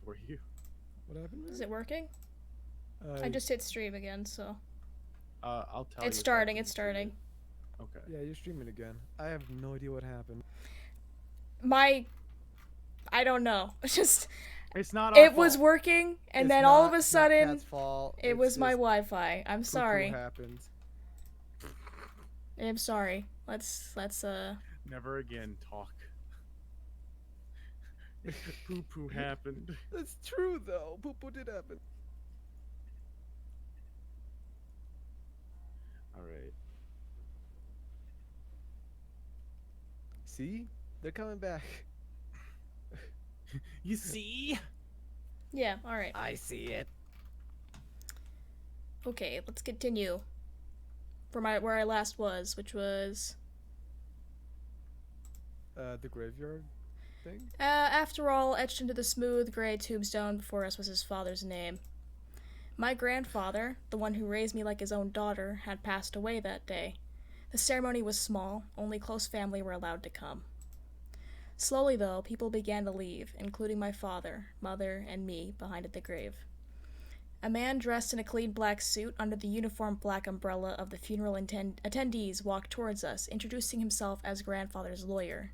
for you. What happened? Is it working? Man? I just hit stream again, so. I'll tell you. It's starting, it's starting. Okay. Yeah, you're streaming again. I have no idea what happened. I don't know. It's just. It's not our It was fault. working, and It's then not- all of a it's not sudden, Cat's fault. it It's was my just Wi-Fi. I'm poo-poo sorry. happened. I'm sorry. Let's Never again talk. Poo poo happened. That's true though. Poo-poo did happen. Alright. See? They're coming back. You see? Yeah, alright. I see it. Okay, let's continue. From where I last was, which was The graveyard thing? after all, etched into the smooth gray tombstone before us was his father's name. My grandfather, the one who raised me like his own daughter, had passed away that day. The ceremony was small, only close family were allowed to come. Slowly, though, people began to leave, including my father, mother, and me, behind at the grave. A man dressed in a clean black suit under the uniform black umbrella of the funeral attendees walked towards us, introducing himself as grandfather's lawyer.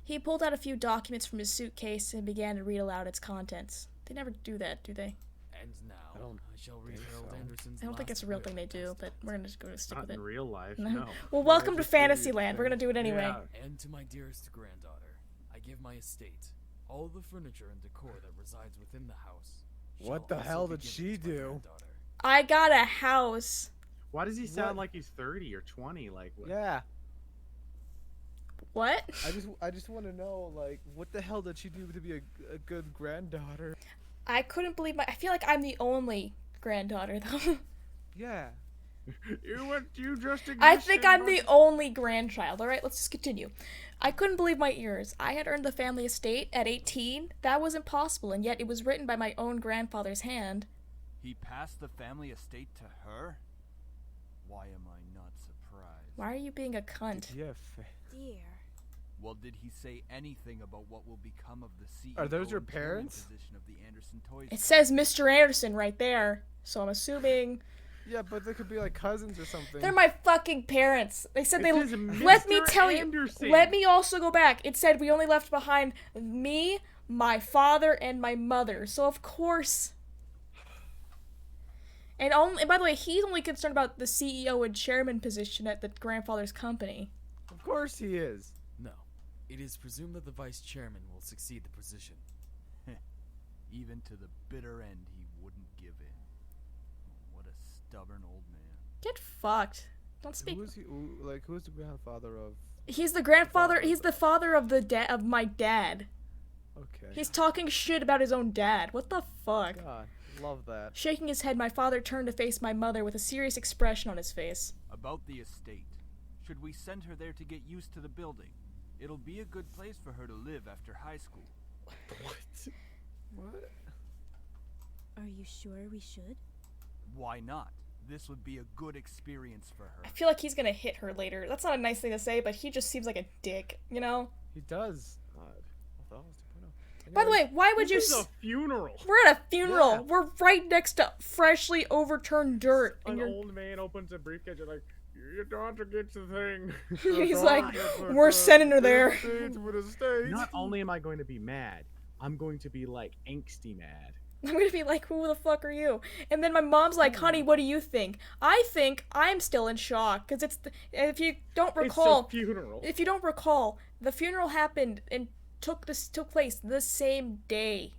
He pulled out a few documents from his suitcase and began to read aloud its contents. They never do that, do they? And now, I don't shall read think Harold so. Anderson's I don't think last it's a real will thing they and do, but testament. we're gonna just go stick Not with in it. real life, No. no. Well, Yeah, welcome to just read it Fantasyland. We're gonna do it anyway. Yeah. And to my dearest granddaughter, I give my estate, all the furniture and decor that resides within the house. What shall the also hell be did given she to my do? granddaughter. I got a house. Why does he sound What? like he's 30 or 20? Like, what? Yeah. What? I just want to know, like, what the hell did she do to be a good granddaughter? I couldn't believe I feel like I'm the only granddaughter, though. Yeah. You just existed. I think I'm the only grandchild. Alright, let's just continue. I couldn't believe my ears. I had earned the family estate at 18. That was impossible, and yet it was written by my own grandfather's hand. He passed the family estate to her? Why am I not surprised? Why are you being a cunt? Yeah. Dear. Well, did he say anything about what will become of the CEO Are those your and chairman parents? position of the Anderson Toys? It says Mr. Anderson right there, so I'm assuming Yeah, but they could be like cousins or something. they're my fucking parents. They said they. It says Let me Mr. tell Anderson. you. Let me also go back. It said we only left behind me, my father, and my mother. So of course. And by the way, he's only concerned about the CEO and chairman position at the grandfather's company. Of course he is. No, it is presumed that the vice chairman will succeed the position. Even to the bitter end, he wouldn't give in. What a stubborn old man. Get fucked. Don't speak. Who's the grandfather of? He's the grandfather. He's the father of of my dad. Okay. He's talking shit about his own dad. What the fuck? God, love that. Shaking his head, my father turned to face my mother with a serious expression on his face. About the estate. Should we send her there to get used to the building? It'll be a good place for her to live after high school. What? Are you sure we should? Why not? This would be a good experience for her. I feel like he's gonna hit her later. That's not a nice thing to say, but he just seems like a dick, you know? He does. That was 2.0. By the way, why would you This is a funeral. We're at a funeral. Yeah. We're right next to freshly overturned dirt. And An you're... old man opens a briefcase and like, your daughter gets the thing. He's like, we're sending her there. Not only am I going to be mad, I'm going to be like angsty mad. I'm gonna be like, who the fuck are you? And then my mom's like, honey, what do you think? I think I'm still in shock, because if you don't recall, It's a funeral. if you don't recall, the funeral happened and took place the same day.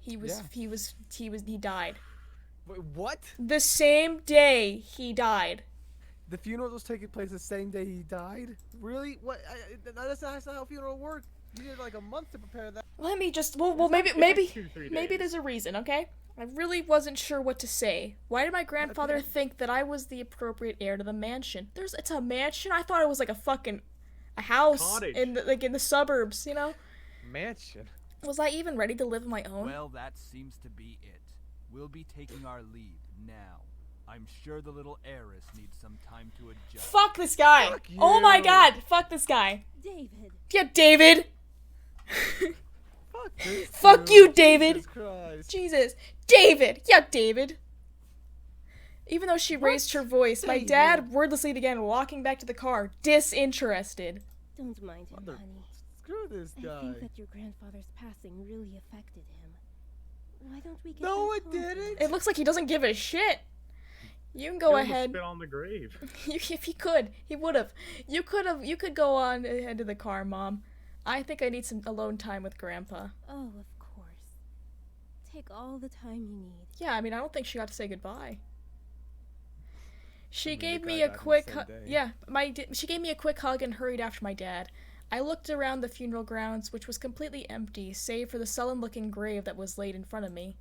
He died. Wait, what? The same day he died. The funeral was taking place the same day he died? Really? What? That's not how a funeral works. You need like a month to prepare that. Let me just, well, maybe, It's like 2-3 maybe days. there's a reason, okay? I really wasn't sure what to say. Why did my grandfather think that I was the appropriate heir to the mansion? It's a mansion? I thought it was like a house Cottage. in the suburbs, you know? Mansion. Was I even ready to live on my own? Well, that seems to be it. We'll be taking our leave now. I'm sure the little heiress needs some time to adjust. Fuck this guy! Fuck Oh my you. god, fuck this guy. David. Yeah, David! Fuck this Fuck dude. you, David. Jesus Christ. Jesus. David! Yeah, David! Even though she raised her voice, my David? dad wordlessly began walking back to the car, disinterested. Don't mind him, Mother- honey. Screw this I guy. think that your grandfather's passing really affected him. Why don't we get No, back it home for didn't. It looks like he doesn't give a shit. You can go He almost ahead. Spit on the grave. If he could, he would have. You could go on ahead to the car, Mom. I think I need some alone time with Grandpa. Oh, of course. Take all the time you need. Yeah, I mean, I don't think she got to say goodbye. She mean, gave the me guy a died on the quick same hug. day. Yeah, she gave me a quick hug and hurried after my dad. I looked around the funeral grounds, which was completely empty, save for the sullen-looking grave that was laid in front of me.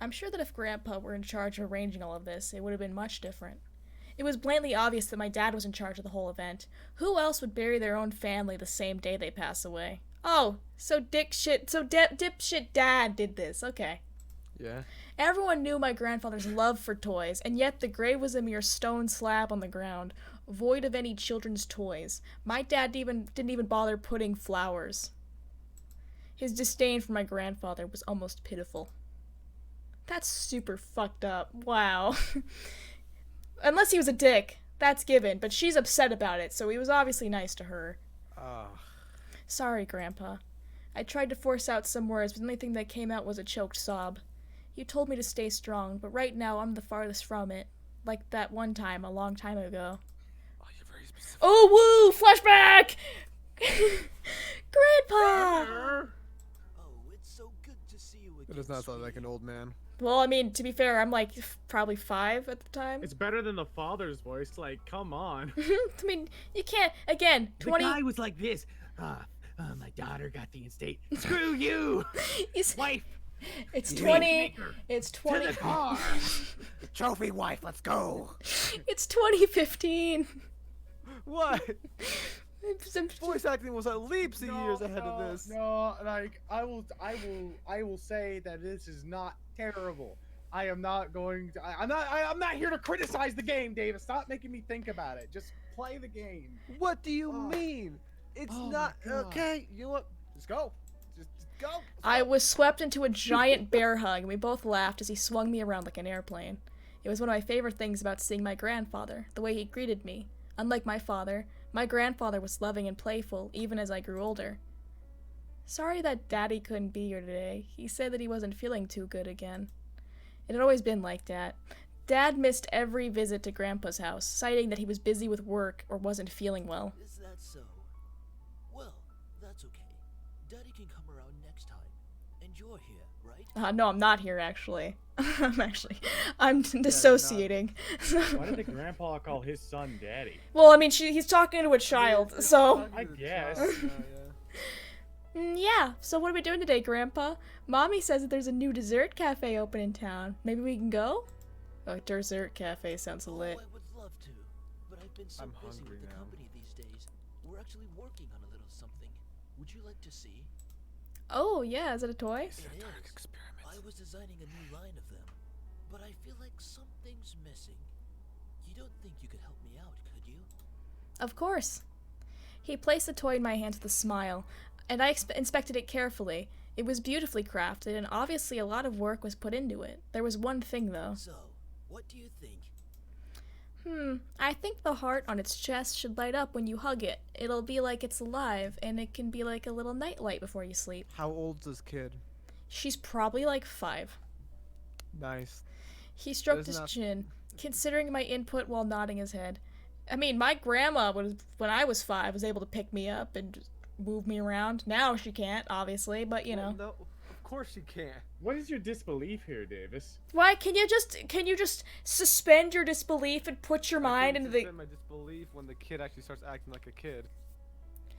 I'm sure that if Grandpa were in charge of arranging all of this, it would have been much different. It was blatantly obvious that my dad was in charge of the whole event. Who else would bury their own family the same day they pass away? Oh, so dipshit dad did this. Okay. Yeah. Everyone knew my grandfather's love for toys, and yet the grave was a mere stone slab on the ground, void of any children's toys. My dad didn't even bother putting flowers. His disdain for my grandfather was almost pitiful. That's super fucked up. Wow. Unless he was a dick. That's given, but she's upset about it, so he was obviously nice to her. Sorry, Grandpa. I tried to force out some words, but the only thing that came out was a choked sob. You told me to stay strong, but right now I'm the farthest from it. Like that one time, a long time ago. Oh, you're very specific. Oh, woo! Flashback! Grandpa! Oh, it's so good to see you again. That does not sound like sweetie. an old man. Well, I mean, to be fair, I'm like probably 5 at the time. It's better than the father's voice. Like, come on. I mean, you can't, again, 20... The guy was like this. My daughter got the estate. Screw you, It's, wife. it's You 20... make her It's to 20... the car. Trophy wife, let's go. It's 2015. What? I'm- Voice acting was at leaps of years ahead of this. No, like I will say that this is not terrible. I am not going to. I'm not here to criticize the game, David. Stop making me think about it. Just play the game. What do you Oh. mean? It's Oh my not God. okay. You know what? Just go. Just go. I was swept into a giant bear hug, and we both laughed as he swung me around like an airplane. It was one of my favorite things about seeing my grandfather, the way he greeted me. Unlike my father, my grandfather was loving and playful, even as I grew older. Sorry that Daddy couldn't be here today. He said that he wasn't feeling too good again. It had always been like that. Dad missed every visit to Grandpa's house, citing that he was busy with work or wasn't feeling well. Is that so? Well, that's okay. Daddy can come around next time. And you're here, right? No, I'm not here, actually. I'm dissociating. Why did the grandpa call his son Daddy? Well, I mean, he's talking to a child, so... I guess. Yeah, so what are we doing today, Grandpa? Mommy says that there's a new dessert cafe open in town. Maybe we can go? Oh, dessert cafe sounds lit. Oh, I would love to. But I've been so I'm busy hungry with the now. company these days. We're actually working on a little something. Would you like to see? Oh, yeah, is it a toy? It is. I was designing a new line of them. But I feel like something's missing. You don't think you could help me out, could you? Of course. He placed the toy in my hands with a smile, and I inspected it carefully. It was beautifully crafted, and obviously a lot of work was put into it. There was one thing, though. So, what do you think? I think the heart on its chest should light up when you hug it. It'll be like it's alive, and it can be like a little nightlight before you sleep. How old's this kid? She's probably like 5. Nice. He stroked There's his not- chin, considering my input while nodding his head. I mean, my grandma, when I was 5, was able to pick me up and just move me around. Now she can't, obviously, but you know. Well, no, of course she can't. What is your disbelief here, Davis? Why can you just suspend your disbelief and put your mind I can into the suspend my disbelief when the kid actually starts acting like a kid.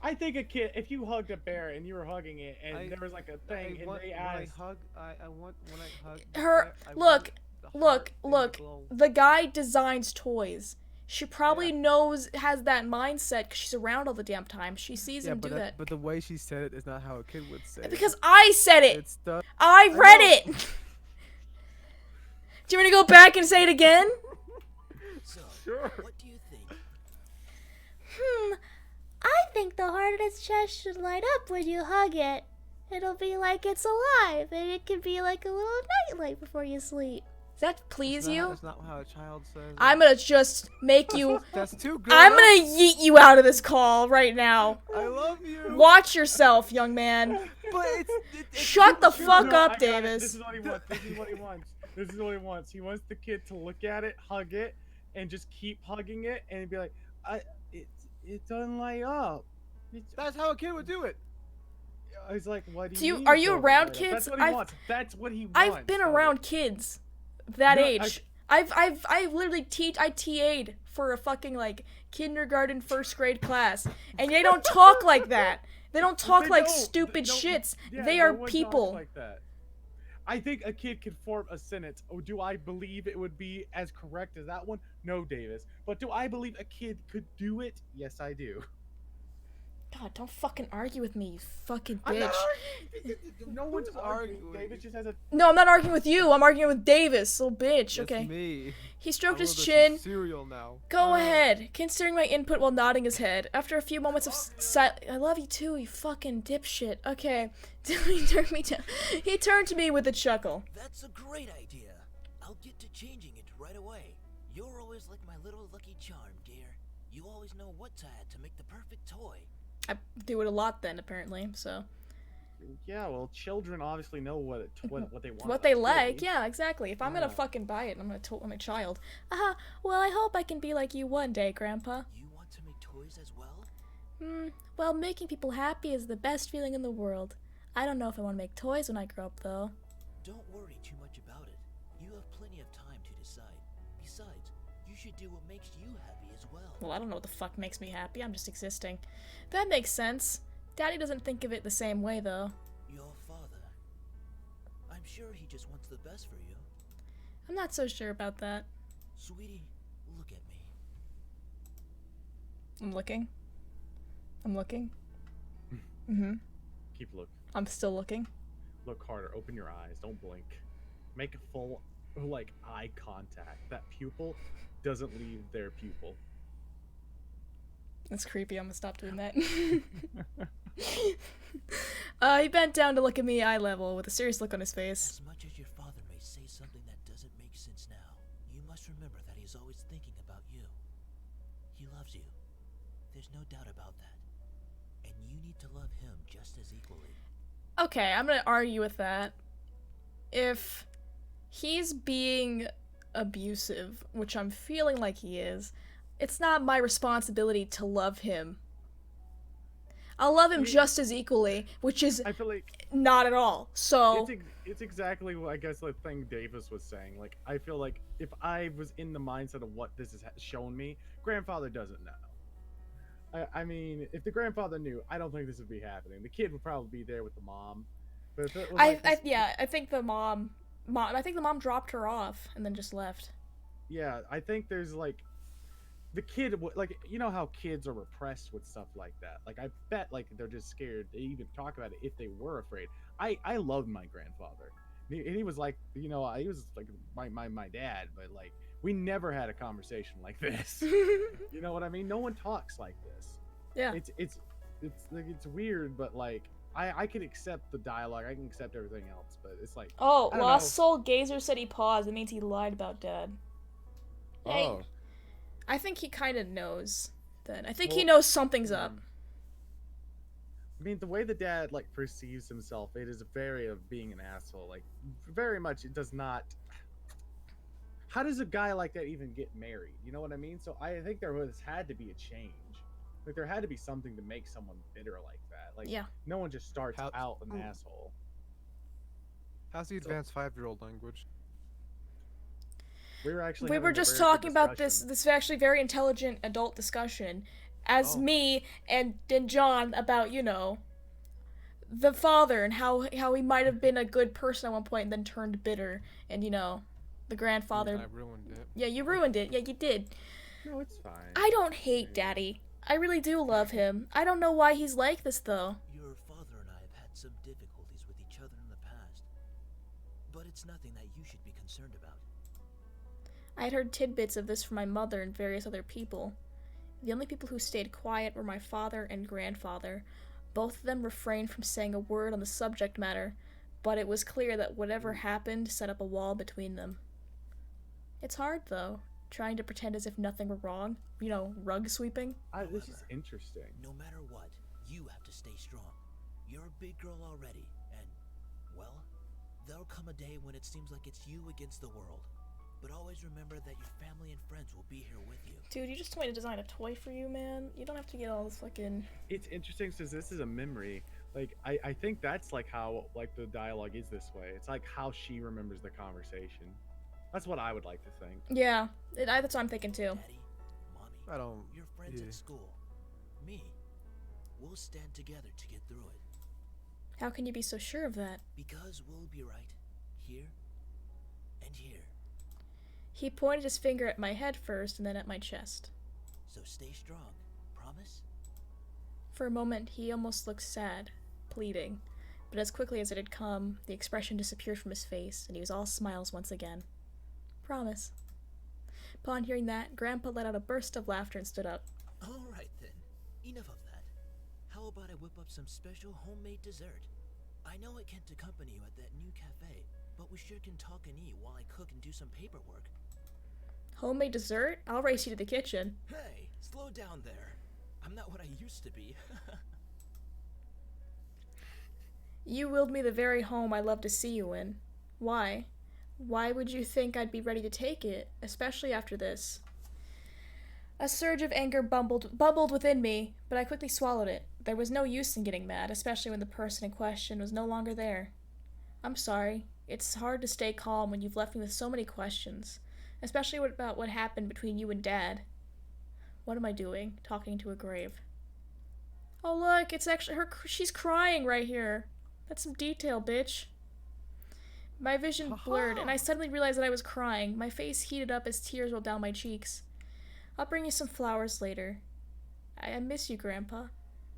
I think a kid, if you hugged a bear and you were hugging it, and I- there was like a thing, and they when asked, I hug, I want when I hug the her bear, I look, want the look, heart and the look. glow. The guy designs toys. She probably Yeah. has that mindset because she's around all the damn time. She sees Yeah, him do that. but the way she said it is not how a kid would say it. Because I said it. It's the I read know. it. Do you want me to go back and say it again? So, Sure. what do you think? I think the heart on its chest should light up when you hug it. It'll be like it's alive, and it can be like a little nightlight before you sleep. Does that please you? That's not how a child says. I'm gonna just make you. That's too good. I'm gonna yeet you out of this call right now. I love you. Watch yourself, young man. But it's Shut the fuck No, up, I got it. Davis. This is what he wants. This is what he wants. This is what he wants. He wants the kid to look at it, hug it, and just keep hugging it, and be like, it doesn't light up. That's how a kid would do it. I was like, what do Do you- mean are it you doesn't around light up? kids? That's what he wants. That's what he wants. I've been buddy. around kids that No, age. I've literally I TA'd for a fucking like kindergarten 1st grade class, and they don't talk like that. They don't talk They like don't. stupid No, shits. yeah, They no are one talks people. like that. I think a kid could form a sentence. Oh, do I believe it would be as correct as that one? No, Davis. But do I believe a kid could do it? Yes, I do. God, don't fucking argue with me, you fucking I'm not bitch. arguing. No one's Who's arguing. arguing? Davis just has a. No, I'm not arguing with you. I'm arguing with Davis, little bitch. It's Okay. me. He stroked his I will chin. get some cereal now. Go ahead, considering my input while nodding his head. After a few moments of silence, I love you too, you fucking dipshit. Okay, he turned to me with a chuckle. That's a great idea. I'll get to changing it right away. You're always like my little lucky charm, dear. You always know what to add to make the perfect toy. I do it a lot then, apparently. So Yeah, well, children obviously know what they want. what they like, yeah, exactly. If I'm gonna fucking buy it, I'm gonna tell my child. Well, I hope I can be like you one day, Grandpa. You want to make toys as well? Well, making people happy is the best feeling in the world. I don't know if I want to make toys when I grow up, though. Don't worry too much about it. You have plenty of time to decide. Besides, you should do what makes you happy as well. Well, I don't know what the fuck makes me happy. I'm just existing. That makes sense. Daddy doesn't think of it the same way, though. Your father. I'm sure he just wants the best for you. I'm not so sure about that. Sweetie, look at me. I'm looking. Keep looking. I'm still looking. Look harder. Open your eyes. Don't blink. Make a full, like, eye contact. That pupil doesn't leave their pupil. That's creepy. I'm gonna stop doing that. He bent down to look at me eye level with a serious look on his face. As much as your father may say something that doesn't make sense now, you must remember that he's always thinking about you. He loves you. There's no doubt about that. And you need to love him just as equally. Okay, I'm gonna argue with that. If he's being abusive, which I'm feeling like he is, it's not my responsibility to love him. I'll love him just as equally, which is I feel like not at all. So it's exactly what I guess the thing Davis was saying. Like, I feel like if I was in the mindset of what this has shown me, grandfather doesn't know. I mean, if the grandfather knew, I don't think this would be happening. The kid would probably be there with the mom. But if it was like this- I think the mom, I think the mom dropped her off and then just left. yeah, I think there's like the kid like, you know how kids are repressed with stuff like that. Like, I bet like they're just scared to even talk about it if they were afraid. I loved my grandfather. He was like, you know, he was like my dad, but like we never had a conversation like this. You know what I mean? No one talks like this. Yeah. It's like, it's weird, but like I can accept the dialogue. I can accept everything else, but it's like, Oh, I don't Lost know. Soul Gazer said he paused. That means he lied about Dad. Hey, Oh. I think he kind of knows. Then I think he Well, knows something's up. I mean, the way the dad like perceives himself, it is very of being an asshole. Like, very much, it does not. How does a guy like that even get married? You know what I mean? So I think there has had to be a change. Like, there had to be something to make someone bitter like that. Like, Yeah. no one just starts How- out an asshole. How's the advanced 5-year-old language? We were actually. We having were a just very good talking about discussion. this actually very intelligent adult discussion, as Oh. me and John about, you know, the father and how he might have been a good person at one point and then turned bitter, and you know, the grandfather. I ruined it. Yeah, you ruined it. Yeah, you did. No, it's fine. I don't hate Daddy. I really do love him. I don't know why he's like this though. Your father and I have had some difficulties with each other in the past. But it's nothing that you should be concerned about. I had heard tidbits of this from my mother and various other people. The only people who stayed quiet were my father and grandfather, Both of them refrained from saying a word on the subject matter, but it was clear that whatever happened set up a wall between them. It's hard, though, trying to pretend as if nothing were wrong. You know, rug sweeping. This is interesting. No matter what, you have to stay strong. You're a big girl already, and, well, there'll come a day when it seems like it's you against the world. But always remember that your family and friends will be here with you. Dude, you just told me to design a toy for you, man. You don't have to get all this fucking... It's interesting since this is a memory. Like, I think that's like how like the dialogue is this way. It's like how she remembers the conversation. That's what I would like to think. Yeah, that's what I'm thinking too. Daddy, Mommy, I don't. your friends yeah. at school, me, we'll stand together to get through it. How can you be so sure of that? Because we'll be right here and here. He pointed his finger at my head first and then at my chest. So stay strong. Promise? For a moment, he almost looked sad, pleading, but as quickly as it had come, the expression disappeared from his face, and he was all smiles once again. Promise. Upon hearing that, Grandpa let out a burst of laughter and stood up. All right then. Enough of that. How about I whip up some special homemade dessert? I know I can't accompany you at that new cafe, but we sure can talk and eat while I cook and do some paperwork. Homemade dessert? I'll race you to the kitchen. Hey, slow down there. I'm not what I used to be. You willed me the very home I love to see you in. Why? Why would you think I'd be ready to take it, especially after this? A surge of anger bubbled within me, but I quickly swallowed it. There was no use in getting mad, especially when the person in question was no longer there. I'm sorry. It's hard to stay calm when you've left me with so many questions, especially about what happened between you and Dad. What am I doing? Talking to a grave. Oh look, it's actually her. She's crying right here. That's some detail, bitch. My vision blurred, and I suddenly realized that I was crying. My face heated up as tears rolled down my cheeks. I'll bring you some flowers later. I miss you, Grandpa.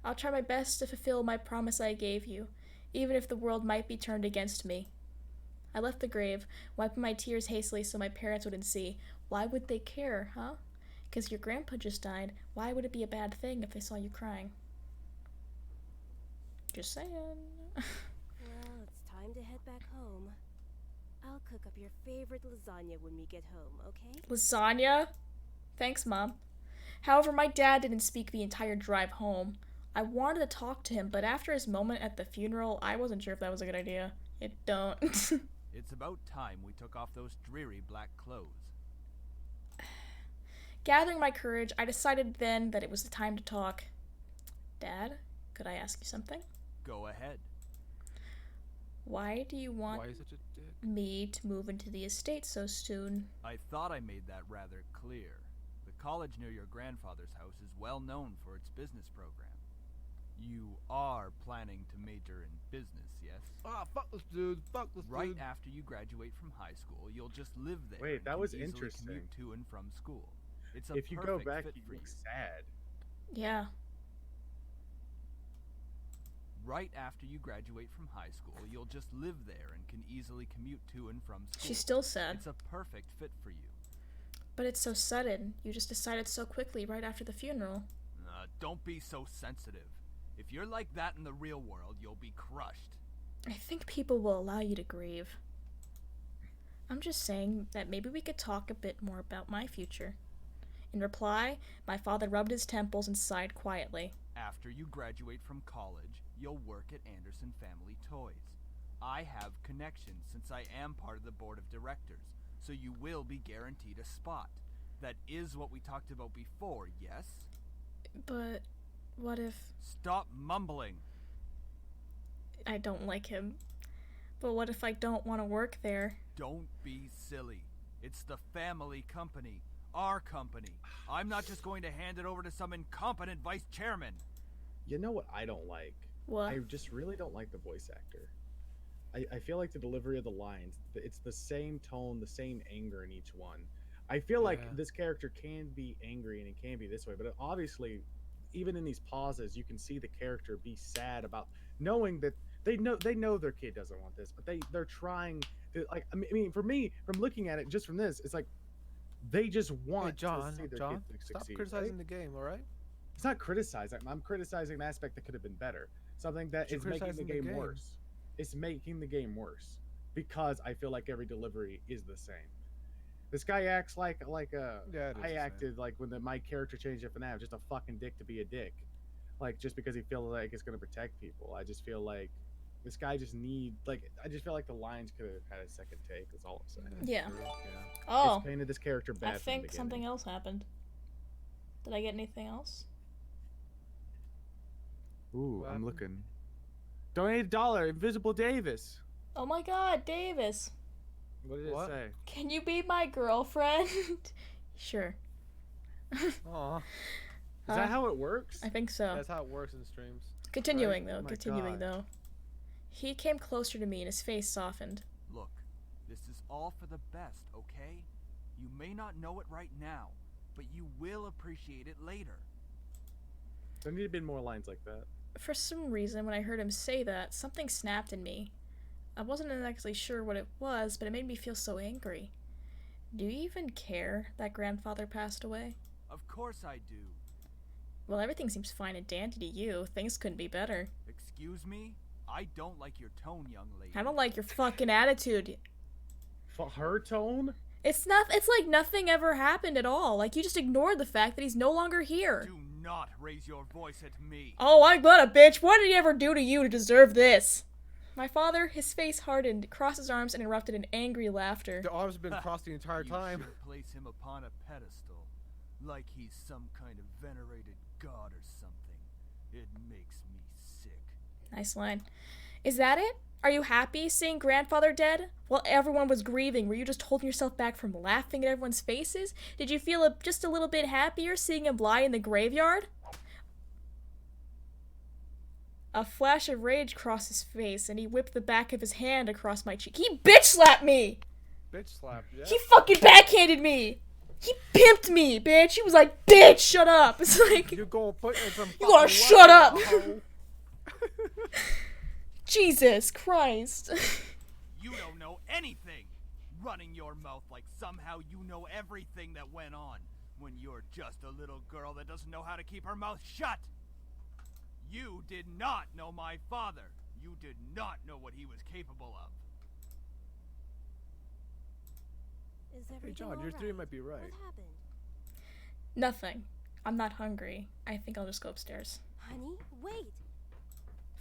I'll try my best to fulfill my promise I gave you, even if the world might be turned against me. I left the grave, wiping my tears hastily so my parents wouldn't see. Why would they care, huh? 'Cause your grandpa just died. Why would it be a bad thing if they saw you crying? Just saying. Well, it's time to head back home. I'll cook up your favorite lasagna when we get home, okay? Lasagna? Thanks, Mom. However, my dad didn't speak the entire drive home. I wanted to talk to him, but after his moment at the funeral, I wasn't sure if that was a good idea. It don't. It's about time we took off those dreary black clothes. Gathering my courage, I decided then that it was the time to talk. Dad, could I ask you something? Go ahead. Why do you want Why is such a dick? me to move into the estate so soon? I thought I made that rather clear. The college near your grandfather's house is well known for its business program. You are planning to major in business, yes? Ah, fuck this dude. Fuck this Right dude. after you graduate from high school, you'll just live there. Wait, and that can was easily interesting. Commute to and from school. It's a If you go perfect back, fit you for look you. sad. Yeah. Right after you graduate from high school, you'll just live there and can easily commute to and from school. She's still sad. It's a perfect fit for you. But it's so sudden. You just decided so quickly right after the funeral. Don't be so sensitive. If you're like that in the real world, you'll be crushed. I think people will allow you to grieve. I'm just saying that maybe we could talk a bit more about my future. In reply, my father rubbed his temples and sighed quietly. After you graduate from college, you'll work at Anderson Family Toys. I have connections since I am part of the board of directors, so you will be guaranteed a spot. That is what we talked about before, yes? But what if Stop mumbling. I don't like him? But what if I don't want to work there? Don't be silly. It's the family company. Our company. I'm not just going to hand it over to some incompetent vice chairman. You know what I don't like? What? I just really don't like the voice actor. I feel like the delivery of the lines, it's the same tone, the same anger in each one. I feel Yeah. like this character can be angry and it can be this way, but obviously, even in these pauses, you can see the character be sad about knowing that they know their kid doesn't want this, but they're trying to, like, I mean, for me, from looking at it just from this, it's like they just want Hey, John, to see their John, kid stop succeed. criticizing right? the game, all right? It's not criticizing. I'm criticizing an aspect that could have been better. something that You're is making the criticizing the game game. worse. It's making the game worse because I feel like every delivery is the same. This guy acts like Yeah, it is I the acted like when my character changed it for now, just a fucking dick to be a dick, like just because he feels like it's gonna protect people. I just feel like this guy just I just feel like the lines could have had a second take. That's all I'm saying. Yeah. True, yeah. Oh, It's painted this character bad. I from the think beginning. something else happened. Did I get anything else? Ooh, What I'm happened? looking. Donate $1, Invisible Davis. Oh my god, Davis. What did What? it say? Can you be my girlfriend? Sure. Aw, Is that how it works? I think so. that's how it works in streams. Continuing Right? though, Oh my continuing God. though. He came closer to me and his face softened. Look, this is all for the best, okay? You may not know it right now, but you will appreciate it later. There need to be more lines like that. For some reason, when I heard him say that, something snapped in me. I wasn't exactly sure what it was, but it made me feel so angry. Do you even care that grandfather passed away? Of course I do. Well, everything seems fine and dandy to you. Things couldn't be better. Excuse me? I don't like your tone, young lady. I don't like your fucking attitude. For her tone? It's like nothing ever happened at all. Like you just ignored the fact that he's no longer here. Do not raise your voice at me. Oh, I'm gonna, bitch. What did he ever do to you to deserve this? My father, his face hardened, crossed his arms, and erupted in angry laughter. The arms have been crossed the entire You time. should place him upon a pedestal, like he's some kind of venerated god or something. It makes me sick. Nice line. Is that it? Are you happy seeing grandfather dead? While everyone was grieving, were you just holding yourself back from laughing at everyone's faces? Did you feel just a little bit happier seeing him lie in the graveyard? A flash of rage crossed his face, and he whipped the back of his hand across my cheek. He bitch slapped me! Bitch slap, yeah. He fucking backhanded me! He pimped me, bitch! He was like, bitch, shut up! It's like, You go put in some you gotta fucking shut up! work, hoe. Jesus Christ. You don't know anything! Running your mouth like somehow you know everything that went on, when you're just a little girl that doesn't know how to keep her mouth shut! You did not know my father. You did not know what he was capable of. Is Hey everything John, your theory alright? might be right. What happened? Nothing. I'm not hungry. I think I'll just go upstairs. Honey, wait.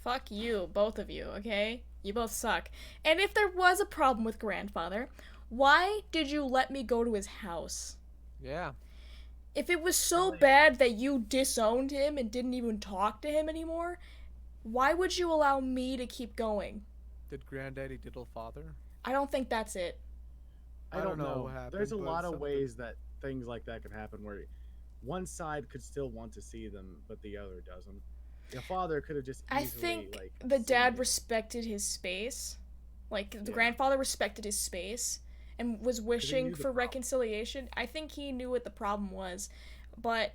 Fuck you, both of you, okay? You both suck. And if there was a problem with grandfather, why did you let me go to his house? Yeah. If it was so bad that you disowned him and didn't even talk to him anymore, why would you allow me to keep going? Did granddaddy diddle father? I don't think that's it. I don't know. what happened. There's a but lot of something- ways that things like that can happen where one side could still want to see them, but the other doesn't. The father could have just easily, I think like, the seen dad it. respected his space. Like, the Yeah. grandfather respected his space and was wishing knew the for problem. reconciliation. I think he knew what the problem was, but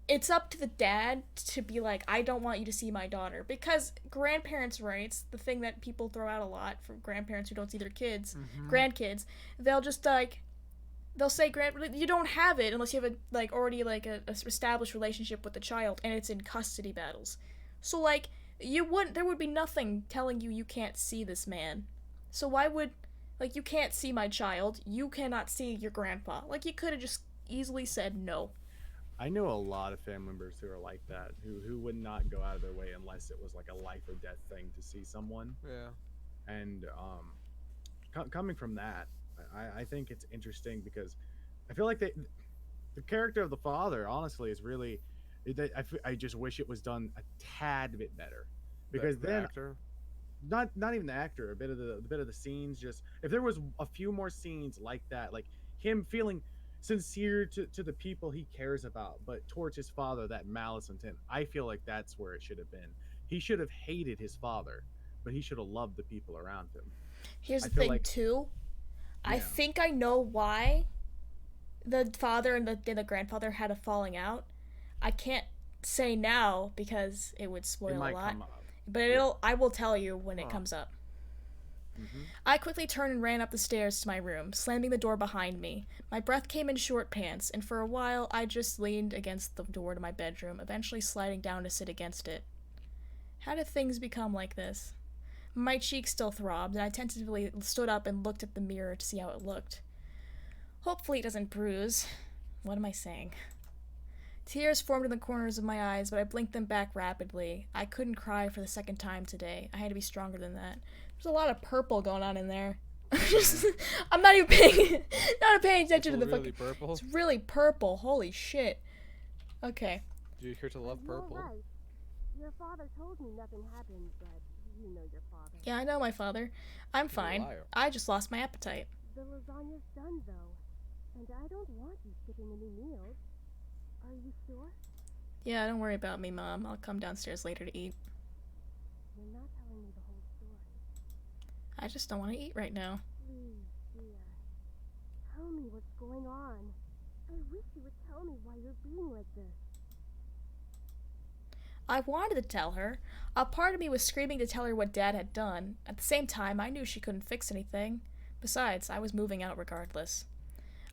it's up to the dad to be like, I don't want you to see my daughter. Because grandparents' rights, the thing that people throw out a lot for grandparents who don't see their kids, grandkids, they'll just, like, they'll say, you don't have it unless you have already a established relationship with the child, and it's in custody battles. So, like, there would be nothing telling you can't see this man. So why would, you can't see my child, you cannot see your grandpa. Like, you could have just easily said no. I know a lot of family members who are like that, who would not go out of their way unless it was like a life or death thing to see someone. Yeah. And coming from that, I think it's interesting because I feel like the character of the father, honestly, is really. I just wish it was done a tad bit better, because The then actor. not even the actor, a bit of the scenes. Just if there was a few more scenes like that, like him feeling sincere to the people he cares about, but towards his father, that malice intent. I feel like that's where it should have been. He should have hated his father, but he should have loved the people around him. Here's I the feel thing, like- too. I Yeah. think I know why the father and the grandfather had a falling out. I can't say now because it would spoil It a might lot. come up. But I will tell you when it Huh. comes up. Mhm. I quickly turned and ran up the stairs to my room, slamming the door behind me. My breath came in short pants, and for a while I just leaned against the door to my bedroom, eventually sliding down to sit against it. How did things become like this? My cheek still throbbed, and I tentatively stood up and looked at the mirror to see how it looked. Hopefully it doesn't bruise. What am I saying? Tears formed in the corners of my eyes, but I blinked them back rapidly. I couldn't cry for the second time today. I had to be stronger than that. There's a lot of purple going on in there. I'm not even paying attention to the really fucking... purple. It's really purple. Holy shit. Okay. Do you care to love You're purple? right. Your father told me nothing happened, but you know your father. Yeah, I know my father. I'm You're a fine. liar. I just lost my appetite. The lasagna's done, though. And I don't want you skipping any meals. Are you sure? Yeah, don't worry about me, Mom. I'll come downstairs later to eat. You're not telling me the whole story. I just don't want to eat right now. Please, dear. Tell me what's going on. I wish you would tell me why you're being like this. I wanted to tell her. A part of me was screaming to tell her what Dad had done. At the same time, I knew she couldn't fix anything. Besides, I was moving out regardless.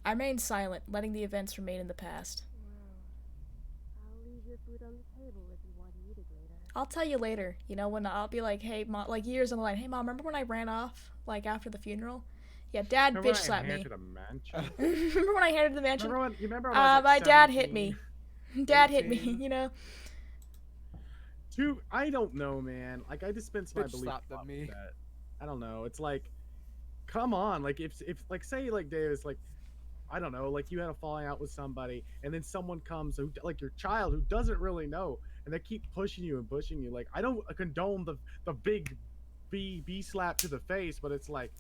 I remained silent, letting the events remain in the past. Well, I'll leave your food on the table if you want to eat it later. I'll tell you later, you know, when I'll be like, hey, Mom, like years down the line, hey, Mom, remember when I ran off, like, after the funeral? Yeah, Dad Remember bitch slapped when I me. handed a mansion? Remember when I handed the mansion? You remember when I was My like dad hit 17? me. Dad hit me, 18? you know? I don't know, man. Like, I dispense my Bitch belief slapped at with me. that. I don't know. It's like, come on. Like, if like, say, like, Davis, like, I don't know, like, you had a falling out with somebody, and then someone comes, who, like, your child, who doesn't really know, and they keep pushing you and pushing you. Like, I don't condone the big B slap to the face, but it's like,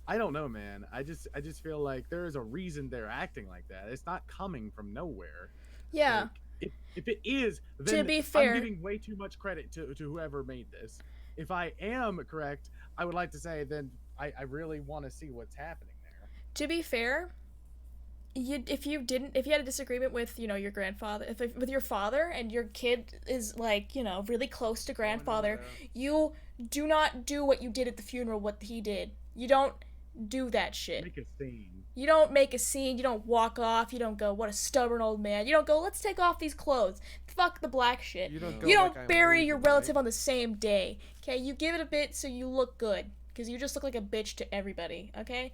I don't know, man. I just feel like there is a reason they're acting like that. It's not coming from nowhere. Yeah. Like, if it is, then be fair- I'm giving way too much credit to whoever made this. If I am correct, I would like to say then I really want to see what's happening there. To be fair, if you had a disagreement with, you know, your grandfather, with your father, and your kid is, like, you know, really close to grandfather, you do not do what you did at the funeral, what he did. You don't do that shit. Make a scene. You don't make a scene, you don't walk off, you don't go, what a stubborn old man. You don't go, let's take off these clothes. Fuck the black shit. You don't You go don't like I'm bury your leaving, relative right? on the same day. Okay, you give it a bit so you look good. Because you just look like a bitch to everybody, okay?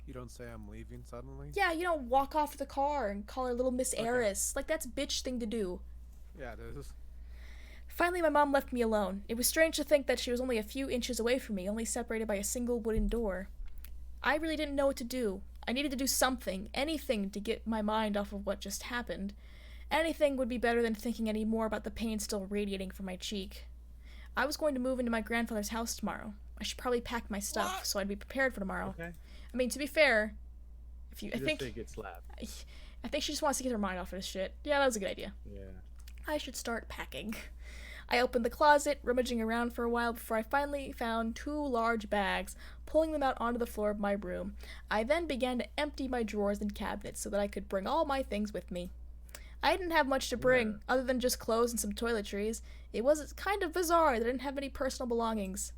You don't say I'm leaving suddenly? Yeah, you don't walk off to the car and call her little Miss Eris. Like, that's a bitch thing to do. Yeah, it is. Finally, my mom left me alone. It was strange to think that she was only a few inches away from me, only separated by a single wooden door. I really didn't know what to do. I needed to do something, anything to get my mind off of what just happened. Anything would be better than thinking any more about the pain still radiating from my cheek. I was going to move into my grandfather's house tomorrow. I should probably pack my stuff so I'd be prepared for tomorrow. Okay. I mean, to be fair, I Just think say get slapped. I think she just wants to get her mind off of this shit. Yeah, that was a good idea. Yeah. I should start packing. I opened the closet, rummaging around for a while before I finally found 2 large bags, pulling them out onto the floor of my room. I then began to empty my drawers and cabinets so that I could bring all my things with me. I didn't have much to bring, other than just clothes and some toiletries. It was kind of bizarre that I didn't have any personal belongings.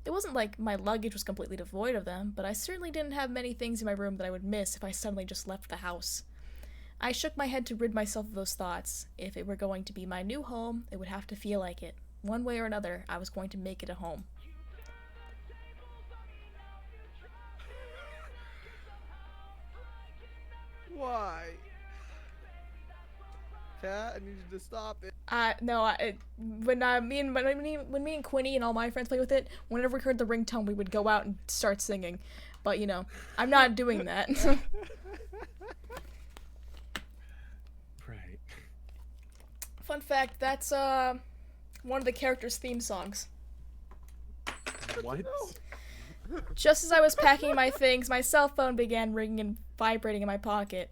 It wasn't like my luggage was completely devoid of them, but I certainly didn't have many things in my room that I would miss if I suddenly just left the house. I shook my head to rid myself of those thoughts. If it were going to be my new home, it would have to feel like it. One way or another, I was going to make it a home. Why? Cat, I need you to stop it. No, when me and Quinny and all my friends played with it, whenever we heard the ringtone, we would go out and start singing. But, you know, I'm not doing that. Right. Fun fact, that's, one of the characters' theme songs. What? Just as I was packing my things, my cell phone began ringing and vibrating in my pocket.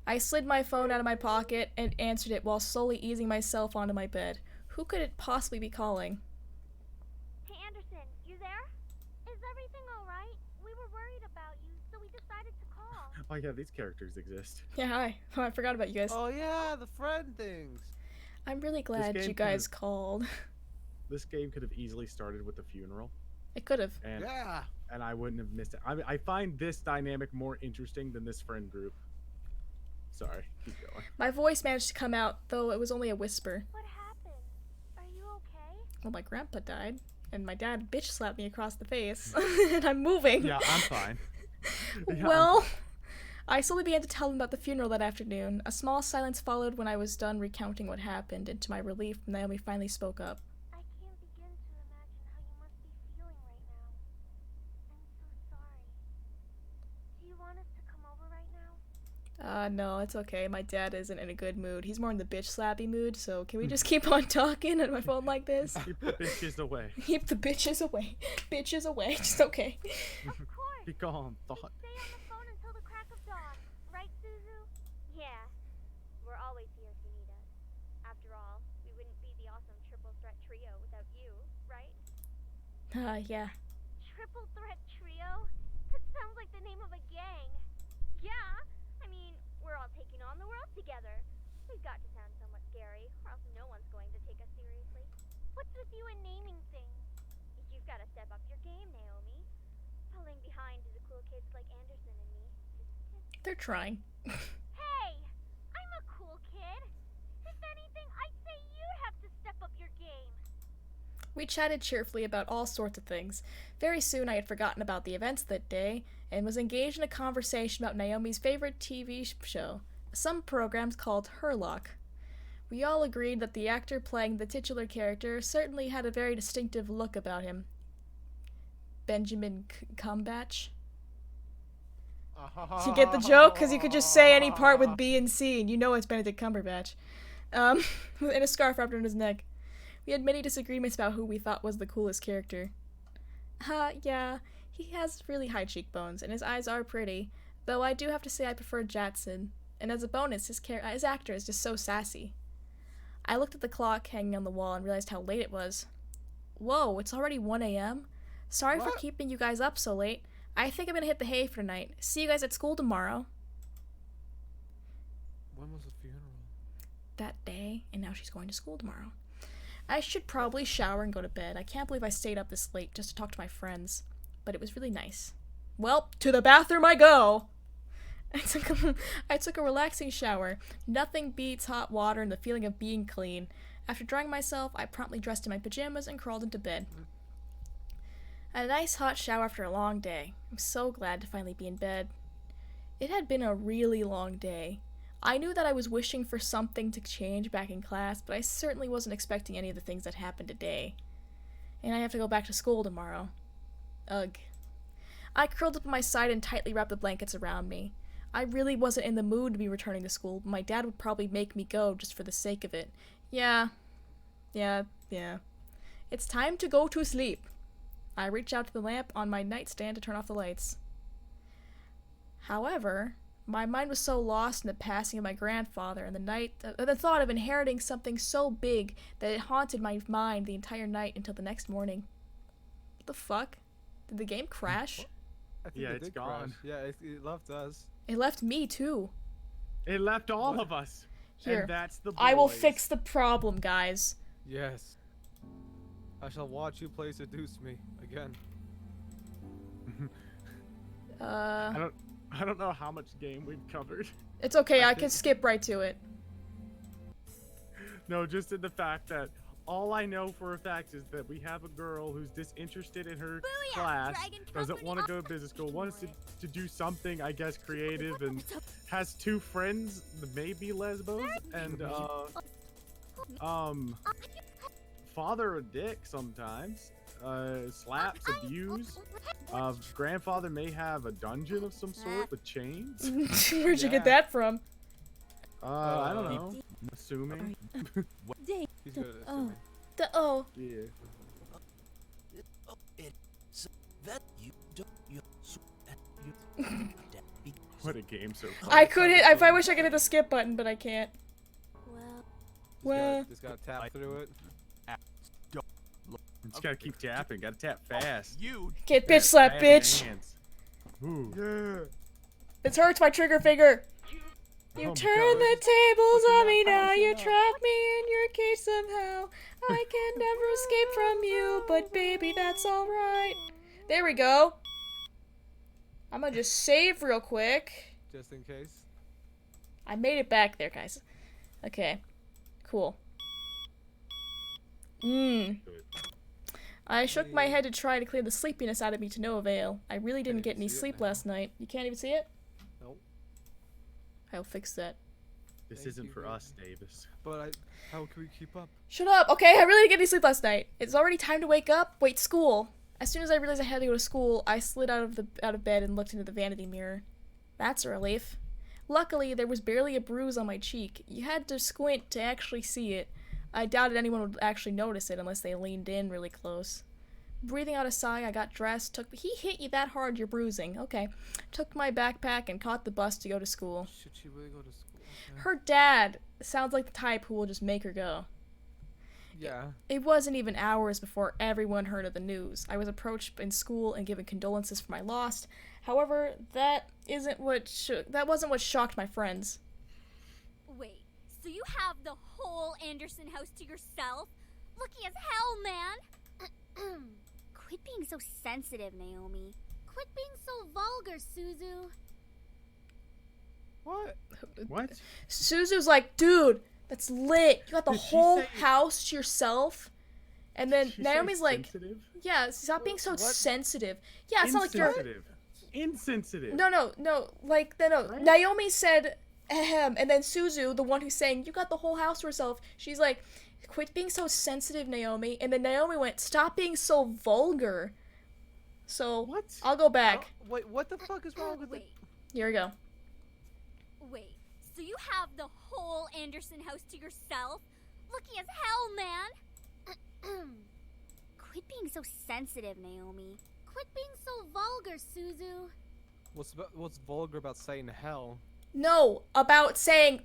I slid my phone out of my pocket and answered it while slowly easing myself onto my bed. Who could it possibly be calling? Hey Anderson, you there? Is everything alright? We were worried about you, so we decided to call. Oh yeah, these characters exist. Yeah, hi. Oh, I forgot about you guys. Oh yeah, the friend things. I'm really glad game you guys could've- called. This game could have easily started with the funeral, It could have. and Yeah. I wouldn't have missed it. I find this dynamic more interesting than this friend group. Sorry, keep going. My voice managed to come out, though it was only a whisper. What happened? Are you okay? Well, my grandpa died, and my dad bitch slapped me across the face, and I'm moving. Yeah, I'm fine. Yeah, Well, I slowly began to tell them about the funeral that afternoon. A small silence followed when I was done recounting what happened, and to my relief, Naomi finally spoke up. I can't begin to imagine how you must be feeling right now. I'm so sorry. Do you want us to come over right now? No, it's okay. My dad isn't in a good mood. He's more in the bitch slappy mood, so can we just keep on talking on my phone like this? Keep the bitches away. Keep the bitches away. Bitches away. Just okay. Of course. Be calm. Stay on the phone until the crack of dawn. Right, Suzu? Yeah. We're always here if you need us. After all, we wouldn't be the awesome triple threat trio without you, right? Yeah. Triple threat trio? That sounds like the name of a gang. Yeah. I mean, we're all taking on the world together. We've got to sound somewhat scary, or else no one's going to take us seriously. What's with you and naming things? You've got to step up your game, Naomi. Falling behind the cool kids like Anderson and me. They're trying. Hey! I'm a cool kid. If anything, I'd say you'd have to step up your game. We chatted cheerfully about all sorts of things. Very soon I had forgotten about the events that day, and was engaged in a conversation about Naomi's favorite TV show, some programs called Herlock. We all agreed that the actor playing the titular character certainly had a very distinctive look about him. Benjamin Cumberbatch. You get the joke? Because you could just say any part with B and C, and you know it's Benedict Cumberbatch. In a scarf wrapped around his neck. We had many disagreements about who we thought was the coolest character. Yeah, he has really high cheekbones, and his eyes are pretty, though I do have to say I prefer Jatson, and as a bonus, his actor is just so sassy. I looked at the clock hanging on the wall and realized how late it was. Whoa, it's already 1 a.m.? Sorry for keeping you guys up so late. I think I'm gonna hit the hay for tonight. See you guys at school tomorrow. When was the funeral? That day, and now she's going to school tomorrow. I should probably shower and go to bed. I can't believe I stayed up this late just to talk to my friends. But it was really nice. Well, to the bathroom I go! I took a relaxing shower. Nothing beats hot water and the feeling of being clean. After drying myself, I promptly dressed in my pajamas and crawled into bed. I had a nice hot shower after a long day. I'm so glad to finally be in bed. It had been a really long day. I knew that I was wishing for something to change back in class, but I certainly wasn't expecting any of the things that happened today. And I have to go back to school tomorrow. Ugh. I curled up on my side and tightly wrapped the blankets around me. I really wasn't in the mood to be returning to school, but my dad would probably make me go just for the sake of it. Yeah. It's time to go to sleep. I reached out to the lamp on my nightstand to turn off the lights. However, my mind was so lost in the passing of my grandfather and the thought of inheriting something so big that it haunted my mind the entire night until the next morning. What the fuck? Did the game crash? I think Yeah, it it's did gone. crash. Yeah, it left us. It left me too. It left all of us. Here, And that's the I will boys. fix the problem, guys. Yes. I shall watch you play Seduce Me again. I don't know how much game we've covered. It's okay, I think- can skip right to it. No, just in the fact that all I know for a fact is that we have a girl who's disinterested in her class, doesn't want to go to business school, wants to do something, I guess, creative, and has two friends, maybe lesbos, and father a dick sometimes, slaps, abuse. Grandfather may have a dungeon of some sort with chains. Where'd you get that from? I don't know. Assuming. He's good at assuming. Yeah. It's that you don't you What a game so far. I could hit. I wish I could hit the skip button, but I can't. Well, Just gotta tap through it. You just gotta keep tapping. Gotta tap fast. You Get bitch slap, Fast bitch. hands. Ooh. This hurts my trigger finger. You Oh my turn God. the tables Looking on at me now. Allison You now. trap me in your cage somehow. I can never escape from you, but baby, that's alright. There we go. I'm gonna just save real quick. Just in case. I made it back there, guys. Okay. Cool. Mmm. Good. I shook my head to try to clear the sleepiness out of me to no avail. I really didn't get any see it sleep now. last night. You can't even see it? Nope. I'll fix that. This Thank isn't you for very us, Davis. But how can we keep up? Shut up. Okay, I really didn't get any sleep last night. It's already time to wake up. Wait, school. As soon as I realized I had to go to school, I slid out of bed and looked into the vanity mirror. That's a relief. Luckily, there was barely a bruise on my cheek. You had to squint to actually see it. I doubted anyone would actually notice it unless they leaned in really close. Breathing out a sigh, I got dressed. He hit you that hard, you're bruising. Okay. Took my backpack and caught the bus to go to school. Should she really go to school? Okay. Her dad sounds like the type who will just make her go. Yeah. It wasn't even hours before everyone heard of the news. I was approached in school and given condolences for my loss. However, that wasn't what shocked my friends. Wait, so you have the whole Anderson house to yourself? Lucky as hell, man! Quit being so sensitive, Naomi. Quit being so vulgar, Suzu. What? What? Suzu's like, dude, that's lit. You got the Did she whole say- house to yourself. And then Did she say Naomi's like, sensitive? yeah, stop being so What? sensitive. Yeah, it's not like you're... Insensitive. Insensitive. No. Like, no. Right? Naomi said, ahem, and then Suzu, the one who's saying, you got the whole house to herself, she's like, quit being so sensitive, Naomi. And then Naomi went, stop being so vulgar. So, What? I'll go back. Wait, what the fuck is wrong with it? Wait, Here we go. wait. So you have the whole Anderson house to yourself? Lucky as hell, man! Quit being so sensitive, Naomi. Quit being so vulgar, Suzu. What's vulgar about saying hell? No, about saying,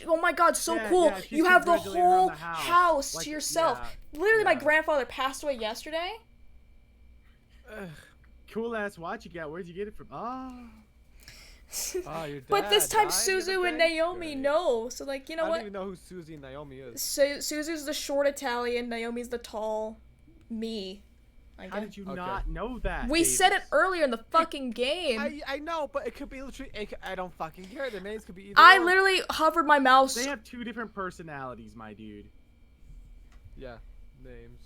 oh my god, so Yeah, cool. yeah, she's You have the congratulating her on whole the house. house Like, to yourself. yeah, Literally, my yeah. grandfather passed away yesterday. Ugh. Cool ass watch you got. Where'd you get it from? Ah. Ah, your dad But this time, died Suzu and the other day? Naomi Great. know. So, like, you know I don't what? even know who Susie and Naomi is. Suzu's the short Italian, Naomi's the tall me. I How guess. did you Okay. not know that? We said it Davis? earlier in the fucking game. I know, but it could be literally. I don't fucking care. Their names could be either. I or. literally hovered my mouse. They have two different personalities, my dude. Yeah, names.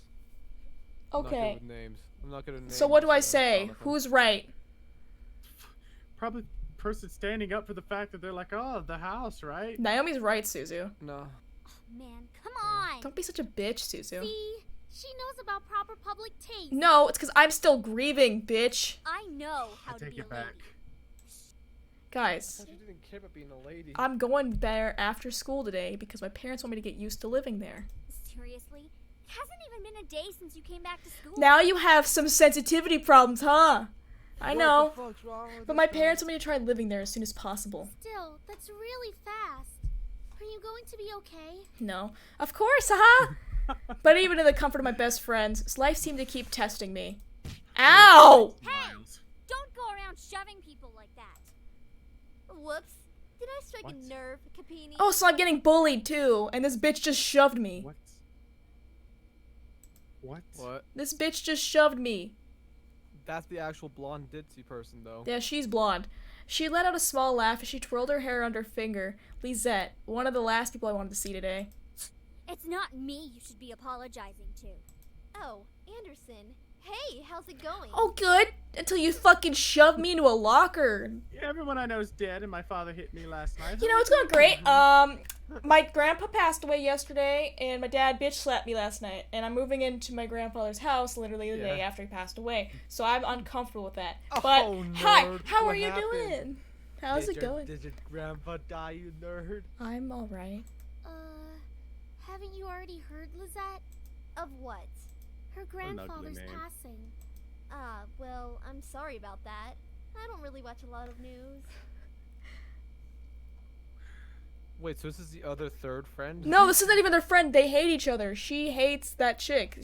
I'm not good Okay. with names. I'm not good at names. So what do I so say? Jonathan. Who's right? Probably person standing up for the fact that they're like, oh, the house, right? Naomi's right, Suzu. No. Man, come on! Don't be such a bitch, Suzu. See? She knows about proper public taste. No, it's because I'm still grieving, bitch. I know how I to take be it a back. lady. I Guys, thought you didn't care about being a lady. I'm going there after school today because my parents want me to get used to living there. Seriously? It hasn't even been a day since you came back to school. Now you have some sensitivity problems, huh? I What know. the fuck's wrong with But this my guy? parents want me to try living there as soon as possible. Still, that's really fast. Are you going to be okay? No. Of course, haha! But even in the comfort of my best friends, life seemed to keep testing me. Ow! Hey! Miles. Don't go around shoving people like that. Whoops. Did I strike What? a nerve, Capini? Oh, so I'm getting bullied too, and this bitch just shoved me. What? What? What? This bitch just shoved me. That's the actual blonde ditzy person, though. Yeah, she's blonde. She let out a small laugh as she twirled her hair under her finger. Lisette, one of the last people I wanted to see today. It's not me you should be apologizing to. Oh, Anderson. Hey, how's it going? Oh, good. Until you fucking shoved me into a locker. Everyone I know is dead, and my father hit me last night. You know, it's going great. My grandpa passed away yesterday, and my dad bitch slapped me last night. And I'm moving into my grandfather's house literally the day Yeah. after he passed away. So I'm uncomfortable with that. Oh, But, hi, nerd. how What are you happened? doing? How's it going? Did your grandpa die, you nerd? I'm alright. Haven't you already heard, Lizette? Of what? Her ugly grandfather's name. passing. Ah, well, I'm sorry about that. I don't really watch a lot of news. Wait, so this is the other third friend? No, this isn't even their friend. They hate each other. She hates that chick.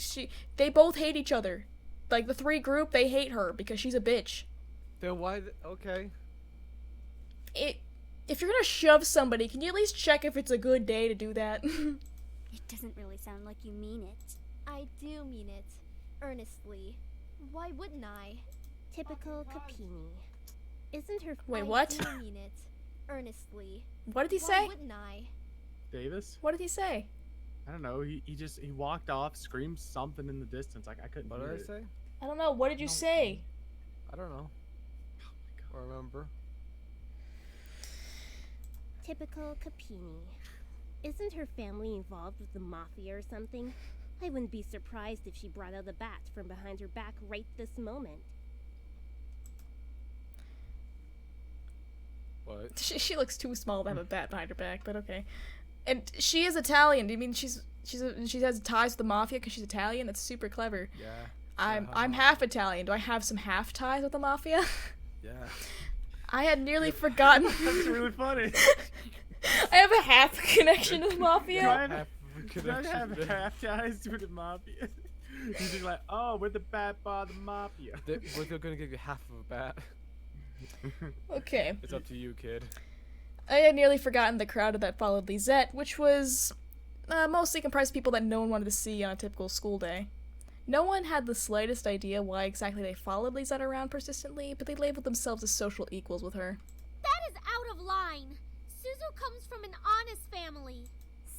They both hate each other. Like the three group, they hate her because she's a bitch. Then why? Okay. If you're gonna shove somebody, can you at least check if it's a good day to do that? It doesn't really sound like you mean it. I do mean it. Earnestly. Why wouldn't I? Typical Capini. Isn't her Wait, I what? do mean it. Earnestly. What did he Why say? wouldn't I? Davis? What did he say? I don't know. He walked off, screamed something in the distance. Like I couldn't What hear did I it. say? I don't know. What did you say? I don't know. Oh I remember. Typical Capini. Isn't her family involved with the mafia or something? I wouldn't be surprised if she brought out a bat from behind her back right this moment. What? She looks too small to have a bat behind her back, but okay. And she is Italian. Do you mean she has ties with the mafia because she's Italian? That's super clever. Yeah. I'm half Italian. Do I have some half ties with the mafia? Yeah. I had nearly forgotten. That's really funny. I have a half connection to the mafia. Do I have half ties to the mafia? He's just like, oh, we're the bad bar of the mafia. We're gonna give you half of a bat. Okay. It's up to you, kid. I had nearly forgotten the crowd that followed Lisette, which was mostly comprised of people that no one wanted to see on a typical school day. No one had the slightest idea why exactly they followed Lisette around persistently, but they labeled themselves as social equals with her. That is out of line. Suzu comes from an honest family.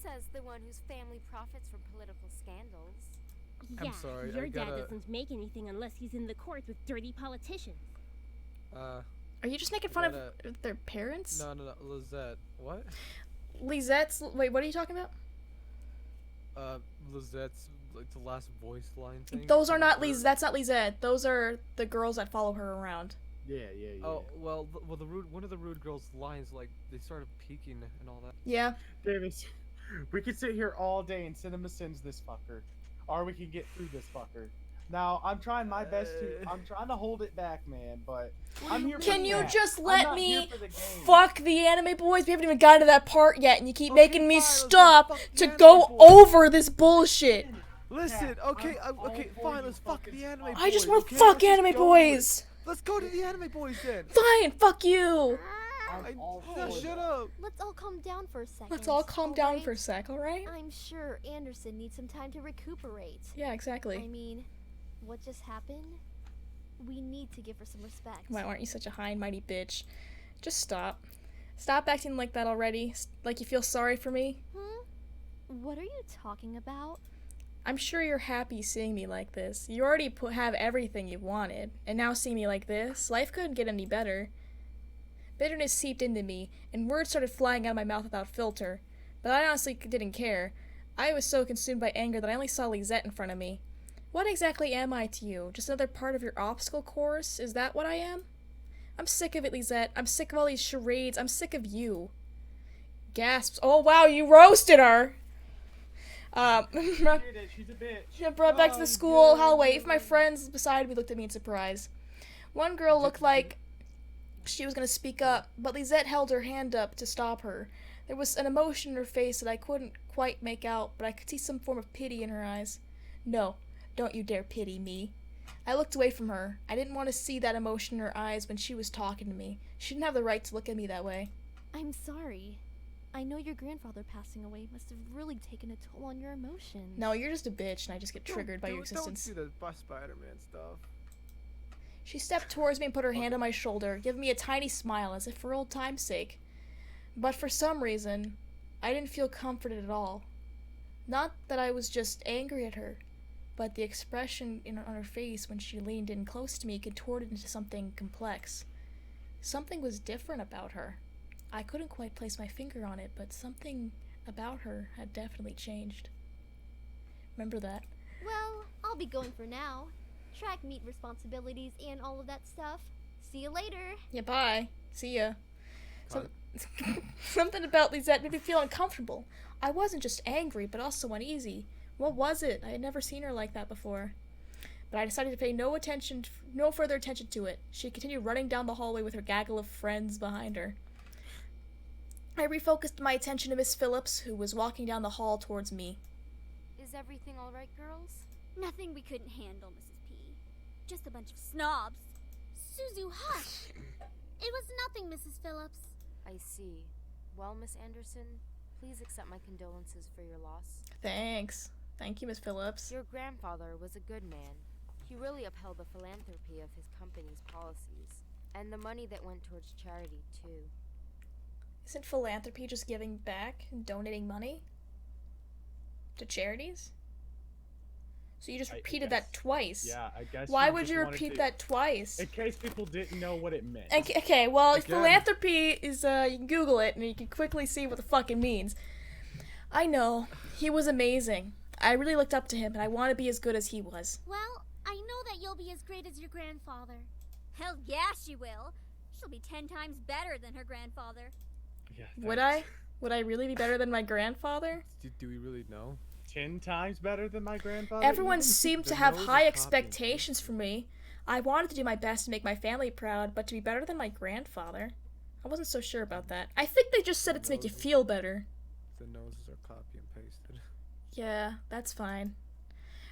Says the one whose family profits from political scandals. I'm Yeah, sorry, your I dad gotta- doesn't make anything unless he's in the court with dirty politicians. Are you just making fun of their parents? No, Lizette. What? Lizette's. Wait, what are you talking about? Lizette's like the last voice line thing. Those are not Lisette. That's not Lisette. Those are the girls that follow her around. Yeah. Oh well, one of the rude girls' lines like they started peeking and all that. Yeah. Davis, we could sit here all day and cinema sins this fucker, or we can get through this fucker. Now I'm trying my best to. I'm trying to hold it back, man. But I'm here. Can for you that. just I'm let not here me for the game. fuck the anime boys? We haven't even gotten to that part yet, and you keep Okay, making me fine, let's go stop fuck the to anime go boys. over this bullshit. Listen, Yeah, okay, I'm all okay, for fine. you Let's fuck fucking the anime stop. boys. I just want to okay? fuck Let's just anime go with it. boys. Let's go to the anime boys then. Fine, fuck you. I'm all No, for shut that. up. Let's all calm down for a second. Let's all calm down alright? for a sec, alright? I'm sure Anderson needs some time to recuperate. Yeah, I exactly. mean, what just happened? We need to give her some respect. Why aren't you such a high and mighty bitch? Just stop. Stop acting like that already. Like you feel sorry for me. What are you talking about? I'm sure you're happy seeing me like this. You already have everything you wanted, and now seeing me like this, life couldn't get any better. Bitterness seeped into me, and words started flying out of my mouth without filter. But I honestly didn't care. I was so consumed by anger that I only saw Lisette in front of me. What exactly am I to you? Just another part of your obstacle course? Is that what I am? I'm sick of it, Lisette. I'm sick of all these charades. I'm sick of you. Gasps. Oh, wow, you roasted her! She did it. She's a bitch. I brought back to the school hallway. If my friends beside me looked at me in surprise. One girl looked like she was going to speak up, but Lisette held her hand up to stop her. There was an emotion in her face that I couldn't quite make out, but I could see some form of pity in her eyes. No, don't you dare pity me. I looked away from her. I didn't want to see that emotion in her eyes when she was talking to me. She didn't have the right to look at me that way. I'm sorry. I know your grandfather passing away must have really taken a toll on your emotions. No, you're just a bitch, and I just get triggered by your existence. Don't do the Spider-Man stuff. She stepped towards me and put her hand on my shoulder, giving me a tiny smile as if for old time's sake. But for some reason, I didn't feel comforted at all. Not that I was just angry at her, but the expression on her face when she leaned in close to me contorted into something complex. Something was different about her. I couldn't quite place my finger on it, but something about her had definitely changed. Remember that? Well, I'll be going for now. Track meet responsibilities and all of that stuff. See you later. Yeah, bye. See ya. Something about Lisette made me feel uncomfortable. I wasn't just angry, but also uneasy. What was it? I had never seen her like that before. But I decided to pay no further attention to it. She continued running down the hallway with her gaggle of friends behind her. I refocused my attention to Miss Phillips, who was walking down the hall towards me. Is everything alright, girls? Nothing we couldn't handle, Mrs. P. Just a bunch of snobs. Suzu, hush! It was nothing, Mrs. Phillips. I see. Well, Miss Anderson, please accept my condolences for your loss. Thanks. Thank you, Miss Phillips. Your grandfather was a good man. He really upheld the philanthropy of his company's policies, and the money that went towards charity, too. Isn't philanthropy just giving back and donating money? To charities? So you just I repeated guess. that twice. Yeah, I guess. Why she would just you wanted repeat to- that twice? In case people didn't know what it meant. Okay, well, Again. philanthropy is, you can Google it and you can quickly see what the fuck it means. I know. He was amazing. I really looked up to him and I want to be as good as he was. Well, I know that you'll be as great as your grandfather. Hell yeah, she will. She'll be 10 times better than her grandfather. Yeah, Would thanks. I? Would I really be better than my grandfather? Do we really know? 10 times better than my grandfather? Everyone even? seemed to The have nose is high copy and expectations for me. I wanted to do my best to make my family proud, but to be better than my grandfather? I wasn't so sure about that. I think they just said it to make you feel better. The noses are copy and pasted. Yeah, that's fine.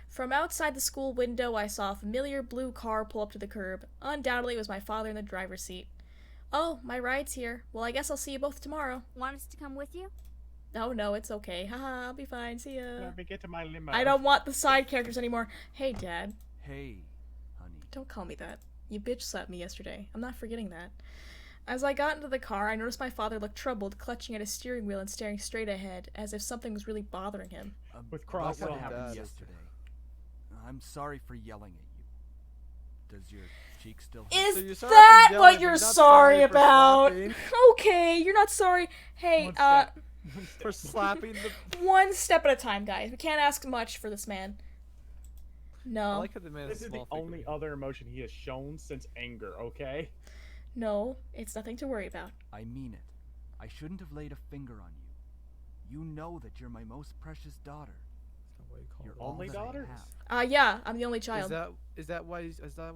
From outside the school window, I saw a familiar blue car pull up to the curb. Undoubtedly, it was my father in the driver's seat. Oh, my ride's here. Well, I guess I'll see you both tomorrow. Want us to come with you? Oh, no, it's okay. Haha, I'll be fine. See ya. Let me get to my limo. I don't want the side characters anymore. Hey, Dad. Hey, honey. Don't call me that. You bitch slapped me yesterday. I'm not forgetting that. As I got into the car, I noticed my father looked troubled, clutching at his steering wheel and staring straight ahead, as if something was really bothering him. With About cross what on. happened Dad. yesterday. I'm sorry for yelling at you. Does your cheek still hurt? Is So you're sorry that for yelling, what but you're not sorry for about? slapping. Okay, you're not sorry. Hey, One step. For slapping the. one step at a time, guys. We can't ask much for this man. I No, like how the man This is the small only figure. other emotion he has shown since anger, okay? no, it's nothing to worry about. I mean it. I shouldn't have laid a finger on you. You know that you're my most precious daughter. That's not what he called You're it. all Only that I daughter? have. Yeah, I'm the only child. Is that why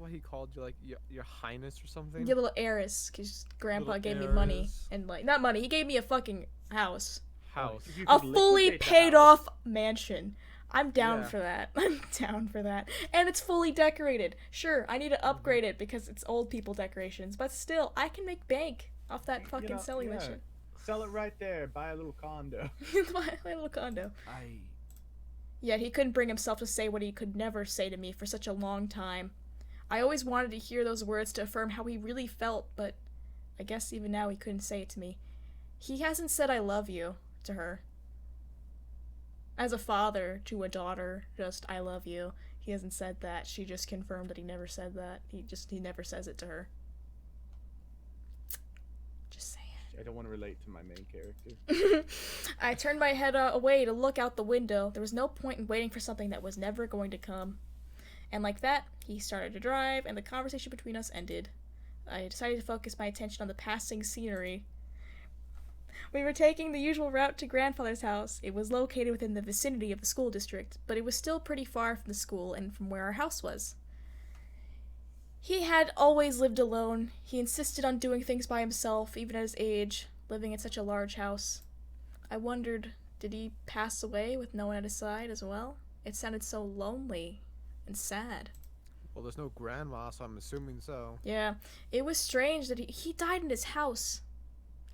he called you like your highness or something? Your little heiress, because Grandpa Little gave me money. heiress. And, like, not money, he gave me a fucking house. House. You A could fully liquidate the paid house. off mansion. I'm down Yeah. for that. I'm down for that. And it's fully decorated. Sure, I need to upgrade it because it's old people decorations, but still, I can make bank off that fucking know, selling yeah. that shit. Sell it right there. Buy a little condo. My little condo. I Yet he couldn't bring himself to say what he could never say to me for such a long time. I always wanted to hear those words to affirm how he really felt, but I guess even now he couldn't say it to me. He hasn't said I love you to her. As a father to a daughter, just I love you. He hasn't said that. She just confirmed that he never said that. He never says it to her. Just saying. I don't want to relate to my main character. I turned my head away to look out the window. There was no point in waiting for something that was never going to come. And like that, he started to drive, and the conversation between us ended. I decided to focus my attention on the passing scenery. We were taking the usual route to Grandfather's house. It was located within the vicinity of the school district, but it was still pretty far from the school and from where our house was. He had always lived alone. He insisted on doing things by himself, even at his age, living in such a large house. I wondered, did he pass away with no one at his side as well? It sounded so lonely and sad. Well, there's no grandma, so I'm assuming so. Yeah, it was strange that he died in his house.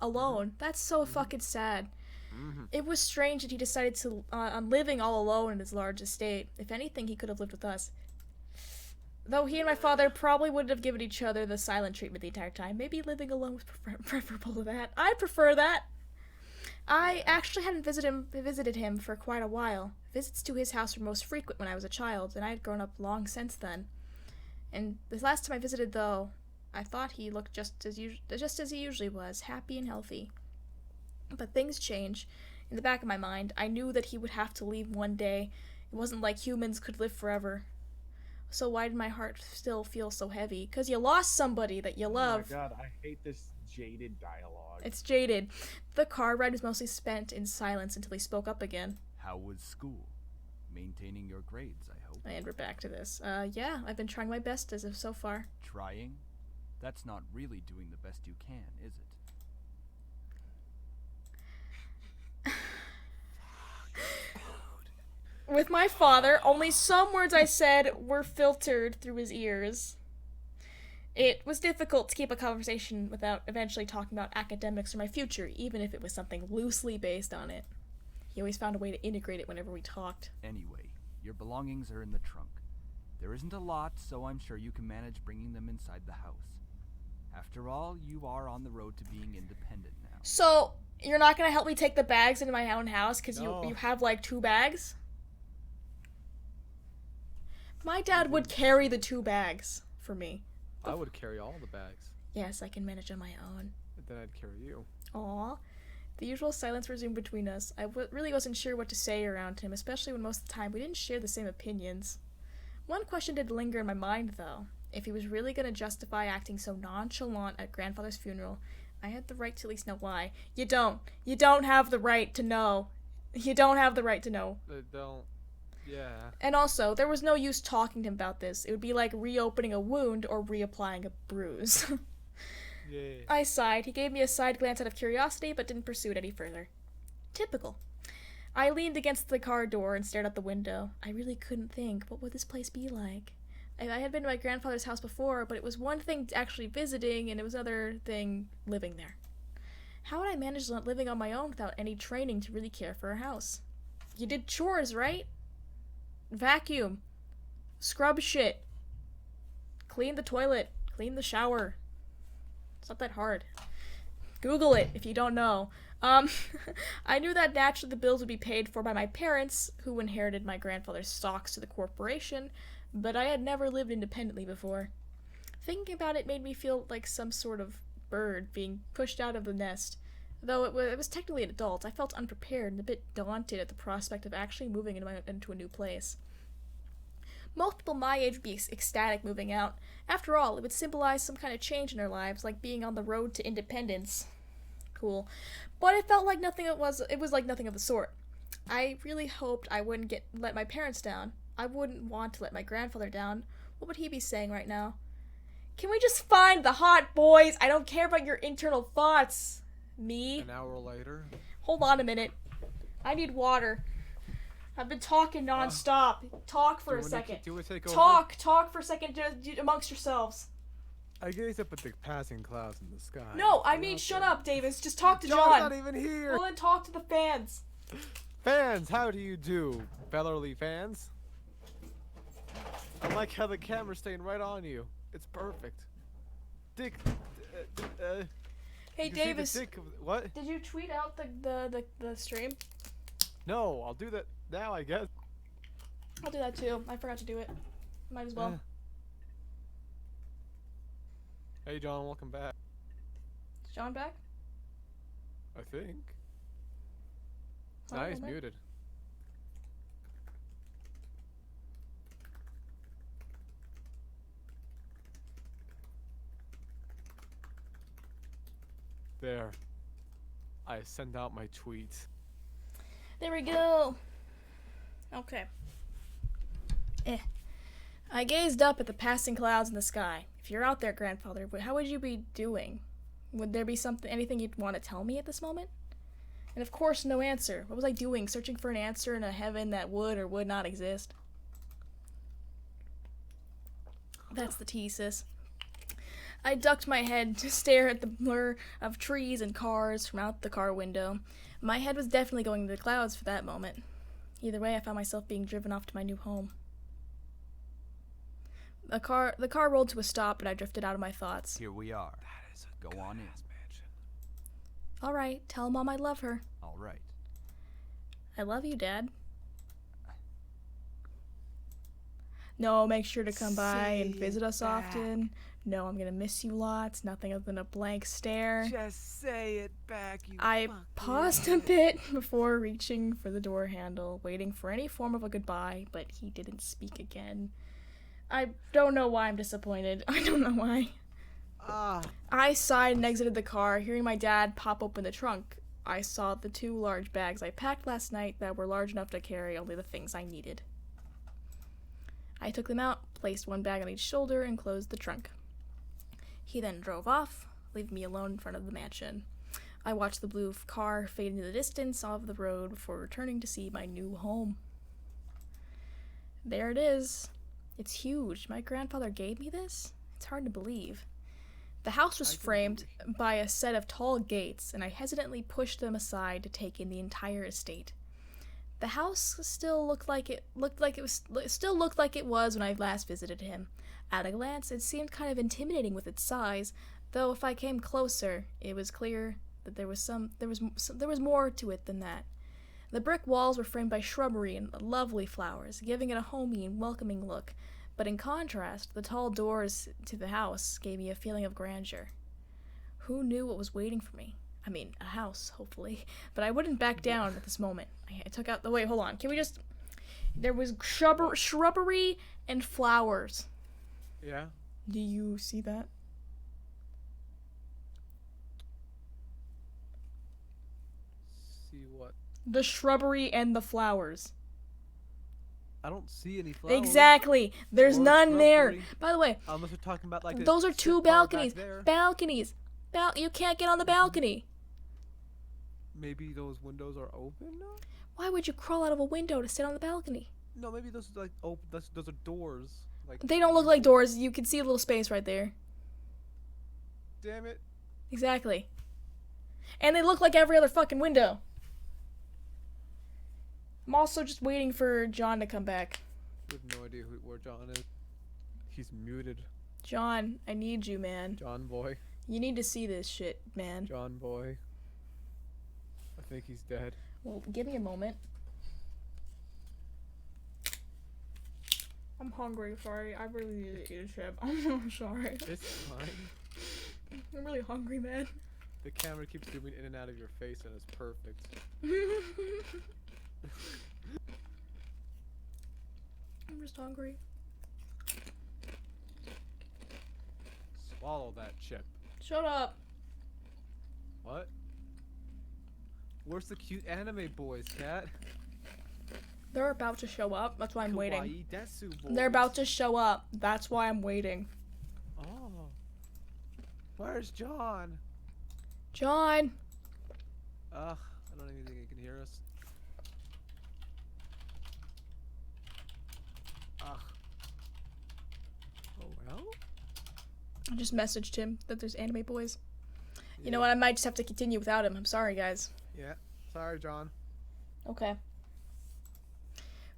Alone. That's so fucking sad. Mm-hmm. It was strange that he decided to on living all alone in his large estate. If anything, he could have lived with us. Though he and my father probably wouldn't have given each other the silent treatment the entire time. Maybe living alone was preferable to that. I prefer that. I actually hadn't visited him for quite a while. Visits to his house were most frequent when I was a child, and I had grown up long since then. And this last time I visited, though, I thought he looked just as he usually was, happy and healthy. But things change. In the back of my mind, I knew that he would have to leave one day. It wasn't like humans could live forever. So why did my heart still feel so heavy? 'Cause you lost somebody that you love. Oh my god, I hate this jaded dialogue. It's jaded. The car ride was mostly spent in silence until he spoke up again. How was school? Maintaining your grades, I hope. And we're back to this. Yeah, I've been trying my best as of so far. Trying? That's not really doing the best you can, is it? With my father, only some words I said were filtered through his ears. It was difficult to keep a conversation without eventually talking about academics or my future, even if it was something loosely based on it. He always found a way to integrate it whenever we talked. Anyway, your belongings are in the trunk. There isn't a lot, so I'm sure you can manage bringing them inside the house. After all, you are on the road to being independent now. So, you're not gonna help me take the bags into my own house because No. you have like 2 bags? My dad would carry the 2 bags for me. I would carry all the bags. Yes, I can manage on my own. And then I'd carry you. Aw. The usual silence resumed between us. I really wasn't sure what to say around him, especially when most of the time we didn't share the same opinions. One question did linger in my mind, though. If he was really going to justify acting so nonchalant at grandfather's funeral, I had the right to at least know why. You don't. You don't have the right to know. You don't have the right to know. They don't. Yeah. And also, there was no use talking to him about this. It would be like reopening a wound or reapplying a bruise. Yeah. I sighed. He gave me a side glance out of curiosity, but didn't pursue it any further. Typical. I leaned against the car door and stared out the window. I really couldn't think, what would this place be like? I had been to my grandfather's house before, but it was one thing actually visiting, and it was another thing living there. How would I manage living on my own without any training to really care for a house? You did chores, right? Vacuum. Scrub shit. Clean the toilet. Clean the shower. It's not that hard. Google it if you don't know. I knew that naturally the bills would be paid for by my parents, who inherited my grandfather's stocks to the corporation, but I had never lived independently before. Thinking about it made me feel like some sort of bird being pushed out of the nest. Though it was technically an adult, I felt unprepared and a bit daunted at the prospect of actually moving into a new place. Most people my age would be ecstatic moving out. After all, it would symbolize some kind of change in our lives, like being on the road to independence. Cool. But it felt like it was like nothing of the sort. I really hoped I wouldn't let my parents down. I wouldn't want to let my grandfather down. What would he be saying right now? Can we just find the hot boys? I don't care about your internal thoughts. Me? An hour later. Hold on a minute. I need water. I've been talking non-stop. Talk for a second. Do we take over? Talk for a second amongst yourselves. I gaze up at the passing clouds in the sky. No, I mean shut up, Davis. Just talk to John's John. not even here. Well, then talk to the fans. Fans, how do you do, fellerly fans? I like how the camera's staying right on you. It's perfect. Dick. Hey, you can see the Davis. dick of, what? Did you tweet out the stream? No, I'll do that now, I guess. I'll do that too. I forgot to do it. Might as well. Hey, John, welcome back. Is John back? I think. Oh, Nah, he's okay. muted. There. I sent out my tweet. There we go. Okay. I gazed up at the passing clouds in the sky. If you're out there, grandfather, how would you be doing? Would there be anything you'd want to tell me at this moment? And of course, no answer. What was I doing? Searching for an answer in a heaven that would or would not exist? That's the tea, sis. I ducked my head to stare at the blur of trees and cars from out the car window. My head was definitely going to the clouds for that moment. Either way, I found myself being driven off to my new home. The car rolled to a stop, and I drifted out of my thoughts. Here we are. Go on in. All right, tell Mom I love her. All right. I love you, Dad. No, make sure to come by and visit us often. No, I'm gonna miss you lots. Nothing other than a blank stare. Just say it back, you I paused a bit before reaching for the door handle, waiting for any form of a goodbye, but he didn't speak again. I don't know why I'm disappointed. I don't know why. I sighed and exited the car, hearing my dad pop open the trunk. I saw the 2 large bags I packed last night that were large enough to carry only the things I needed. I took them out, placed one bag on each shoulder, and closed the trunk. He then drove off, leaving me alone in front of the mansion. I watched the blue car fade into the distance off the road before returning to see my new home. There it is. It's huge. My grandfather gave me this? It's hard to believe. The house was framed by a set of tall gates, and I hesitantly pushed them aside to take in the entire estate. The house still looked like it was when I last visited him. At a glance, it seemed kind of intimidating with its size, though if I came closer, it was clear that there was more to it than that. The brick walls were framed by shrubbery and lovely flowers, giving it a homey and welcoming look. But in contrast, the tall doors to the house gave me a feeling of grandeur. Who knew what was waiting for me? I mean, a house, hopefully. But I wouldn't back down at this moment. I took out the... Wait, hold on. Can we just... There was shrubbery and flowers. Yeah. Do you see that? See what? The shrubbery and the flowers. I don't see any flowers. Exactly. There's Or none there. shrubbery. By the way, Unless we're talking about like those are this two shit bar back balconies. there. Balconies. You can't get on the balcony. Maybe those windows are open now? Why would you crawl out of a window to sit on the balcony? No, maybe those are like open. Those are doors. Like They don't look like doors. You can see a little space right there. Damn it! Exactly. And they look like every other fucking window. I'm also just waiting for John to come back. We have no idea where John is. He's muted. John, I need you, man. John boy. You need to see this shit, man. John boy. I think he's dead. Well, give me a moment. I'm hungry, sorry. I really need to eat a chip. I'm so sorry. It's fine. I'm really hungry, man. The camera keeps zooming in and out of your face and it's perfect. I'm just hungry. Swallow that chip. Shut up. What? Where's the cute anime boys, Cat? They're about to show up. That's why I'm waiting. Kawaii Desu boys. They're about to show up. That's why I'm waiting. Oh. Where's John? John! Ugh, I don't even think he can hear us. Ugh. Oh well? I just messaged him that there's anime boys. You know what? I might just have to continue without him. I'm sorry, guys. Yeah. Sorry, John. Okay.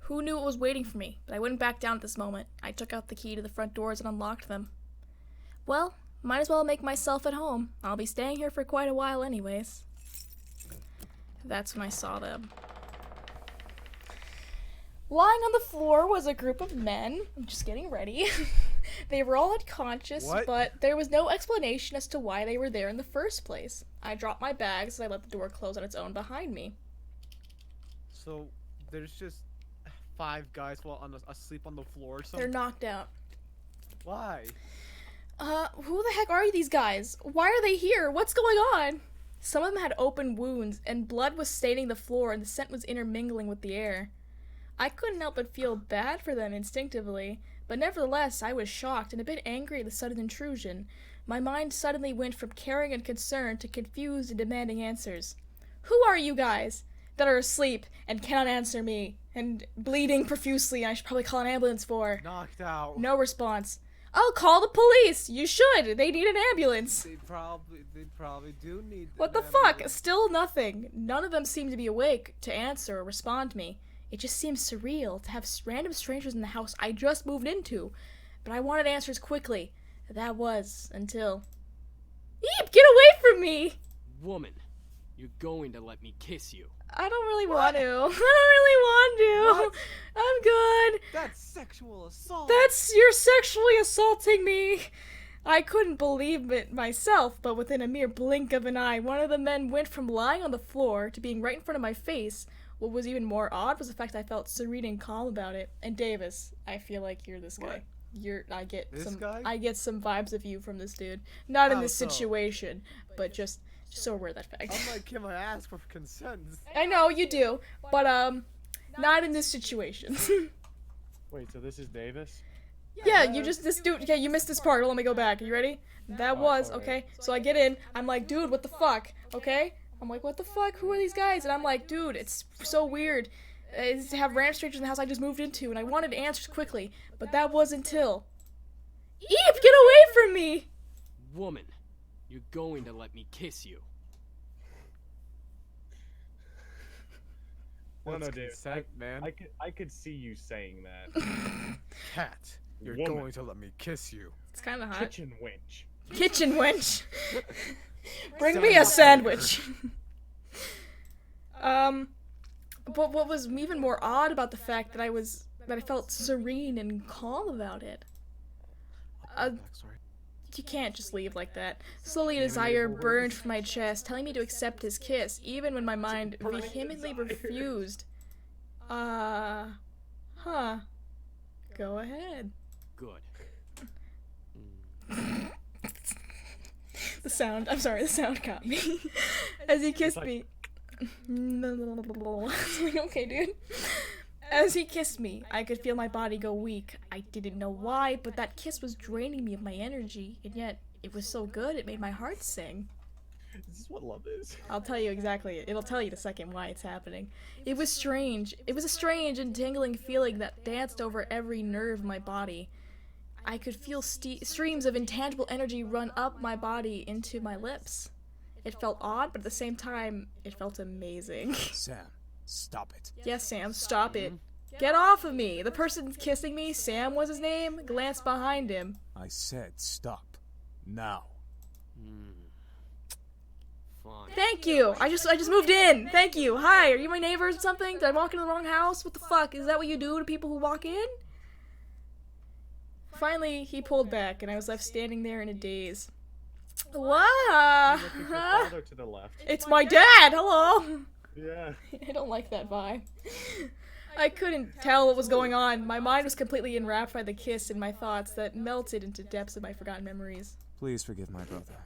Who knew what was waiting for me? But I wouldn't back down at this moment. I took out the key to the front doors and unlocked them. Well, might as well make myself at home. I'll be staying here for quite a while anyways. That's when I saw them. Lying on the floor was a group of men. I'm just getting ready. They were all unconscious, What? but there was no explanation as to why they were there in the first place. I dropped my bags and I let the door close on its own behind me. So, there's just 5 guys asleep on the floor or something? They're knocked out. Why? Who the heck are these guys? Why are they here? What's going on? Some of them had open wounds, and blood was staining the floor, and the scent was intermingling with the air. I couldn't help but feel bad for them instinctively, but nevertheless, I was shocked and a bit angry at the sudden intrusion. My mind suddenly went from caring and concerned to confused and demanding answers. Who are you guys that are asleep and cannot answer me, and bleeding profusely I should probably call an ambulance for? Knocked out. No response. I'll call the police. You should. They need an ambulance. They probably do need. What an the fuck? ambulance. Still nothing. None of them seem to be awake to answer or respond to me. It just seems surreal to have random strangers in the house I just moved into. But I wanted answers quickly. That was until... Eep! Get away from me! Woman, you're going to let me kiss you. I don't really want to. I don't really want to. I'm good. That's sexual assault. You're sexually assaulting me. I couldn't believe it myself, but within a mere blink of an eye, one of the men went from lying on the floor to being right in front of my face. What was even more odd was the fact I felt serene and calm about it. And Davis, I feel like you're this guy. What? I get This some guy? I get some vibes of you from this dude. Not in How this so? situation, but just so aware of that fact. I'm like, can I ask for consent? I know you do, but not in this situation. Wait, so this is Davis? Yeah, you just, this dude, okay, you missed this part, let me go back, are you ready? That was, alright. okay, so I get in, I'm like, dude, what the fuck, okay? I'm like, what the fuck, who are these guys? And I'm like, dude, it's so weird to have random strangers in the house I just moved into, and I wanted answers quickly, but that was until... Eep, get away from me! Woman, you're going to let me kiss you. No, What's Dave. consent, man? I could see you saying that. Cat, you're Woman. going to let me kiss you. It's kinda hot. Kitchen winch. Kitchen wench. Bring me a sandwich. But what was even more odd about the fact that I felt serene and calm about it. Sorry. You can't just leave like that. Slowly, a desire burned from my chest, telling me to accept his kiss, even when my mind vehemently refused. Huh. Go ahead. Good. The sound got me. As he kissed me. Like, okay, dude. As he kissed me, I could feel my body go weak. I didn't know why, but that kiss was draining me of my energy, and yet it was so good it made my heart sing. This is what love is. I'll tell you exactly. It'll tell you in a second why it's happening. It was strange. It was a strange and tingling feeling that danced over every nerve in my body. I could feel streams of intangible energy run up my body into my lips. It felt odd, but at the same time, it felt amazing. Sam, stop it. Yes, Sam, stop it. Get off of me! The person kissing me, Sam was his name, glanced behind him. I said stop. Now. Fine. Thank you! I just moved in! Thank you! Hi, are you my neighbors or something? Did I walk into the wrong house? What the fuck? Is that what you do to people who walk in? Finally, he pulled back, and I was left standing there in a daze. Wow! Look at your father to the left. It's my dad! Hello! Yeah. I don't like that vibe. I couldn't tell what was going on. My mind was completely enwrapped by the kiss and my thoughts that melted into depths of my forgotten memories. Please forgive my brother.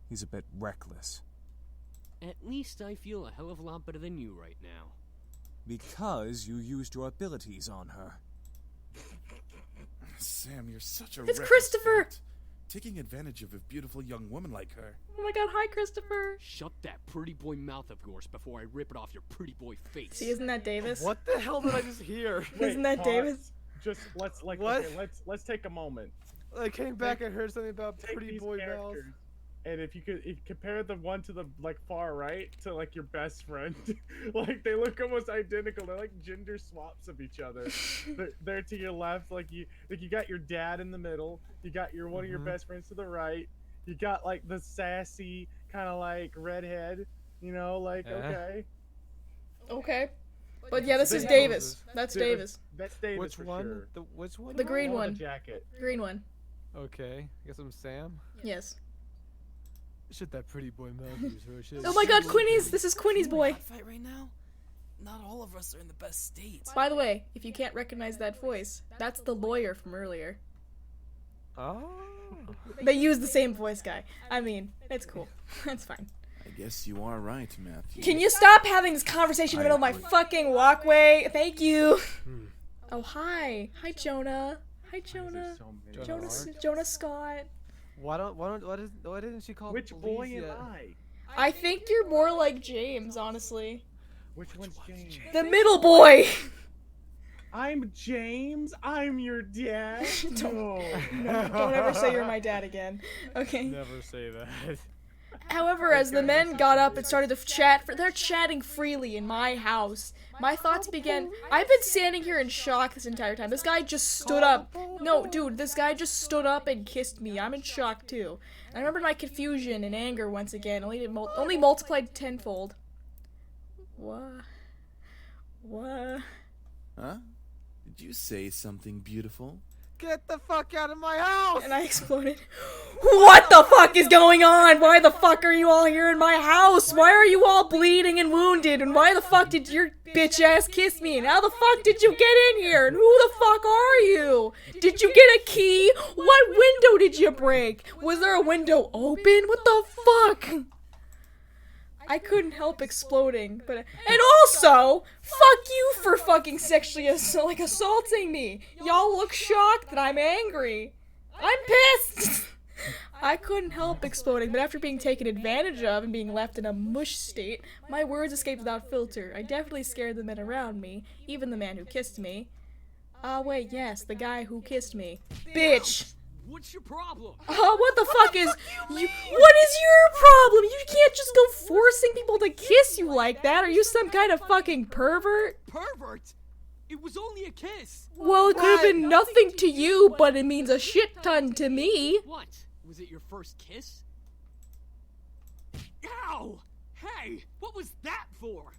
He's a bit reckless. At least I feel a hell of a lot better than you right now. Because you used your abilities on her. Sam, you're such a It's reckless Christopher! fruit. Taking advantage of a beautiful young woman like her. Oh my god, hi Christopher! Shut that pretty boy mouth of yours before I rip it off your pretty boy face. See, isn't that Davis? What the hell did I just hear? Isn't that pause. Davis? Just let's What? okay, let's take a moment. I came back and heard something about Take pretty these boy mouth. characters, and if you compare the one to the far right to like your best friend, like they look almost identical. They're like gender swaps of each other. they're to your left, like you got your dad in the middle. You got your one of your best friends to the right. You got like the sassy kind of like redhead. You know, like okay. Okay. But yeah, this is Davis. That's Davis. That's Davis. Which for one? Sure. Which one? The green Oh, one. The jacket. Green one. Okay, I guess I'm Sam. Yes. Shit, that pretty boy mouth is her shit. Oh my god, Quinny's! This is Quinny's boy! Fight right now? Not all of us are in the best state. By the way, if you can't recognize that voice, that's the lawyer from earlier. Oh. They use the same voice guy. I mean, it's cool. That's fine. I guess you are right, Matthew. Can you stop having this conversation in the middle of my fucking walkway? Thank you. Oh, hi. Hi, Jonah. Hi, Jonah. Jonah Scott. Why didn't she call Which the boy police am yet? I? I think you're more like James, honestly. Which one's James? The middle boy. I'm James. I'm your dad. No, don't ever say you're my dad again. Okay. Never say that. However, as the men got up and started to chat, they're chatting freely in my house. My thoughts began. I've been standing here in shock this entire time. This guy just stood up. No, dude, this guy just stood up and kissed me. I'm in shock too. I remember my confusion and anger once again, only multiplied tenfold. What? Huh? Did you say something beautiful? Get the fuck out of my house! And I exploded. What the fuck is going on? Why the fuck are you all here in my house? Why are you all bleeding and wounded? And why the fuck did your bitch ass kiss me? And how the fuck did you get in here? And who the fuck are you? Did you get a key? What window did you break? Was there a window open? What the fuck? I couldn't help exploding, but and also, fuck you for fucking sexually assaulting me. Y'all look shocked that I'm angry. I'm pissed. I couldn't help exploding, but after being taken advantage of and being left in a mush state, my words escaped without filter. I definitely scared the men around me, even the man who kissed me. Wait, yes, the guy who kissed me. Bitch! What's your problem? What the fuck is you? What is your problem? You can't just go forcing people to kiss you like that. Are you some kind of fucking pervert? Pervert? It was only a kiss. Well, it could have been nothing to you, but it means a shit ton to me. What? Was it your first kiss? Ow! Hey, what was that for?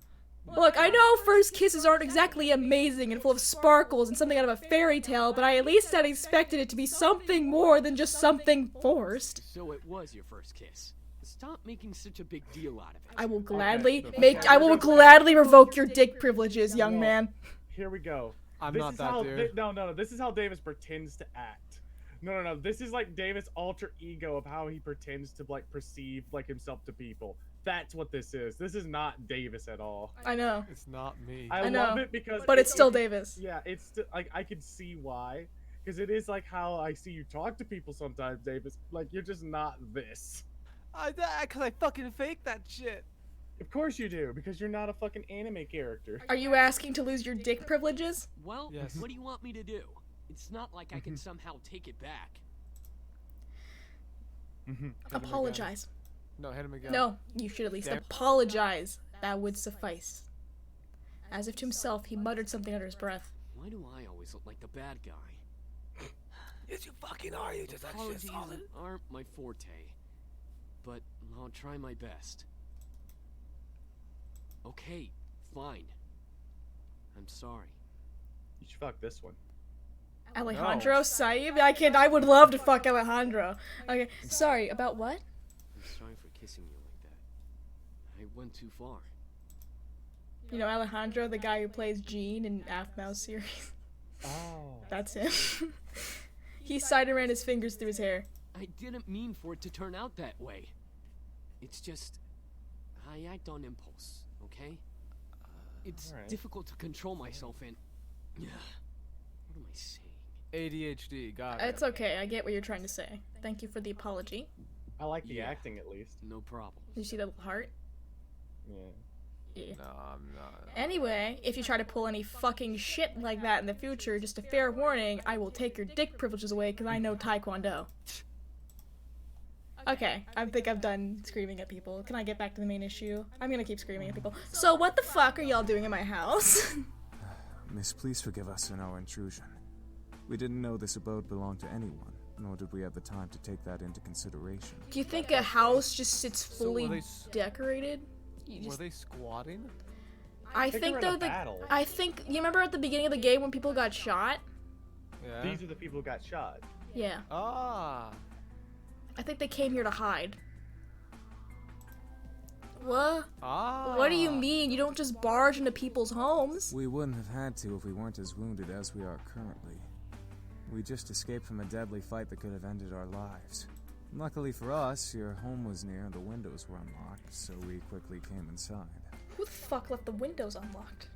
Look, I know first kisses aren't exactly amazing and full of sparkles and something out of a fairy tale, but I at least had expected it to be something more than just something forced. So it was your first kiss. Stop making such a big deal out of it. I will gladly revoke your dick privileges, young man. Here we go. I'm This not is that how, dude. No. This is how Davis pretends to act. No. This is like Davis' alter ego of how he pretends to like perceive like himself to people. That's what this is. This is not Davis at all. I know. It's not me. I know. love it because, But it's still Davis. Yeah, it's like I can see why, because it is like how I see you talk to people sometimes, Davis. Like you're just not this. Cause I fucking fake that shit. Of course you do, because you're not a fucking anime character. Are you asking to lose your dick privileges? Well, Yes. what do you want me to do? It's not like I can somehow take it back. Apologize. No, hit him again. No, you should at least Damn. apologize. That would suffice. As if to himself, he muttered something under his breath. Why do I always look like the bad guy? Yes, you fucking are. You just Apologies aren't my forte, but I'll try my best. Okay, fine. I'm sorry. You should fuck this one. Alejandro Saib? I would love to fuck Alejandro. Okay, sorry, about what? I'm sorry for kissing you like that. I went too far. You know Alejandro, the guy who plays Gene in Aphmau series? Oh. That's him. He sighed and ran his fingers through his hair. I didn't mean for it to turn out that way. It's just, I act on impulse, okay? It's alright. difficult to control myself and... What am I saying? ADHD. Got it. It's okay, I get what you're trying to say. Thank you for the apology. I like the Yeah. acting at least. No problem. Did you see the little heart? Yeah. Yeah. No, I'm not. Anyway, if you try to pull any fucking shit like that in the future, just a fair warning, I will take your dick privileges away because I know Taekwondo. Okay, I think I've done screaming at people. Can I get back to the main issue? I'm gonna keep screaming at people. So what the fuck are y'all doing in my house? Miss, please forgive us in our intrusion. We didn't know this abode belonged to anyone, nor did we have the time to take that into consideration. Do you think a house just sits So fully were they decorated? You Were just- they squatting? I think think we're in though a battle. I think you remember at the beginning of the game when people got shot? Yeah. These are the people who got shot. Yeah. Ah. I think they came here to hide. What? Ah. What do you mean? You don't just barge into people's homes. We wouldn't have had to if we weren't as wounded as we are currently. We just escaped from a deadly fight that could have ended our lives. Luckily for us, your home was near and the windows were unlocked, so we quickly came inside. Who the fuck left the windows unlocked?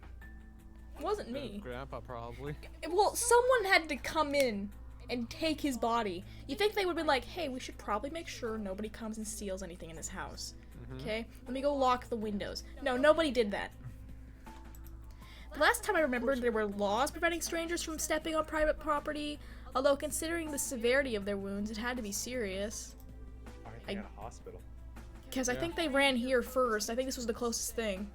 It wasn't me. Grandpa probably. Well, someone had to come in and take his body. You think they would be like, hey, we should probably make sure nobody comes and steals anything in this house. Okay? Let me go lock the windows. No, nobody did that. The last time I remembered, there were laws preventing strangers from stepping on private property, although considering the severity of their wounds, it had to be serious. Are they at a hospital? Because I think they ran here first. I think this was the closest thing.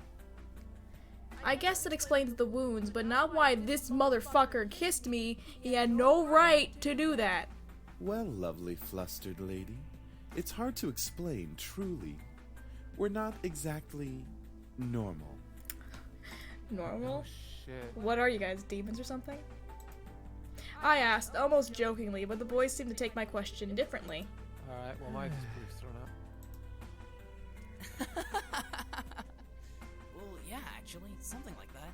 I guess it explains the wounds, but not why this motherfucker kissed me. He had no right to do that. Well, lovely flustered lady, it's hard to explain, truly. We're not exactly normal. Normal? Shit. What are you guys, demons or something? I asked, almost jokingly, but the boys seemed to take my question differently. Alright, well my disproof's thrown out. Well, yeah, actually, something like that.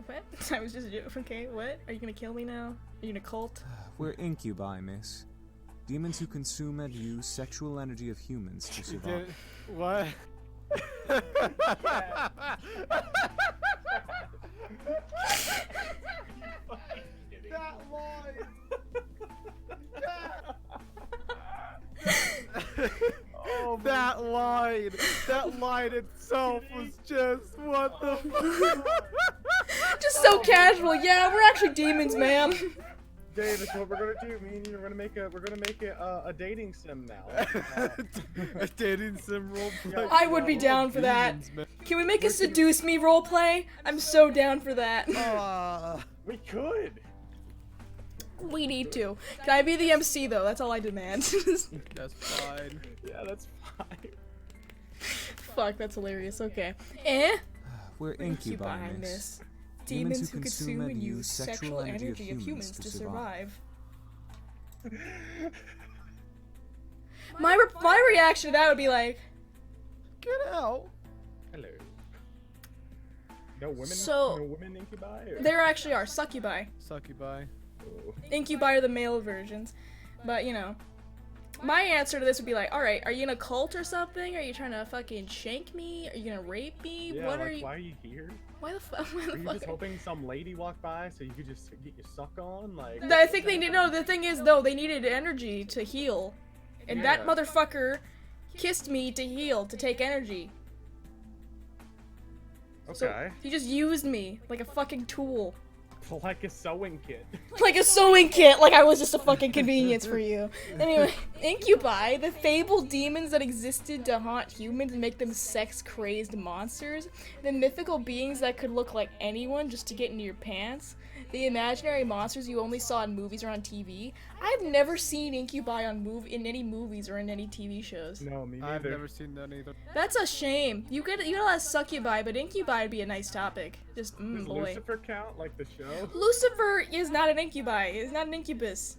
What? I was just okay, what? Are you gonna kill me now? Are you in a cult? We're incubi, miss. Demons who consume and use sexual energy of humans to survive. What? That line. Oh, that line! That line itself was just what the fuck? Just so casual. Yeah, we're actually demons, ma'am. Davis, what we're gonna do? Me and you are gonna make it a dating sim now. A dating sim roleplay. I would be down for that. Can we make a seduce me roleplay? I'm so down for that. We could. We need to. Can I be the MC though? That's all I demand. That's fine. Yeah, that's fine. Fuck, that's hilarious. Okay. Eh? We're incubi, miss. Demons who consume and use sexual energy of humans to survive. My reaction to that would be like, get out. Hello. No women. So, no women incubi. Or? There actually are succubi. Succubi. Oh. Incubi are the male versions, but you know. My answer to this would be like, alright, are you in a cult or something? Are you trying to fucking shank me? Are you gonna rape me? Yeah, What like, are you? why are you here? Why the fuck? Are you just hoping some lady walked by so you could just get your suck on? Like. I think they did. No, the thing is though, they needed energy to heal, and that motherfucker kissed me to heal, to take energy. Okay. So he just used me like a fucking tool. Like a sewing kit. Like a sewing kit, like I was just a fucking convenience for you. Anyway, incubi, the fabled demons that existed to haunt humans and make them sex-crazed monsters, the mythical beings that could look like anyone just to get into your pants, the imaginary monsters you only saw in movies or on TV. I've never seen incubi in any movies or in any TV shows. No, me neither. I've never seen that either. That's a shame. You get a lot of succubi, but incubi would be a nice topic. Just Does boy. Lucifer count like the show? Lucifer is not an incubi. He's not an incubus.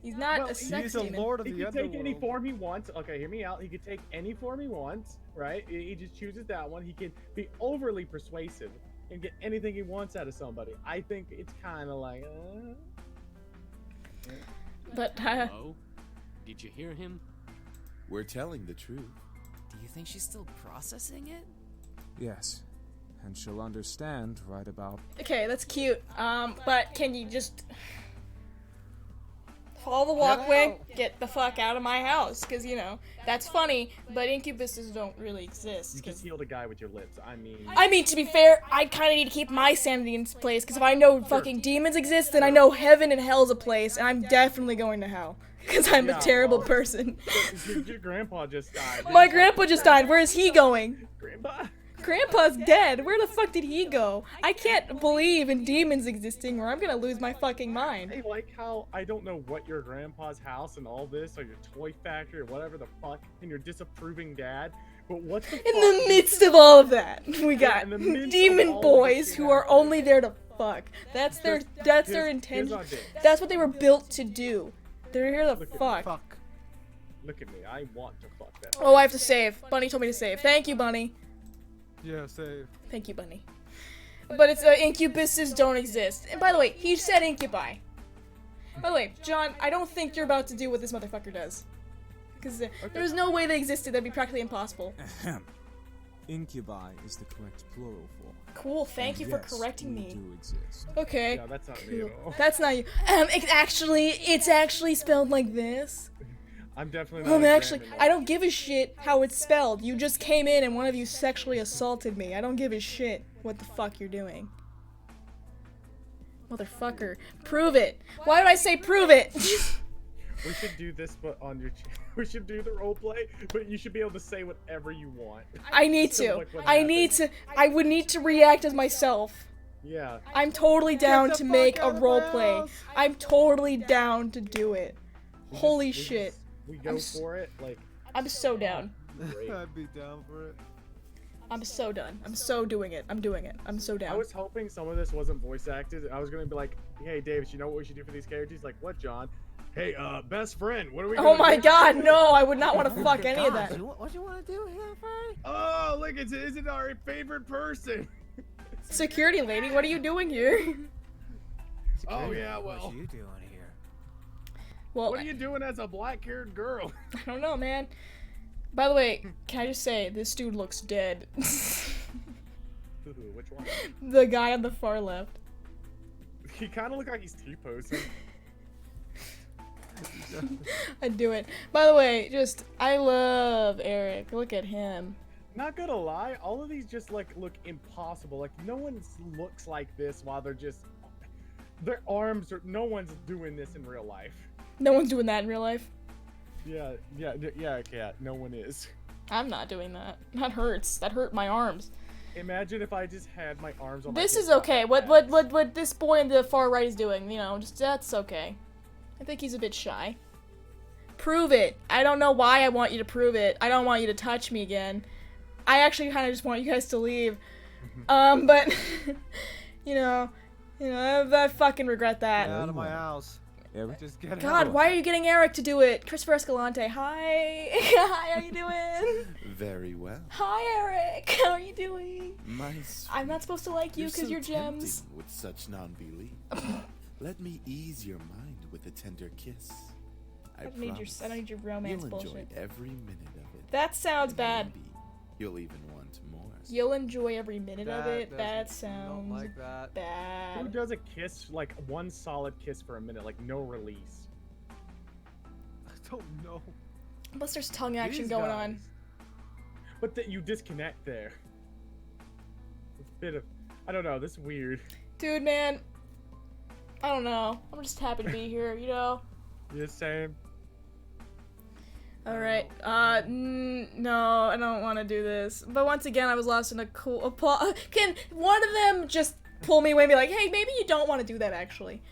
He's not Well, a sex he's a demon. lord of He the can take any underworld. form he wants. Okay, hear me out. He could take any form he wants, right? He just chooses that one. He can be overly persuasive and get anything he wants out of somebody. I think it's kind of like. But Hello? Did you hear him? We're telling the truth. Do you think she's still processing it? Yes. And she'll understand right about. okay, that's cute. But can you just follow the walkway? Get the fuck out of my house, cause you know that's funny. But incubuses don't really exist. You just healed a guy with your lips. I mean, To be fair, I kind of need to keep my sanity in place, because if I know fucking demons exist, then I know heaven and hell's a place, and I'm definitely going to hell, because I'm a terrible person. your grandpa just died. My grandpa just died. Where is he going? Grandpa. Grandpa's dead. Where the fuck did he go? I can't believe in demons existing, or I'm gonna lose my fucking mind. I like how I don't know what your grandpa's house and all this, or your toy factory, or whatever the fuck, and your disapproving dad. But what the In the midst of all of that, we got in the midst of demon all boys this who are only there to fuck. That's their Here's intention. our dick. That's what they were built to do. They're here to Look at fuck. Look at me. I want to fuck that. Oh, I have to save. Bunny told me to save. Thank you, Bunny. Yeah, save. Thank you, Bunny. But it's incubuses don't exist. And by the way, he said incubi. By the way, John, I don't think you're about to do what this motherfucker does. Because there's no way they existed. That'd be practically impossible. Incubi is the correct plural form. Cool, thank you for correcting we me. do exist. Okay. No, that's not me at all. That's not you. It's actually spelled like this. I'm definitely not. Actually, I don't give a shit how it's spelled. You just came in and one of you sexually assaulted me. I don't give a shit what the fuck you're doing. Motherfucker. Prove it. Why would I say prove it? We should do this, but on your. We should do the role play, but you should be able to say whatever you want. I need So, to. like, what I would need to react as myself. Yeah. I'm totally down to make a role play. I'm totally down to do it. Holy shit. We go for it, like. I'm so down. Great. I'd be down for it. I'm so done. I'm so doing it. I'm doing it. I'm so down. I was hoping some of this wasn't voice acted. I was gonna be like, "Hey, David, you know what we should do for these characters?" He's like, "What, John?" Hey, best friend, what are we? Oh gonna my do? god, no! I would not want to fuck any of that. What do you want to do here, Freddy? Oh, look, isn't our favorite person? Security lady, what are you doing here? Oh yeah, well. What you doing here? Well, What are you doing as a black-haired girl? I don't know, man. By the way, can I just say this dude looks dead? Which one? The guy on the far left. He kind of look like he's T-posing. I'd do it. By the way, I love Eric. Look at him. Not gonna lie, all of these just like look impossible. Like no one looks like this while they're just their arms are. No one's doing this in real life. No one's doing that in real life. Yeah, Kat. No one is. I'm not doing that. That hurts. That hurt my arms. Imagine if I just had my arms on. My This hips is okay. What this boy in the far right is doing, you know, that's okay. I think he's a bit shy. Prove it. I don't know why I want you to prove it. I don't want you to touch me again. I actually kind of just want you guys to leave. But you know, I fucking regret that. Get out of my house. Eric? Just get God, out. why are you getting Eric to do it? Christopher Escalante, hi. Hi, how you doing? Very well. Hi, Eric. How are you doing? My I'm not supposed to like you because so you're gems. tempting with such non-belief. Let me ease your mind with a tender kiss. I don't need your romance you'll bullshit. enjoy every minute of it. That sounds bad. Maybe you'll even want more. You'll enjoy every minute of it. That Don't sounds like that. Who bad. does a kiss, like one solid kiss for a minute, like no release? I don't know. Unless there's tongue action These going guys. on. But that you disconnect there. It's a bit of, I don't know, this is weird. Dude, man. I don't know. I'm just happy to be here, you know? Yeah, same. Alright, no, I don't want to do this. But once again, I was lost in a cool Can one of them just pull me away and be like, hey, maybe you don't want to do that, actually.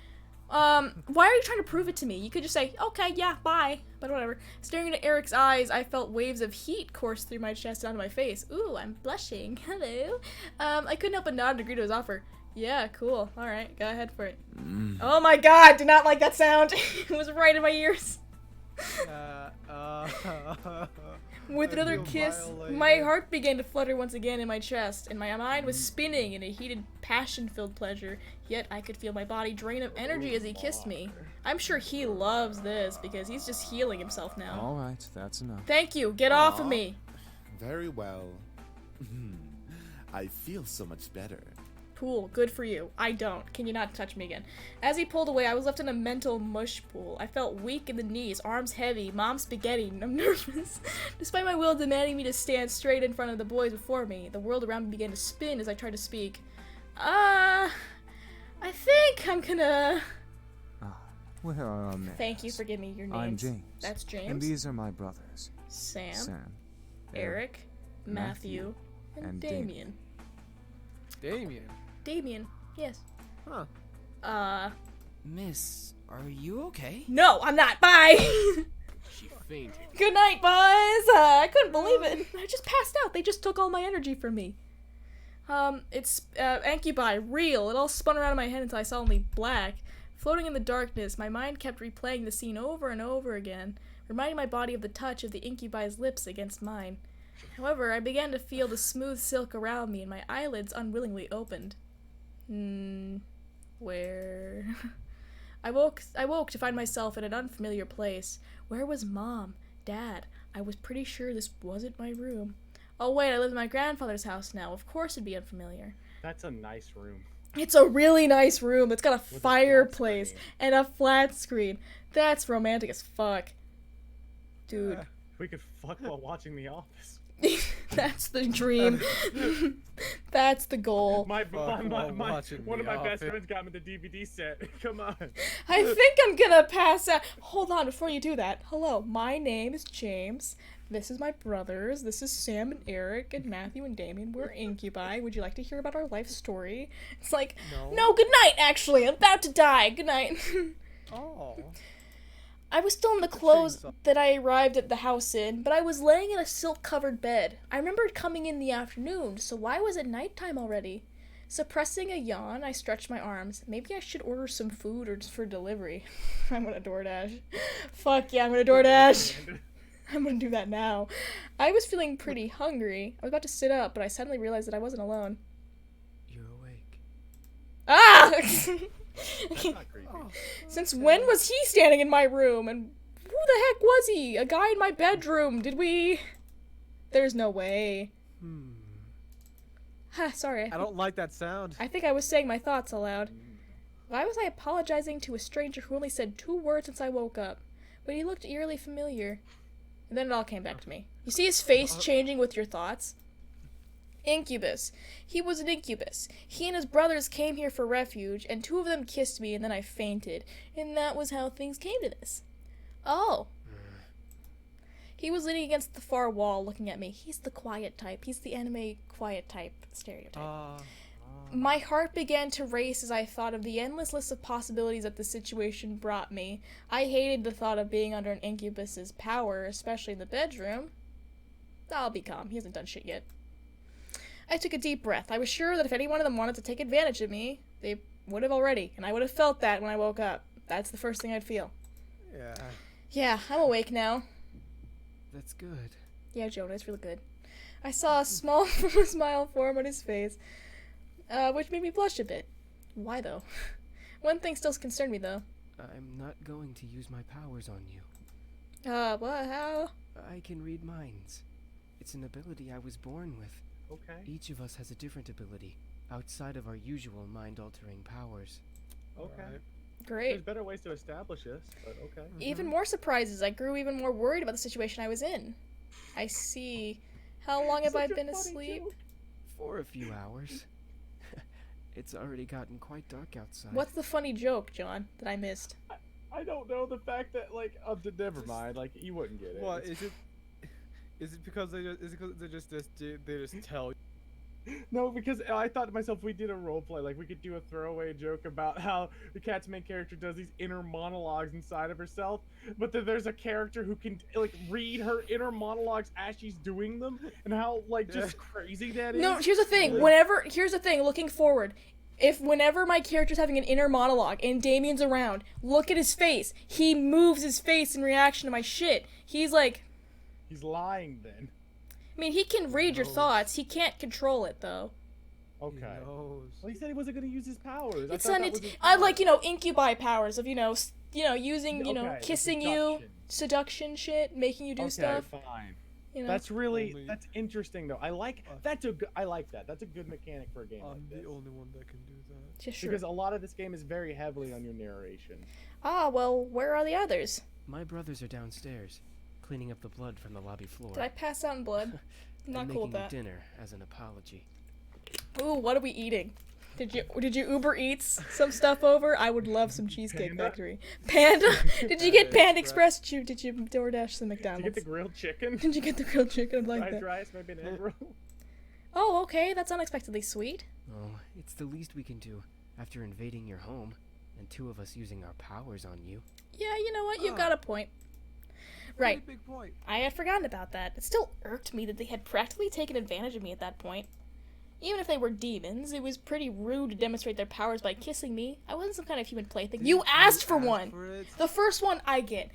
Why are you trying to prove it to me? You could just say, okay, yeah, bye. But whatever. Staring into Eric's eyes, I felt waves of heat course through my chest and onto my face. Ooh, I'm blushing. Hello. I couldn't help but nod and agree to his offer. Yeah, cool. Alright, go ahead for it. Oh my god, did not like that sound. It was right in my ears. With another kiss, my heart began to flutter once again in my chest, and my mind was spinning in a heated, passion-filled pleasure, yet I could feel my body drain of energy as he kissed me. I'm sure he loves this, because he's just healing himself now. Alright, that's enough. Thank you, get off of me! Very well. I feel so much better. Cool, good for you. I don't. Can you not touch me again? As he pulled away, I was left in a mental mush pool. I felt weak in the knees, arms heavy, mom spaghetti, and I'm nervous. Despite my will demanding me to stand straight in front of the boys before me, the world around me began to spin as I tried to speak. I think I'm gonna... Where are our men? Thank you for giving me your names. I'm James. That's James. And these are my brothers. Sam. Eric. Matthew. And Damien. Damien? Damien, yes. Huh. Miss, are you okay? No, I'm not. Bye! She fainted. Good night, boys! I couldn't believe it. I just passed out. They just took all my energy from me. It's, Ancubi, real. It all spun around in my head until I saw only black. Floating in the darkness, my mind kept replaying the scene over and over again, reminding my body of the touch of the incubi's lips against mine. However, I began to feel the smooth silk around me, and my eyelids unwillingly opened. Where? I woke to find myself in an unfamiliar place. Where was Mom? Dad? I was pretty sure this wasn't my room. Oh wait, I live in my grandfather's house now. Of course it'd be unfamiliar. That's a nice room. It's a really nice room. It's got a fireplace and a flat screen. That's romantic as fuck. Dude. We could fuck while watching The Office. That's the dream. That's the goal. One of my best Office. friends got me the DVD set. Come on. I think I'm gonna pass out. Hold on, before you do that. Hello, my name is James. This is my brothers. This is Sam and Eric and Matthew and Damien. We're incubi. Would you like to hear about our life story? It's like, no, good night, actually. I'm about to die. Good night. Oh. I was still in the clothes that I arrived at the house in, but I was laying in a silk-covered bed. I remembered coming in the afternoon, so why was it nighttime already? Suppressing a yawn, I stretched my arms. Maybe I should order some food or just for delivery. I'm gonna DoorDash. Fuck yeah, I'm gonna DoorDash. I'm gonna do that now. I was feeling pretty hungry. I was about to sit up, but I suddenly realized that I wasn't alone. You're awake. Ah! That's not creepy. Since when was he standing in my room? And who the heck was he? A guy in my bedroom. Did we... There's no way. Sorry. I don't like that sound. I think I was saying my thoughts aloud. Why was I apologizing to a stranger who only said 2 words since I woke up? But he looked eerily familiar. And then it all came back to me. You see his face changing with your thoughts? Incubus. He was an incubus. He and his brothers came here for refuge, and 2 of them kissed me, and then I fainted. And that was how things came to this. Oh. He was leaning against the far wall, looking at me. He's the quiet type. He's the anime quiet type stereotype. My heart began to race as I thought of the endless list of possibilities that the situation brought me. I hated the thought of being under an incubus's power, especially in the bedroom. I'll be calm. He hasn't done shit yet. I took a deep breath. I was sure that if any one of them wanted to take advantage of me, they would have already, and I would have felt that when I woke up. That's the first thing I'd feel. Yeah. Yeah, I'm awake now. That's good. Yeah, Jonah, it's really good. I saw a small smile form on his face, which made me blush a bit. Why, though? One thing still concerned me, though. I'm not going to use my powers on you. What? How? I can read minds. It's an ability I was born with. Okay. Each of us has a different ability, outside of our usual mind-altering powers. Okay. Great. There's better ways to establish this, but okay. Even more surprises. I grew even more worried about the situation I was in. I see. How long have I been asleep? For a few hours. It's already gotten quite dark outside. What's the funny joke, John, that I missed? I don't know the fact that like never mind. Like you wouldn't get it. What It's- is it? Is it because they just tell you? No, because I thought to myself, we did a role play, like we could do a throwaway joke about how the cat's main character does these inner monologues inside of herself, but then there's a character who can like read her inner monologues as she's doing them, and how like just crazy that is. No, here's the thing. Here's the thing. Looking forward, whenever my character's having an inner monologue and Damien's around, look at his face. He moves his face in reaction to my shit. He's like. He's lying then. I mean, he can read your thoughts. He can't control it, though. Okay. Well, he said he wasn't going to use his powers. I like, incubi powers of, using, Okay, kissing you, seduction shit, making you do stuff. Fine. You know? That's interesting though. I like that. That's a good mechanic for a game like this. I'm the only one that can do that. Yeah, sure. Because a lot of this game is very heavily on your narration. Ah, well, where are the others? My brothers are downstairs, cleaning up the blood from the lobby floor. Did I pass out in blood? I'm not cool with that. Making dinner as an apology. Ooh, what are we eating? Did you Uber Eats some stuff over? I would love some Cheesecake Factory. Panda? Did you get Panda Express? Did you DoorDash some McDonald's? Did you get the grilled chicken? Did you get the grilled chicken? I'd like that. Rice, maybe an egg roll. Oh, okay. That's unexpectedly sweet. Oh, it's the least we can do after invading your home and two of us using our powers on you. Yeah, you know what? You've got a point. Right. Big point. I had forgotten about that. It still irked me that they had practically taken advantage of me at that point. Even if they were demons, it was pretty rude to demonstrate their powers by kissing me. I wasn't some kind of human plaything. You asked for one! The first one I get.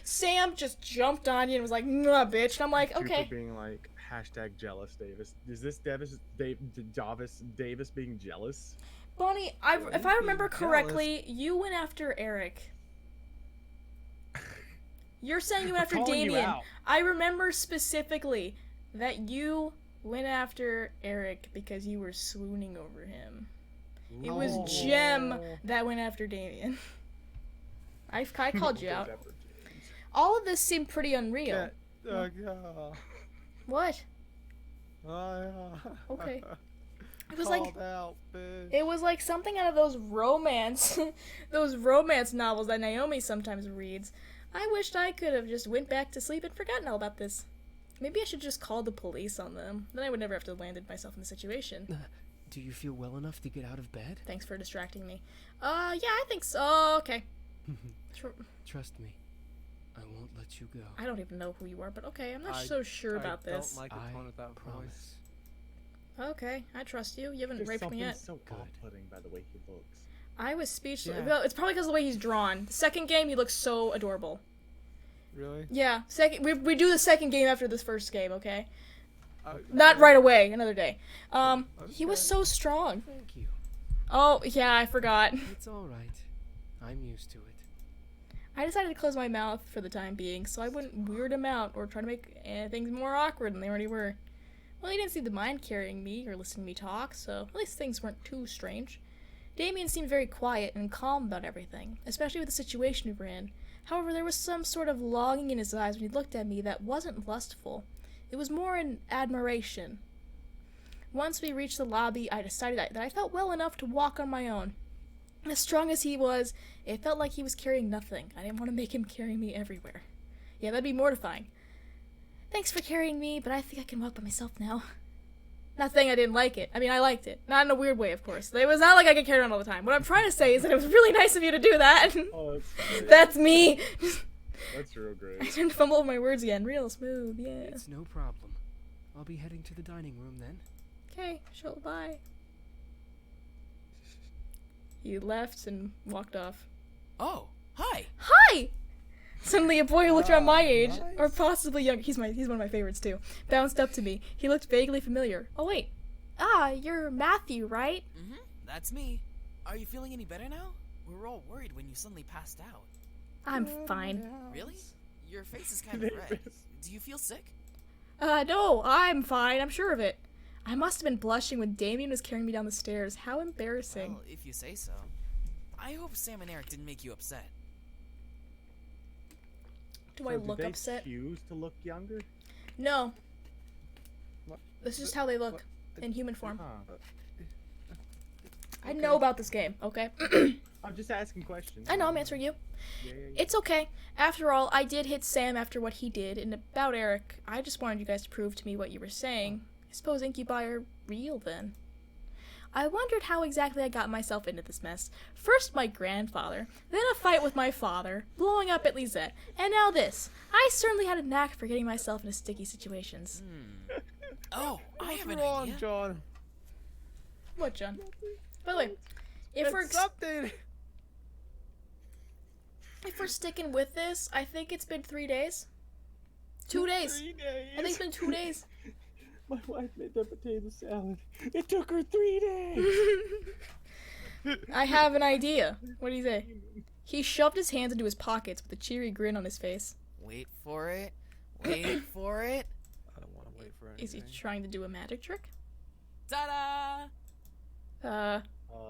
Sam just jumped on you and was like, nah, bitch. And I'm like, okay. People being like, #jealous Davis. Is this Davis being jealous? Bonnie, if I remember correctly, you went after Eric. You're saying you went after Damien. I remember specifically that you went after Eric because you were swooning over him. It was Jem that went after Damien. I called you out. All of this seemed pretty unreal. What? Okay. It was like it was like something out of those romance novels that Naomi sometimes reads. I wished I could have just went back to sleep and forgotten all about this. Maybe I should just call the police on them. Then I would never have to landed myself in the situation. Do you feel well enough to get out of bed? Thanks for distracting me. Yeah, I think so. Okay. Trust me, I won't let you go. I don't even know who you are, but okay, I'm not so sure about this. I don't like the tone of that voice. Okay, I trust you. You haven't raped me yet. So off-putting by the way he looks. I was speechless. Yeah. Well, it's probably because of the way he's drawn. The second game, he looks so adorable. Really? Yeah, we do the second game after this first game, okay? Not right away, another day. He was so strong. Thank you. Oh, yeah, I forgot. It's alright. I'm used to it. I decided to close my mouth for the time being, so I wouldn't weird him out or try to make things more awkward than they already were. Well, he didn't seem to mind carrying me or listening to me talk, so at least things weren't too strange. Damien seemed very quiet and calm about everything, especially with the situation we were in. However, there was some sort of longing in his eyes when he looked at me that wasn't lustful. It was more an admiration. Once we reached the lobby, I decided that I felt well enough to walk on my own. As strong as he was, it felt like he was carrying nothing. I didn't want to make him carry me everywhere. Yeah, that'd be mortifying. Thanks for carrying me, but I think I can walk by myself now. Not saying I didn't like it. I mean, I liked it. Not in a weird way, of course. It was not like I could carry around all the time. What I'm trying to say is that it was really nice of you to do that. Oh, that's great. That's me. That's real great. I turned to fumble over my words again. Real smooth, yeah. It's no problem. I'll be heading to the dining room then. Okay, show bye. He left and walked off. Oh, hi. Hi! Suddenly a boy who looked around my age, or possibly younger, he's one of my favorites too, bounced up to me. He looked vaguely familiar. Oh wait. Ah, you're Matthew, right? Mm-hmm, that's me. Are you feeling any better now? We were all worried when you suddenly passed out. I'm fine. Really? Your face is kind of red. Do you feel sick? No, I'm fine, I'm sure of it. I must have been blushing when Damien was carrying me down the stairs. How embarrassing. Well, if you say so. I hope Sam and Eric didn't make you upset. Do I look upset? Did they choose to look younger? No. What? This is just how they look in human form. Huh. I know about this game, okay? I'm just asking questions. I know, I'm answering you. Yeah. It's okay. After all, I did hit Sam after what he did, and about Eric, I just wanted you guys to prove to me what you were saying. I suppose incubi are real then. I wondered how exactly I got myself into this mess. First my grandfather, then a fight with my father, blowing up at Lisette, and now this. I certainly had a knack for getting myself into sticky situations. Oh, I have an wrong, idea. John? What, John? By the way, if we're sticking with this, I think it's been 3 days. 2 days. 3 days. I think it's been 2 days. My wife made that potato salad. It took her 3 days. I have an idea. What do you say? He shoved his hands into his pockets with a cheery grin on his face. Wait for it. Wait for it. I don't want to wait for anything. Is he trying to do a magic trick? Ta-da!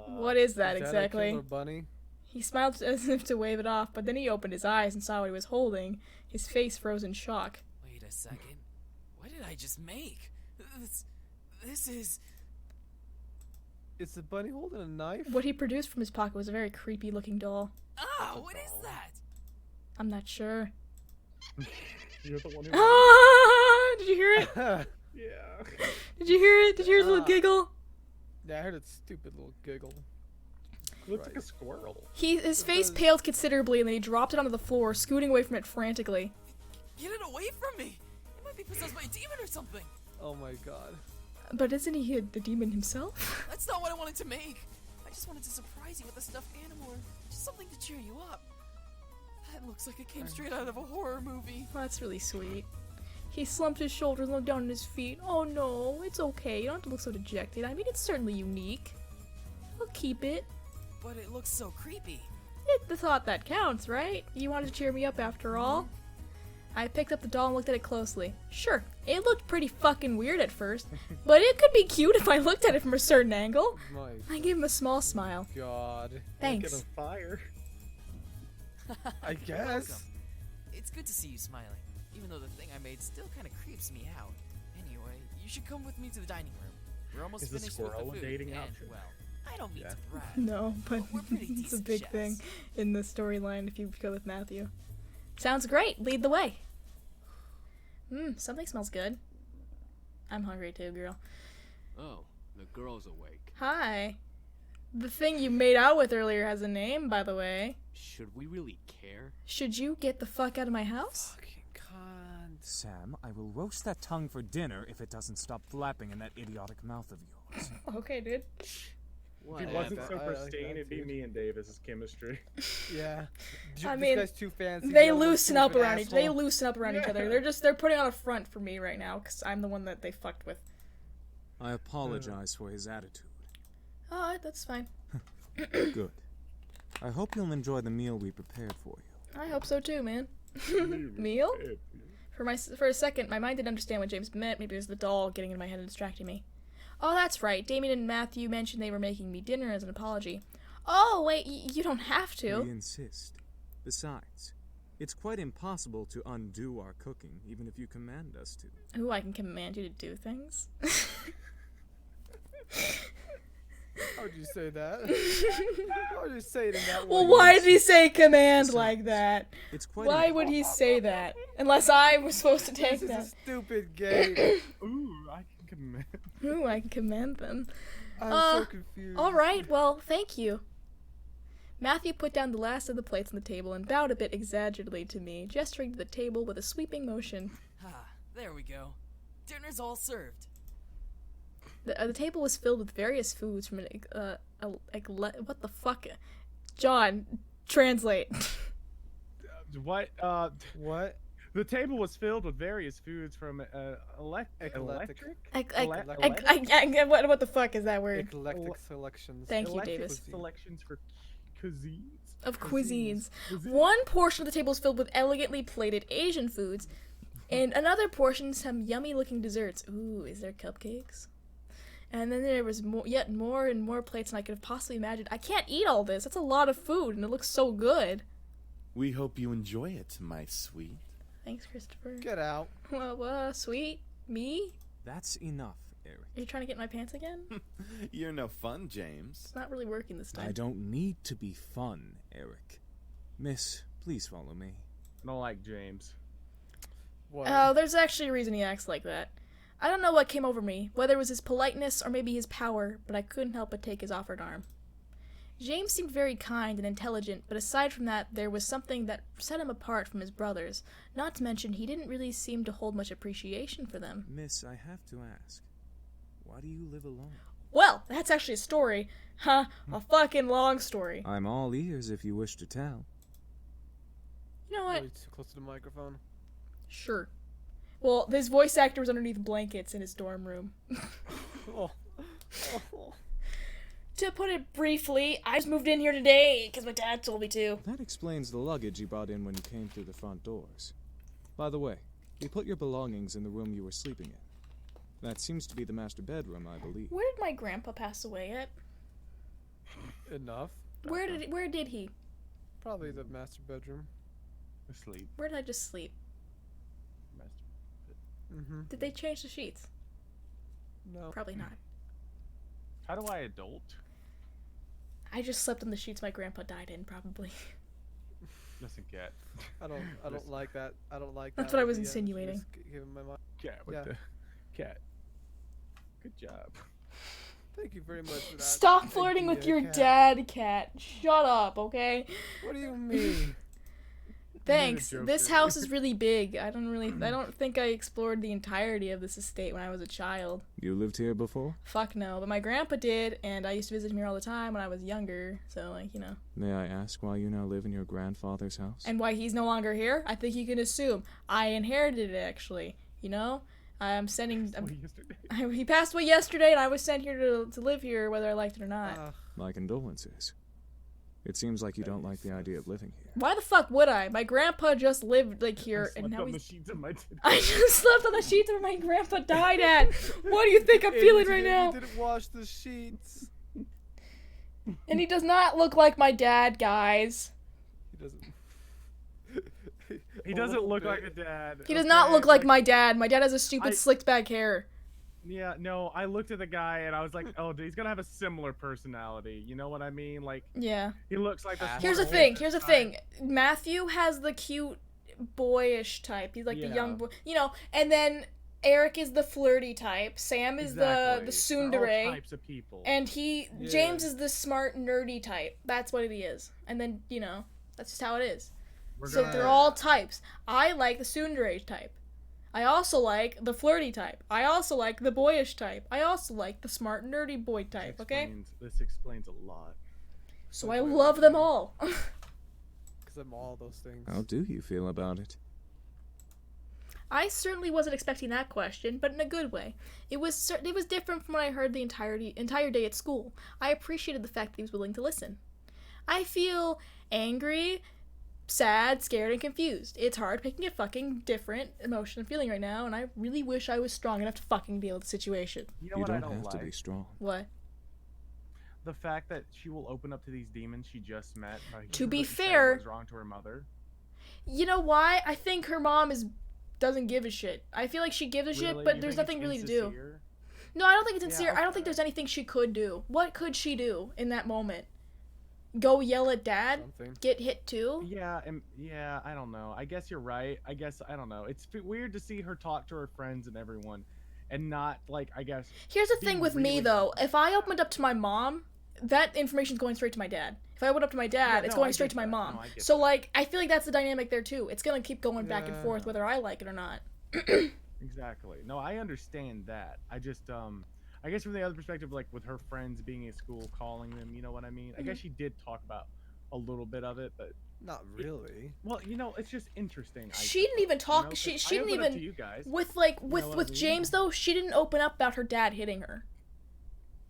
What is that Is exactly? a killer bunny? He smiled as if to wave it off, but then he opened his eyes and saw what he was holding. His face froze in shock. Wait a second. What did I just make? This is... Is the bunny holding a knife? What he produced from his pocket was a very creepy-looking doll. Ah, what is that? I'm not sure. You're the one who... Ah! Did you hear it? Yeah. Did you hear it? Did you hear his little giggle? Yeah, I heard its stupid little giggle. Looks like a squirrel. His face paled considerably, and then he dropped it onto the floor, scooting away from it frantically. Get it away from me! It might be possessed by a demon or something! Oh my god. But isn't he the demon himself? That's not what I wanted to make! I just wanted to surprise you with a stuffed animal or just something to cheer you up. That looks like it came straight out of a horror movie. Well, that's really sweet. He slumped his shoulders and looked down at his feet. Oh no, it's okay. You don't have to look so dejected. I mean, it's certainly unique. I'll keep it. But it looks so creepy. It's the thought that counts, right? You wanted to cheer me up after all? I picked up the doll and looked at it closely. Sure, it looked pretty fucking weird at first, but it could be cute if I looked at it from a certain angle. I gave him a small smile. God. Thanks. Look at him fire. I guess. Welcome. It's good to see you smiling, even though the thing I made still kind of creeps me out. Anyway, you should come with me to the dining room. We're almost Is the finished with squirrel the a food, dating and, option? well, I don't mean to brag. No, but we're pretty it's a decent big chefs. thing in the storyline if you go with Matthew. Sounds great. Lead the way. Something smells good. I'm hungry too, girl. Oh, the girl's awake. Hi. The thing you made out with earlier has a name, by the way. Should we really care? Should you get the fuck out of my house? Sam, I will roast that tongue for dinner if it doesn't stop flapping in that idiotic mouth of yours. Okay, dude. If he wasn't so pristine, it'd be me and Davis's chemistry. Yeah. I mean, this guy's too fancy. they The other one's loosen too up of an around each. They asshole. loosen up around each other. They're putting on a front for me right now because I'm the one that they fucked with. I apologize for his attitude. Oh, that's fine. Good. I hope you'll enjoy the meal we prepared for you. I hope so too, man. Meal? For a second, my mind didn't understand what James meant. Maybe it was the doll getting in my head and distracting me. Oh, that's right. Damien and Matthew mentioned they were making me dinner as an apology. Oh, wait, you don't have to. We insist. Besides, it's quite impossible to undo our cooking, even if you command us to. Ooh, I can command you to do things. How would you say that? How would you say it in that way? Well, why did he say command like that? It's quite Why would he say that? Unless I was supposed to take This that. is a stupid game. Ooh, I can command. Ooh, I can command them. I'm so confused. Alright, well, thank you. Matthew put down the last of the plates on the table and bowed a bit exaggeratedly to me, gesturing to the table with a sweeping motion. Ah, there we go. Dinner's all served. The table was filled with various foods from what the fuck? John, translate. What? What? The table was filled with various foods from electric. What the fuck is that word? Eclectic selections. Thank you, Electric Davis. selections for cuisines. Of cuisines. One portion of the table is filled with elegantly plated Asian foods, and another portion some yummy-looking desserts. Ooh, is there cupcakes? And then there was yet more and more plates than I could have possibly imagined. I can't eat all this. That's a lot of food, and it looks so good. We hope you enjoy it, my sweet. Thanks, Christopher. Get out. Well, sweet. Me? That's enough, Eric. Are you trying to get in my pants again? You're no fun, James. It's not really working this time. I don't need to be fun, Eric. Miss, please follow me. I don't like James. What? Oh, there's actually a reason he acts like that. I don't know what came over me, whether it was his politeness or maybe his power, but I couldn't help but take his offered arm. James seemed very kind and intelligent, but aside from that, there was something that set him apart from his brothers. Not to mention, he didn't really seem to hold much appreciation for them. Miss, I have to ask, why do you live alone? Well, that's actually a story. Huh, a fucking long story. I'm all ears if you wish to tell. You know what? Really too close to the microphone. Sure. Well, this voice actor was underneath blankets in his dorm room. Oh. To put it briefly, I just moved in here today because my dad told me to. That explains the luggage you brought in when you came through the front doors. By the way, we put your belongings in the room you were sleeping in. That seems to be the master bedroom, I believe. Where did my grandpa pass away at? Enough. Where did he? Probably the master bedroom. Asleep. Where did I just sleep? Mm-hmm. Did they change the sheets? No. Probably not. How do I adult? I just slept on the sheets my grandpa died in, probably. Listen, cat. I don't like that. I don't like That's that. what I was idea. insinuating. Just give him my mind. Cat with the cat. Good job. Thank you very much for that. Stop flirting with your dad, Cat. Shut up, okay? What do you mean? Thanks. This house is really big. I don't think I explored the entirety of this estate when I was a child. You lived here before? Fuck no, but my grandpa did, and I used to visit him here all the time when I was younger, so, like, you know. May I ask why you now live in your grandfather's house? And why he's no longer here? I think you can assume. I inherited it, actually, you know? He passed away yesterday, and I was sent here to live here, whether I liked it or not. My condolences. It seems like you don't like the idea of living here. Why the fuck would I? My grandpa just lived, like, here, and now on the he's... sheets of my I just slept on the sheets where my grandpa died at! What do you think I'm feeling right now? He didn't wash the sheets. And he does not look like my dad, guys. He doesn't. He doesn't look like a dad. He does not look like my dad. My dad has a stupid slicked back hair. Yeah, no, I looked at the guy and I was like, oh, dude, he's gonna have a similar personality. You know what I mean? Like, yeah. He looks like the Here's the thing. Matthew has the cute, boyish type. He's like the young boy, you know. And then Eric is the flirty type. Sam is the tsundere. They're all types of people. And James is the smart, nerdy type. That's what he is. And then, you know, that's just how it is. So they're all types. I like the tsundere type. I also like the flirty type. I also like the boyish type. I also like the smart, nerdy boy type, okay? This explains a lot. So I love them all. Because I'm all those things. How do you feel about it? I certainly wasn't expecting that question, but in a good way. It was different from what I heard the entire day at school. I appreciated the fact that he was willing to listen. I feel angry, sad, scared, and confused. It's hard picking a fucking different emotion and feeling right now, and I really wish I was strong enough to fucking deal with the situation. You know what I don't have like? to be strong. What? The fact that she will open up to these demons she just met. To be fair, was wrong to her mother. You know why? I think her mom doesn't give a shit. I feel like she gives a shit, but there's nothing really to do. No, I don't think it's sincere. Yeah, okay. I don't think there's anything she could do. What could she do in that moment? Go yell at dad? Something. Get hit too? Yeah, I don't know. I guess you're right. I don't know. It's weird to see her talk to her friends and everyone, and not, like, I guess... Here's the thing with me, though. If I opened up to my mom, that information's going straight to my dad. If I opened up to my dad, it's going straight to my mom. So, like, I feel like that's the dynamic there, too. It's gonna keep going back and forth whether I like it or not. Exactly. No, I understand that. I just, I guess from the other perspective, like with her friends being at school, calling them, you know what I mean? I guess she did talk about a little bit of it, but Not really. well, it's just interesting. She didn't even talk. She didn't even to you guys. with what I mean? James though. She didn't open up about her dad hitting her.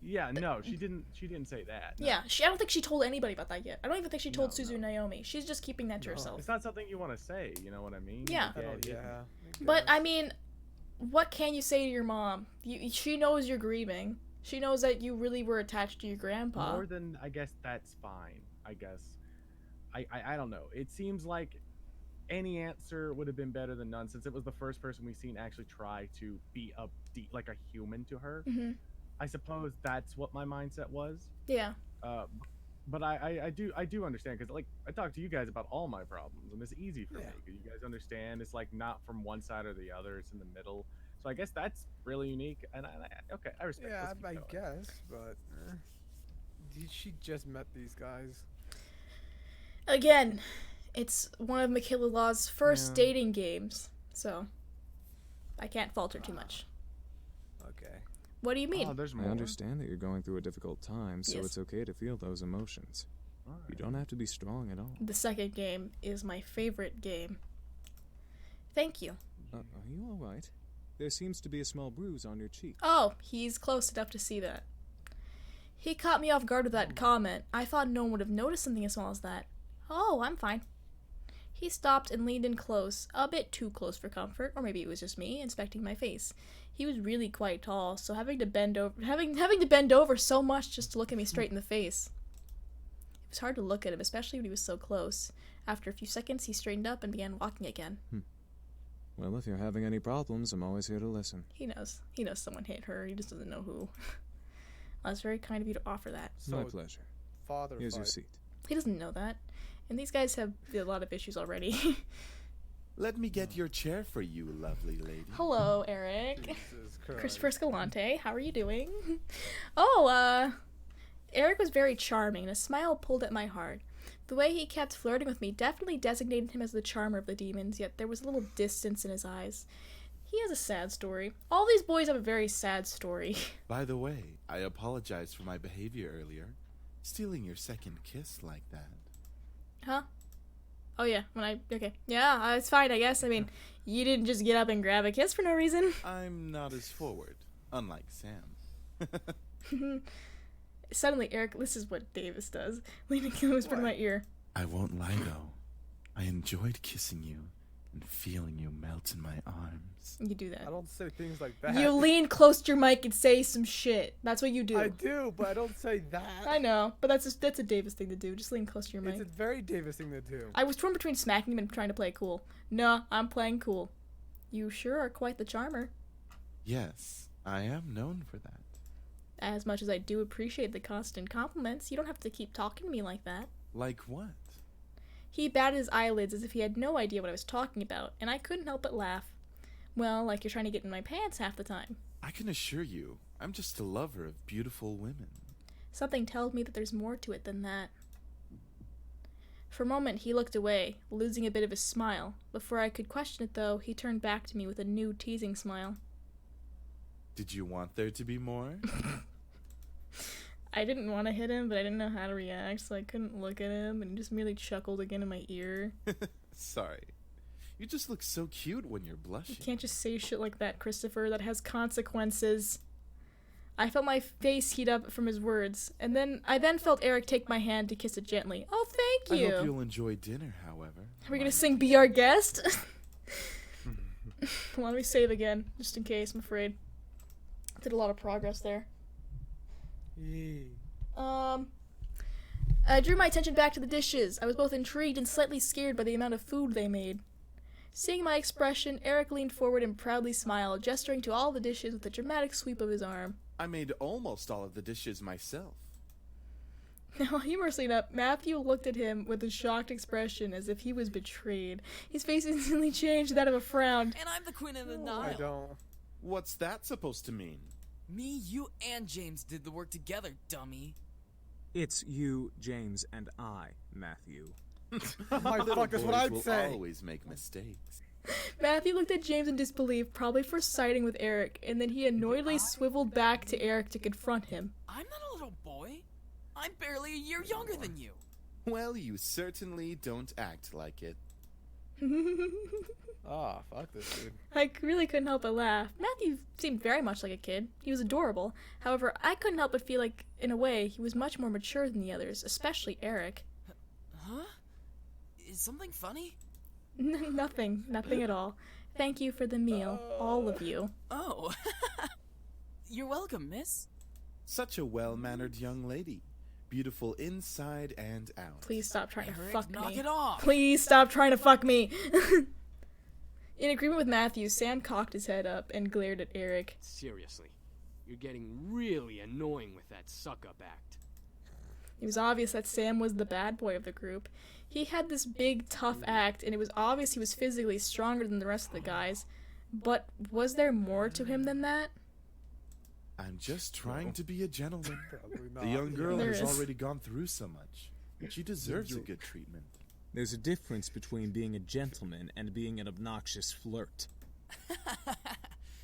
Yeah, no, she didn't say that. No. Yeah, I don't think she told anybody about that yet. I don't even think she told Suzu Naomi. She's just keeping that to herself. It's not something you want to say. You know what I mean? Yeah. Yeah. But I mean, what can you say to your mom? She knows you're grieving. She knows that you really were attached to your grandpa. More than I guess that's fine. I guess. I don't know. It seems like any answer would have been better than none, since it was the first person we've seen actually try to be like a human to her. Mm-hmm. I suppose that's what my mindset was. Yeah. But I do understand, because like I talked to you guys about all my problems, and it's easy for me because you guys understand. It's like not from one side or the other; it's in the middle. So I guess that's really unique, and okay, I respect. Yeah, Let's keep I going. guess, but she just met these guys. Again, it's one of Michaela Law's first dating games, so I can't fault her too much. Okay. What do you mean? I understand that you're going through a difficult time, so Yes. it's okay to feel those emotions. You don't have to be strong at all. The second game is my favorite game. Thank you. Are you alright? There seems to be a small bruise on your cheek. Oh, he's close enough to see that. He caught me off guard with that comment. I thought no one would have noticed something as small as that. Oh, I'm fine. He stopped and leaned in close, a bit too close for comfort, or maybe it was just me inspecting my face. He was really quite tall, so having to bend over so much just to look at me straight in the face. It was hard to look at him, especially when he was so close. After a few seconds, he straightened up and began walking again. Well, if you're having any problems, I'm always here to listen. He knows. He knows someone hit her. He just doesn't know who. Well, it's very kind of you to offer that. My pleasure. Father Here's your fight. seat. He doesn't know that. And these guys have a lot of issues already. Let me get your chair for you, lovely lady. Hello, Eric. Jesus Christ. Christopher Escalante, how are you doing? Oh, Eric was very charming, and a smile pulled at my heart. The way he kept flirting with me definitely designated him as the charmer of the demons, yet there was a little distance in his eyes. He has a sad story. All these boys have a very sad story. By the way, I apologize for my behavior earlier. Stealing your second kiss like that. Huh? Oh yeah, okay. Yeah, it's fine, I guess. I mean, you didn't just get up and grab a kiss for no reason. I'm not as forward, unlike Sam. Suddenly, Eric, this is what Davis does, leaning and whispering in my ear. I won't lie though. I enjoyed kissing you and feeling you melt in my arms. You do that. I don't say things like that. You lean close to your mic and say some shit. That's what you do. I do, but I don't say that. I know, but that's a Davis thing to do. Just lean close to your mic. It's a very Davis thing to do. I was torn between smacking him and trying to play cool. No, I'm playing cool. You sure are quite the charmer. Yes, I am known for that. As much as I do appreciate the constant compliments, you don't have to keep talking to me like that. Like what? He batted his eyelids as if he had no idea what I was talking about, and I couldn't help but laugh. Well, like you're trying to get in my pants half the time. I can assure you, I'm just a lover of beautiful women. Something tells me that there's more to it than that. For a moment, he looked away, losing a bit of his smile. Before I could question it, though, he turned back to me with a new teasing smile. Did you want there to be more? I didn't want to hit him, but I didn't know how to react, so I couldn't look at him, and he just merely chuckled again in my ear. Sorry. You just look so cute when you're blushing. You can't just say shit like that, Christopher. That has consequences. I felt my face heat up from his words, and I then felt Eric take my hand to kiss it gently. Oh, thank you. I hope you'll enjoy dinner, however. Are we gonna sing Be Our Guest? Let me save again, just in case, I'm afraid. Did a lot of progress there. I drew my attention back to the dishes. I was both intrigued and slightly scared by the amount of food they made. Seeing my expression, Eric leaned forward and proudly smiled, gesturing to all the dishes with a dramatic sweep of his arm. I made almost all of the dishes myself. Now, humorously enough, Matthew looked at him with a shocked expression as if he was betrayed. His face instantly changed to that of a frown. And I'm the queen of the Nile. I don't. What's that supposed to mean? Me, you, and James did the work together, dummy. It's you, James, and I, Matthew. My Little fuck is what boys I'd will say. always make mistakes. Matthew looked at James in disbelief, probably for siding with Eric, and then he annoyedly swiveled back to Eric to confront him. I'm not a little boy. I'm barely a year younger than you. Well, you certainly don't act like it. Ah, fuck this dude. I really couldn't help but laugh. Matthew seemed very much like a kid. He was adorable. However, I couldn't help but feel like, in a way, he was much more mature than the others, especially Eric. Huh? Is something funny? Nothing at all. Thank you for the meal, all of you. Oh. You're welcome, miss. Such a well-mannered young lady. Beautiful inside and out. Please stop trying to Eric, fuck knock me. it off. Please stop trying to fuck me. In agreement with Matthew, Sam cocked his head up and glared at Eric. Seriously, you're getting really annoying with that suck-up act. It was obvious that Sam was the bad boy of the group. He had this big, tough act, and it was obvious he was physically stronger than the rest of the guys. But was there more to him than that? I'm just trying to be a gentleman. Probably not. The young girl There has is. already gone through so much. She deserves a good treatment. There's a difference between being a gentleman and being an obnoxious flirt.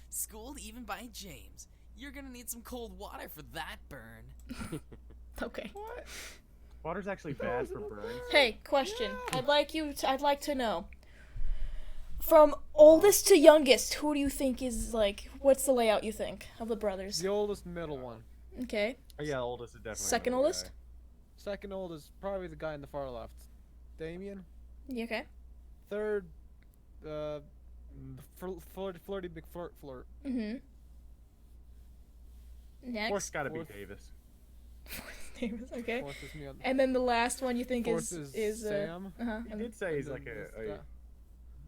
Schooled even by James. You're gonna need some cold water for that burn. Okay. What? Water's actually bad for burns. Hey, question. I'd like to know. From oldest to youngest, who do you think is, like, what's the layout you think of the brothers? The oldest middle one. Okay. Oh, yeah, oldest is definitely. Second another oldest? guy. Second oldest, probably the guy in the far left. Damien. You okay? Third, flirty McFlirt flirt. Mm-hmm. Next. Fourth's gotta be Fourth. Davis. Davis, okay. Fourth is me on. And then the last one you think Fourth is Sam. uh-huh. He did say he's And like then a this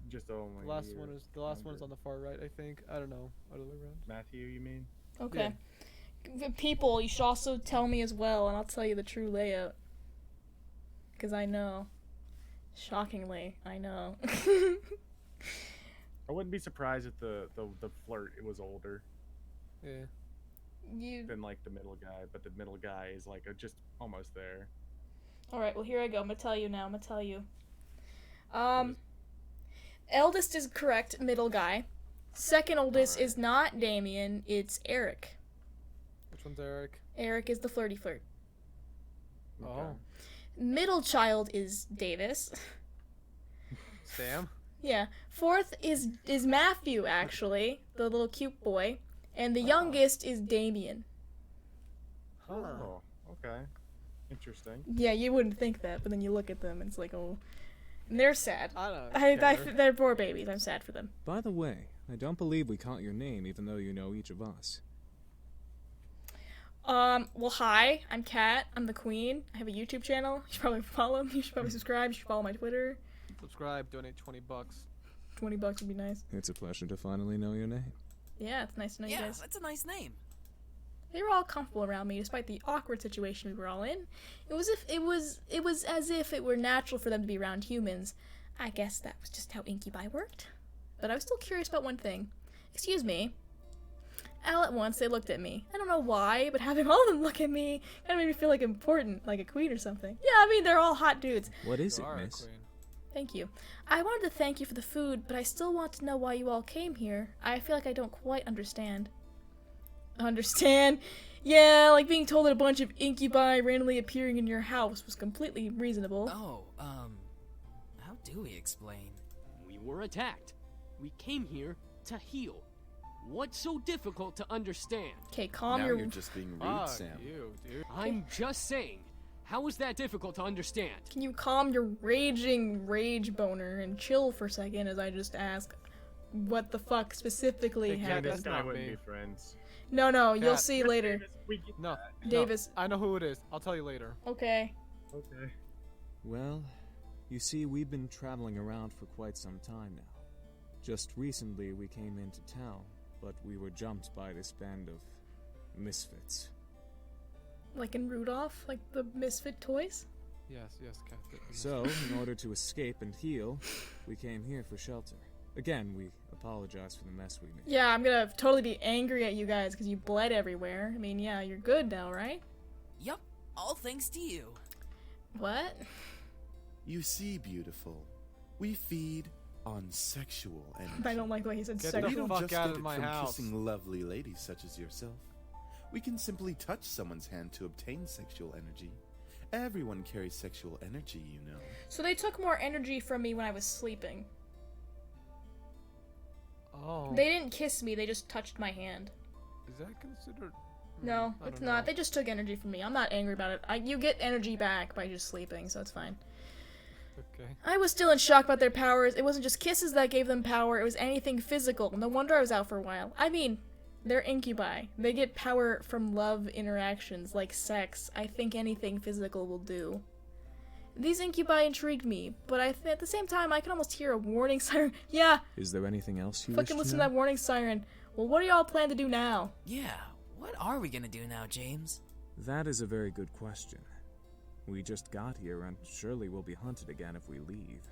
just only. The last year one is the last younger. one's on the far right, I think. I don't know. Other way around. Matthew, you mean? Okay. People, you should also tell me as well, and I'll tell you the true layout. Because I know. Shockingly, I know. I wouldn't be surprised if the flirt it was older Yeah. than like the middle guy, but the middle guy is like just almost there. Alright, well, here I go. I'm gonna tell you now. I'm gonna tell you. Eldest is correct, middle guy. Second oldest is not Damien, it's Eric. Which one's Eric? Eric is the flirty flirt. Oh. Middle child is Davis. Sam. Yeah. Fourth is Matthew, actually, the little cute boy. And the youngest is Damien. Oh, okay. Interesting. Yeah, you wouldn't think that, but then you look at them and it's like, oh. And they're sad. I don't They're poor babies. I'm sad for them. By the way, I don't believe we caught your name, even though you know each of us. Well, hi, I'm Kat. I'm the queen. I have a YouTube channel. You should probably follow me. You should probably subscribe. You should follow my Twitter. Subscribe, donate $20. $20 would be nice. It's a pleasure to finally know your name. Yeah, it's nice to know you Yeah, guys. that's a nice name. They were all comfortable around me, despite the awkward situation we were all in. It was as if it were natural for them to be around humans. I guess that was just how Incubi worked. But I was still curious about one thing. Excuse me. All at once, they looked at me. I don't know why, but having all of them look at me kind of made me feel like important, like a queen or something. Yeah, I mean, they're all hot dudes. What is You it, are a miss? queen. Thank you. I wanted to thank you for the food, but I still want to know why you all came here. I feel like I don't quite understand. Understand? Yeah, like being told that a bunch of incubi randomly appearing in your house was completely reasonable. Oh, how do we explain? We were attacked. We came here to heal. What's so difficult to understand? Okay, calm now your... you're just being rude, Fuck Sam. you, dude. I'm just saying. How is that difficult to understand? Can you calm your raging rage boner and chill for a second as I just ask what the fuck specifically Hey, Kat, Yeah, happened? this that's guy not wouldn't me. be friends. No, you'll Kat. see later. No. Davis. No, I know who it is. I'll tell you later. Okay. Okay. Well, you see, we've been traveling around for quite some time now. Just recently we came into town, but we were jumped by this band of misfits. Like in Rudolph? Like the misfit toys? Yes, Kat. So, in order to escape and heal, we came here for shelter. Again, we apologize for the mess we made. Yeah, I'm gonna totally be angry at you guys because you bled everywhere. I mean, yeah, you're good now, right? Yup, all thanks to you. What? You see, beautiful, we feed, on sexual energy. I don't like the way he said Get sexual. We don't fuck just out get of it my from house. kissing lovely ladies such as yourself. We can simply touch someone's hand to obtain sexual energy. Everyone carries sexual energy, you know. So they took more energy from me when I was sleeping. Oh. They didn't kiss me, they just touched my hand. Is that considered? No, I it's don't not. know. They just took energy from me. I'm not angry about it. You get energy back by just sleeping, so it's fine. Okay. I was still in shock about their powers. It wasn't just kisses that gave them power, it was anything physical. No wonder I was out for a while. I mean, they're incubi. They get power from love interactions, like sex. I think anything physical will do. These incubi intrigued me, but at the same time, I can almost hear a warning siren. Yeah, Is there anything else you wish fucking to listen know? to that warning siren. Well, what do y'all plan to do now? Yeah, what are we gonna do now, James? That is a very good question. We just got here, and surely we'll be hunted again if we leave.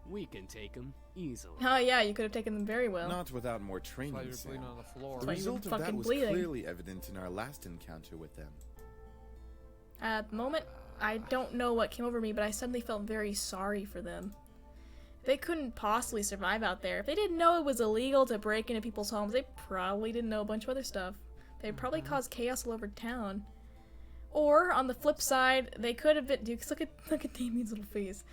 We can take him easily. Oh yeah, you could have taken them very well. Not without more training, Why you're Sam. bleeding on the floor. The why you're result of that fucking was bleeding. clearly evident in our last encounter with them. At the moment, I don't know what came over me, but I suddenly felt very sorry for them. They couldn't possibly survive out there. If they didn't know it was illegal to break into people's homes, they probably didn't know a bunch of other stuff. They'd probably cause chaos all over town. Or, on the flip side, they could have been— dude, look at Damien's little face.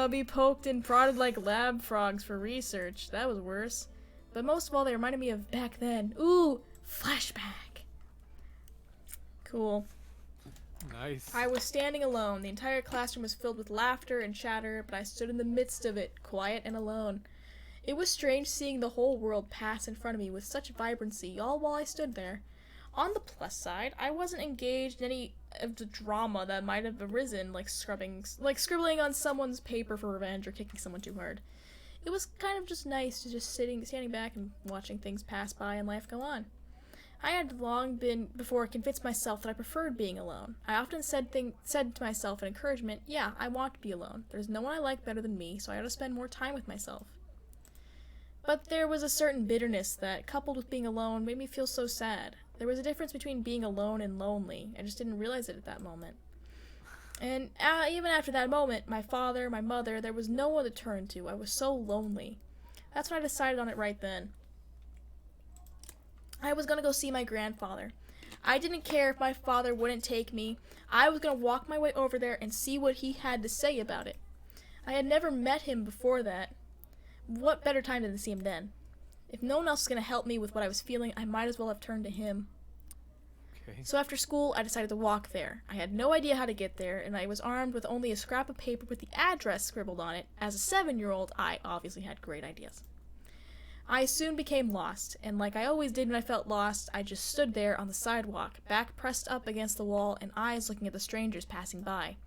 Be poked and prodded like lab frogs for research. That was worse. But most of all, they reminded me of back then. Ooh, flashback. Cool. Nice. I was standing alone. The entire classroom was filled with laughter and chatter, but I stood in the midst of it, quiet and alone. It was strange seeing the whole world pass in front of me with such vibrancy, all while I stood there. On the plus side, I wasn't engaged in any of the drama that might have arisen, like scribbling on someone's paper for revenge or kicking someone too hard. It was kind of just nice to just standing back and watching things pass by and life go on. I had long been before convinced myself that I preferred being alone. I often said to myself in encouragement, yeah, I want to be alone. There's no one I like better than me, so I ought to spend more time with myself. But there was a certain bitterness that, coupled with being alone, made me feel so sad. There was a difference between being alone and lonely. I just didn't realize it at that moment. And even after that moment, my father, my mother, there was no one to turn to. I was so lonely. That's when I decided on it right then. I was gonna go see my grandfather. I didn't care if my father wouldn't take me. I was gonna walk my way over there and see what he had to say about it. I had never met him before that. What better time than to see him then? If no one else was gonna help me with what I was feeling, I might as well have turned to him. Okay. So after school, I decided to walk there. I had no idea how to get there, and I was armed with only a scrap of paper with the address scribbled on it. As a 7-year-old, I obviously had great ideas. I soon became lost, and like I always did when I felt lost, I just stood there on the sidewalk, back pressed up against the wall and eyes looking at the strangers passing by.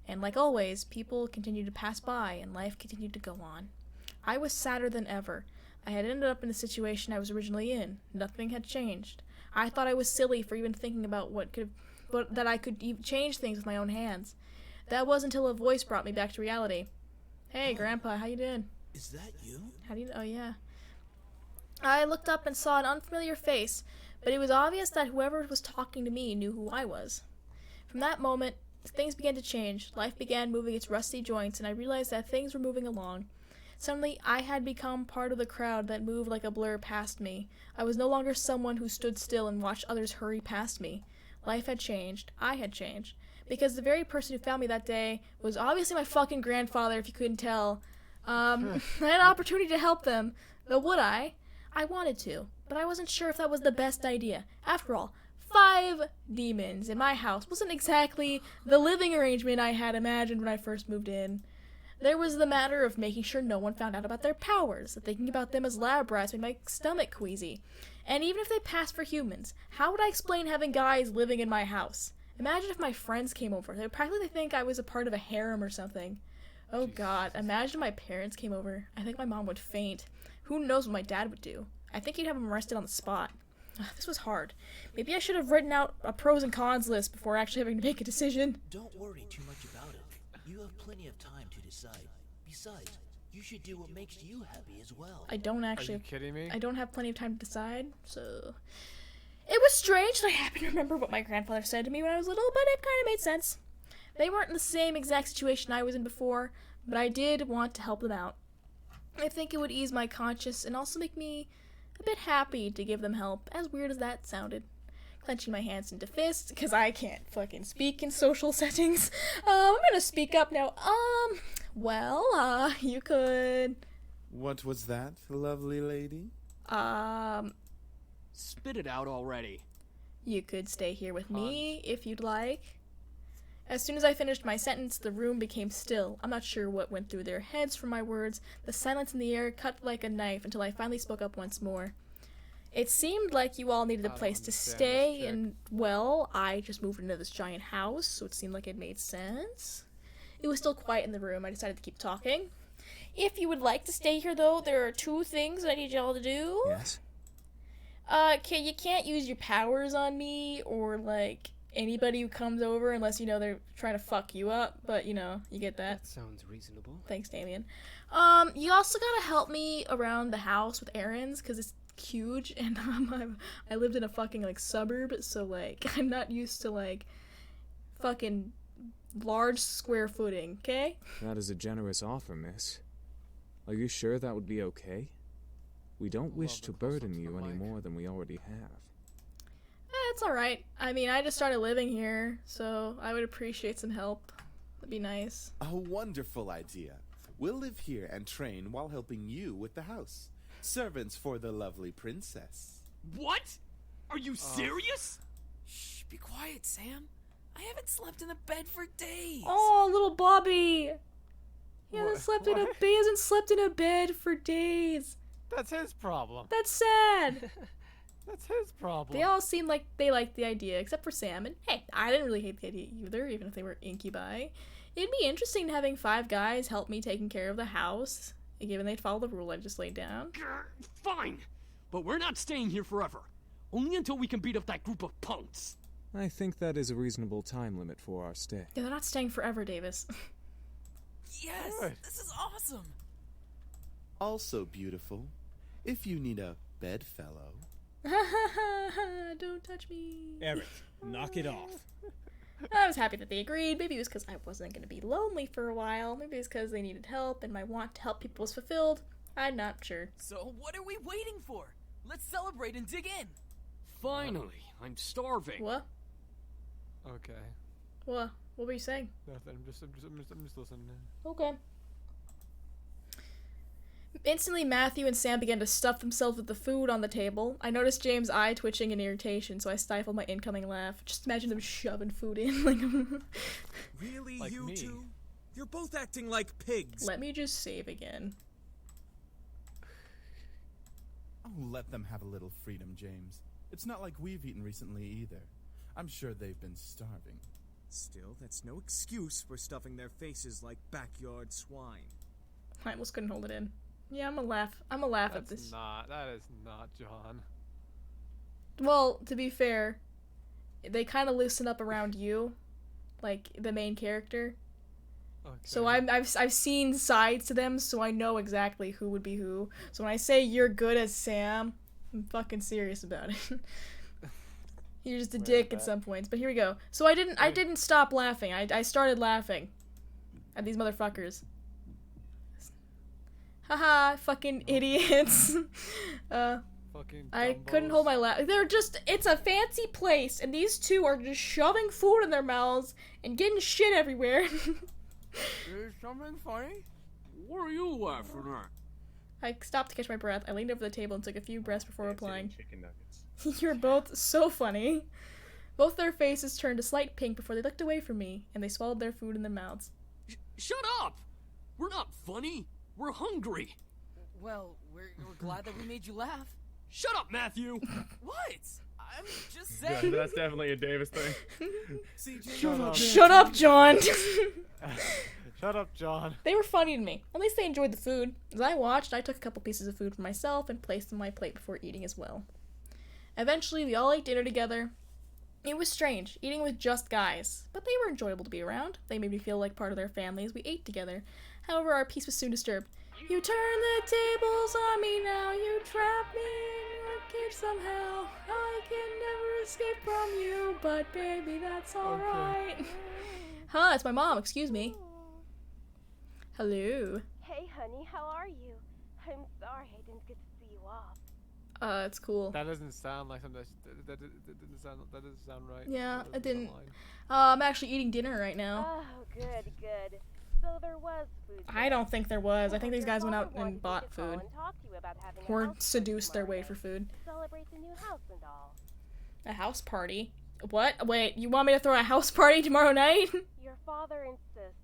And like always, people continued to pass by and life continued to go on. I was sadder than ever. I had ended up in the situation I was originally in. Nothing had changed. I thought I was silly for even thinking about that I could even change things with my own hands. That was until a voice brought me back to reality. Hey, Grandpa, how you doing? Is that you? How do you— oh yeah. I looked up and saw an unfamiliar face, but it was obvious that whoever was talking to me knew who I was. From that moment, things began to change. Life began moving its rusty joints, and I realized that things were moving along. Suddenly, I had become part of the crowd that moved like a blur past me. I was no longer someone who stood still and watched others hurry past me. Life had changed. I had changed. Because the very person who found me that day was obviously my fucking grandfather, if you couldn't tell. I had an opportunity to help them, but would I? I wanted to, but I wasn't sure if that was the best idea. After all, 5 demons in my house wasn't exactly the living arrangement I had imagined when I first moved in. There was the matter of making sure no one found out about their powers. Thinking about them as lab rats made my stomach queasy. And even if they passed for humans, how would I explain having guys living in my house? Imagine if my friends came over. They would practically think I was a part of a harem or something. Oh god, imagine if my parents came over. I think my mom would faint. Who knows what my dad would do? I think he'd have him arrested on the spot. This was hard. Maybe I should have written out a pros and cons list before actually having to make a decision. Don't worry too much about it. You have plenty of time to decide. Besides, you should do what makes you happy as well. I don't actually— Are you kidding me? I don't have plenty of time to decide, so... It was strange that I happened to remember what my grandfather said to me when I was little, but it kind of made sense. They weren't in the same exact situation I was in before, but I did want to help them out. I think it would ease my conscience and also make me a bit happy to give them help, as weird as that sounded. Clenching my hands into fists, because I can't fucking speak in social settings. I'm gonna speak up now. You could... What was that, lovely lady? Spit it out already. You could stay here with me, if you'd like. As soon as I finished my sentence, the room became still. I'm not sure what went through their heads for my words. The silence in the air cut like a knife until I finally spoke up once more. It seemed like you all needed a place to stay, and, well, I just moved into this giant house, so it seemed like it made sense. It was still quiet in the room. I decided to keep talking. If you would like to stay here, though, there are 2 things I need y'all to do. Yes? You can't use your powers on me, or, like, anybody who comes over unless, they're trying to fuck you up, but, you get that. That sounds reasonable. Thanks, Damien. You also gotta help me around the house with errands, because it's huge, and I lived in a fucking, suburb, so, I'm not used to, fucking large square footing, okay? That is a generous offer, miss. Are you sure that would be okay? We don't wish to burden you any more than we already have. It's alright. I mean, I just started living here, so I would appreciate some help. That'd be nice. A wonderful idea. We'll live here and train while helping you with the house. Servants for the lovely princess. What? Are you serious? Shh, be quiet, Sam. I haven't slept in a bed for days. Oh, little Bobby. He hasn't slept in a bed for days. That's his problem. That's sad. That's his problem. They all seem like they liked the idea, except for Sam. And hey, I didn't really hate the idea either, even if they were incubi. It'd be interesting having 5 guys help me taking care of the house, given they'd follow the rule I just laid down. Fine, but we're not staying here forever. Only until we can beat up that group of punks. I think that is a reasonable time limit for our stay. Yeah, they're not staying forever, Davis. Yes, this is awesome. Also beautiful, if you need a bedfellow. Don't touch me. Eric, knock it off. I was happy that they agreed. Maybe it was because I wasn't going to be lonely for a while. Maybe it was because they needed help and my want to help people was fulfilled. I'm not sure. So what are we waiting for? Let's celebrate and dig in. Finally, I'm starving. What? Okay. What? What were you saying? Nothing. I'm just listening. Okay. Instantly, Matthew and Sam began to stuff themselves with the food on the table. I noticed James' eye twitching in irritation, so I stifled my incoming laugh. Just imagine them shoving food in. Really, like you me. 2? You're both acting like pigs. Let me just save again. Oh, let them have a little freedom, James. It's not like we've eaten recently either. I'm sure they've been starving. Still, that's no excuse for stuffing their faces like backyard swine. I almost couldn't hold it in. Yeah, I'm gonna laugh at this. That is not John. Well, to be fair, they kind of loosen up around you, like the main character. Okay. So I've seen sides to them, so I know exactly who would be who. So when I say you're good as Sam, I'm fucking serious about it. You're just a dick at some points, but here we go. So I didn't stop laughing. I started laughing at these motherfuckers. Haha, fucking idiots. Fucking I couldn't hold my laugh. It's a fancy place, and these 2 are just shoving food in their mouths and getting shit everywhere. Is something funny? What are you laughing at? I stopped to catch my breath. I leaned over the table and took a few breaths before replying. Chicken nuggets. You're both so funny. Both their faces turned a slight pink before they looked away from me, and they swallowed their food in their mouths. Shut up! We're not funny. We're hungry. Well, we're glad that we made you laugh. Shut up, Matthew! What? I'm just saying. That's definitely a Davis thing. Shut up, John! Shut up, John. They were funny to me. At least they enjoyed the food. As I watched, I took a couple pieces of food for myself and placed them on my plate before eating as well. Eventually, we all ate dinner together. It was strange, eating with just guys, but they were enjoyable to be around. They made me feel like part of their family as we ate together. However, our peace was soon disturbed. You turn the tables on me now, you trap me in your cage somehow. I can never escape from you, but baby, that's alright. Huh, it's my mom, excuse me. Hello. Hey, honey, how are you? I'm sorry I didn't get to see you off. It's cool. That doesn't sound like something. That doesn't sound right. Yeah, That it doesn't didn't. sound like- I'm actually eating dinner right now. Oh, good, good. So there was food. I don't think there was. I think these Your guys went father out wanted me and bought to call food. and talk to you about having a Or house seduced their tomorrow way for night food. to celebrate the new house and all. A house party? What? Wait, you want me to throw a house party tomorrow night? Your father insists.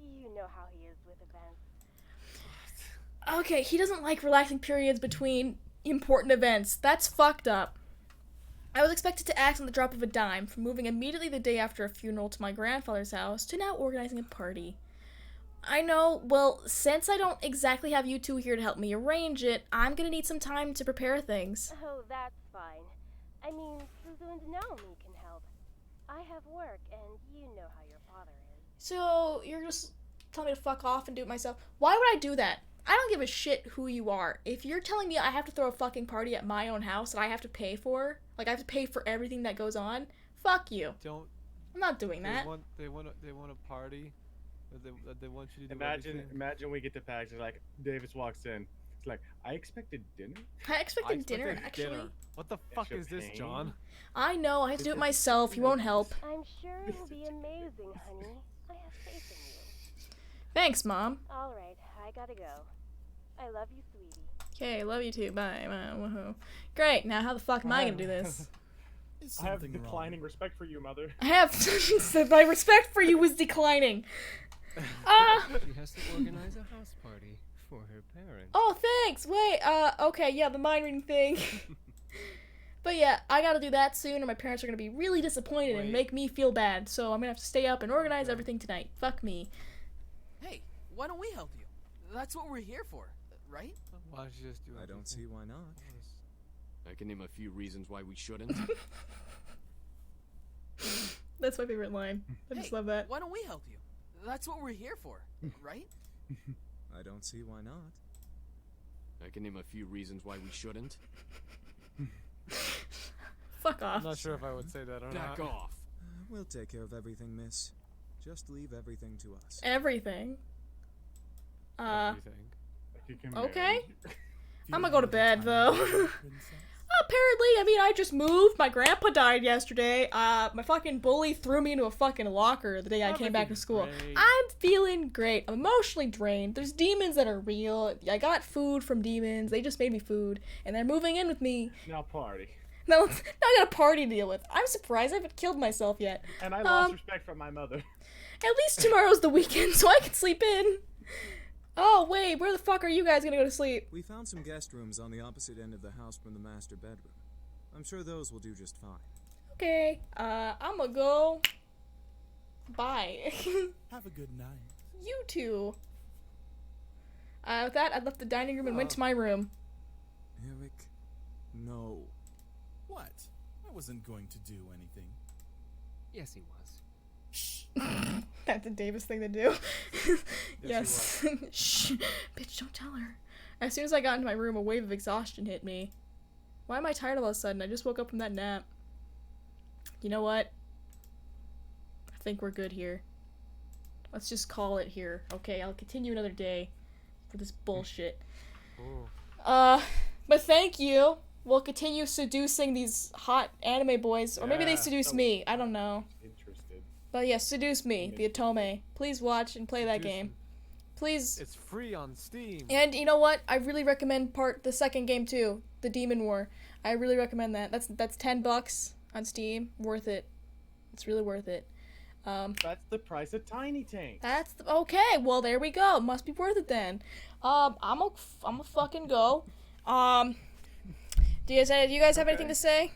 You know how he is with events. Okay, he doesn't like relaxing periods between important events. That's fucked up. I was expected to act on the drop of a dime, from moving immediately the day after a funeral to my grandfather's house, to now organizing a party. I know, well, since I don't exactly have you two here to help me arrange it, I'm gonna need some time to prepare things. Oh, that's fine. I mean, Suzu and Naomi can help. I have work, and you know how your father is. So, you're just telling me to fuck off and do it myself? Why would I do that? I don't give a shit who you are. If you're telling me I have to throw a fucking party at my own house that I have to pay for, like I have to pay for everything that goes on, fuck you. Don't. I'm not doing that. They want a party. They want you to do Imagine everything. we get to PAX. It's like Davis walks in. It's like I expected dinner. I expected dinner, actually. Dinner. What the fuck is this, Champagne? John? I know, I have to do it myself. You won't help. I'm sure it'll be amazing, honey. I have faith in you. Thanks, Mom. All right, I gotta go. I love you, sweetie. Okay, love you too. Bye. Woohoo. Great, now how the fuck am I gonna do this? I have declining respect for you, mother. I have. My respect for you was declining. She has to organize a house party for her parents. Oh, thanks. Wait. Okay. Yeah, the mind reading thing. But yeah, I gotta do that soon, or my parents are gonna be really disappointed and make me feel bad. So I'm gonna have to stay up and organize everything tonight. Fuck me. Hey, why don't we help you? That's what we're here for, right? Why don't you just do it? I don't see why not. I can name a few reasons why we shouldn't. That's my favorite line. I just love that. Why don't we help you? That's what we're here for, right? I don't see why not. I can name a few reasons why we shouldn't. Fuck off. I'm not sure if I would say that or not. Back off. We'll take care of everything, miss. Just leave everything to us. Everything. Everything. Okay. I'm gonna go to bed though. Apparently, I mean, I just moved. My grandpa died yesterday. My fucking bully threw me into a fucking locker the day I came back to school. Great. I'm feeling great. I'm emotionally drained. There's demons that are real. I got food from demons. They just made me food. And they're moving in with me. Now party. No, now I got a party to deal with. I'm surprised I haven't killed myself yet. And I lost respect from my mother. At least tomorrow's the weekend, so I can sleep in. Oh, wait, where the fuck are you guys gonna go to sleep? We found some guest rooms on the opposite end of the house from the master bedroom. I'm sure those will do just fine. Okay, I'm gonna go. Bye. Have a good night. You two. With that, I left the dining room and went to my room. Eric, no. What? I wasn't going to do anything. Yes, he was. That's a Davis thing to do. Yes. Shh. Bitch, don't tell her. As soon as I got into my room, a wave of exhaustion hit me. Why am I tired all of a sudden? I just woke up from that nap. You know what? I think we're good here. Let's just call it here. Okay, I'll continue another day for this bullshit. Ooh. But thank you. We'll continue seducing these hot anime boys. Or maybe they Yeah, seduce so- me. I don't know. Interested. But yeah, seduce me, the Otome. Please watch and play that Seduce game. me. Please. It's free on Steam. And you know what? I really recommend the second game too, the Demon War. I really recommend that. That's $10 on Steam. Worth it. It's really worth it. That's the price of Tiny Tank. Okay. Well, there we go. Must be worth it then. I'm a fucking go. Do you guys have anything to say?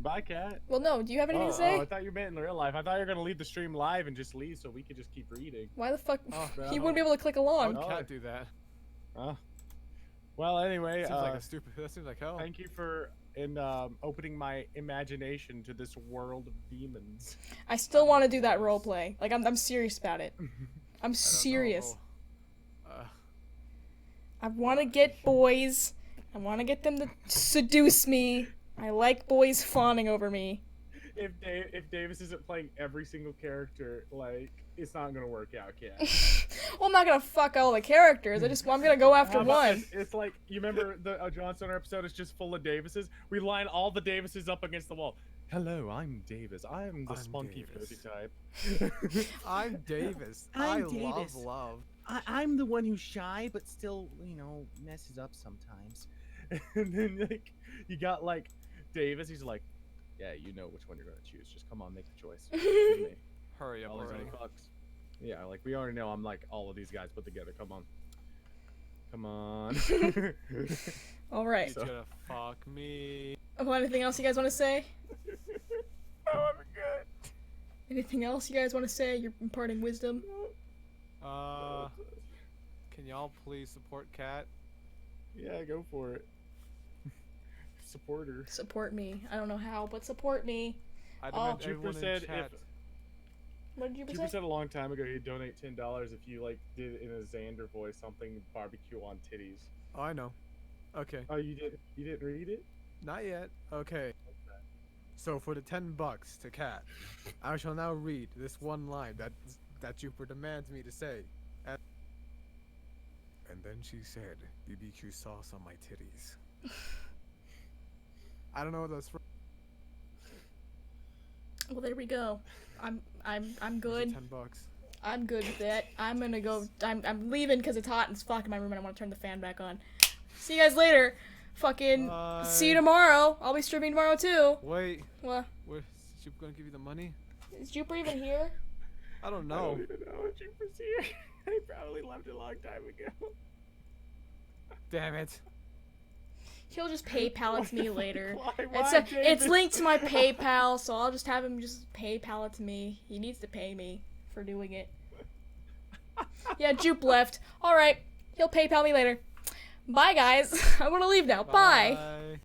Bye, cat. Well, no. Do you have anything to say? Oh, I thought you meant in real life. I thought you were gonna leave the stream live and just leave so we could just keep reading. Why the fuck? Oh, no. You wouldn't be able to click along. I can't do that. Well, anyway, Seems like a stupid. That seems like hell. Thank you for opening my imagination to this world of demons. I still want to do that role play. Like I'm serious about it. I'm serious. I want to get boys. I want to get them to seduce me. I like boys fawning over me. if Davis isn't playing every single character, like it's not gonna work out, kid. Well, I'm not gonna fuck all the characters. I'm gonna go after How about one. this? It's like you remember the John Stoner episode is just full of Davises. We line all the Davises up against the wall. Hello, I'm Davis. I'm the spunky prototype. I'm Davis. I'm I Davis. love. I'm the one who's shy, but still, you know, messes up sometimes. And then like you got like Davis. He's like, yeah, you know which one you're gonna choose. Just come on, make the choice. Choose me. Hurry up All these already. other fucks. Yeah, like we already know I'm like all of these guys put together. Come on. Come on. All right. He's gonna fuck me. Well, anything else you guys want to say? Oh, I'm good. Anything else you guys want to say? You're imparting wisdom. Can y'all please support Kat? Yeah, go for it. Support her. Support me. I don't know how, but support me. I Oh, demand Jupiter everyone in said chat. What did you Jupiter say? said a long time ago he'd donate $10 if you like did in a Xander voice something barbecue on titties. Oh, I know. Okay. Oh, you did? You didn't read it? Not yet. Okay. So for the $10 to Kat, I shall now read this one line that Jupiter demands me to say. And then she said, BBQ sauce on my titties. I don't know what that's from. Well, there we go. I'm good. $10. I'm good with that. I'm gonna go. I'm leaving because it's hot and it's fucking my room and I want to turn the fan back on. See you guys later. Fucking see you tomorrow. I'll be streaming tomorrow too. Wait. What? Where's Jupiter gonna give you the money? Is Jupiter even here? I don't know. I don't even know if Jupiter's here. He probably left a long time ago. Damn it. He'll just PayPal it to me later. Why, It's Davis? linked to my PayPal, so I'll just have him just PayPal it to me. He needs to pay me for doing it. Yeah, Jupe left. All right, he'll PayPal me later. Bye, guys. I want to leave now. Bye. Bye.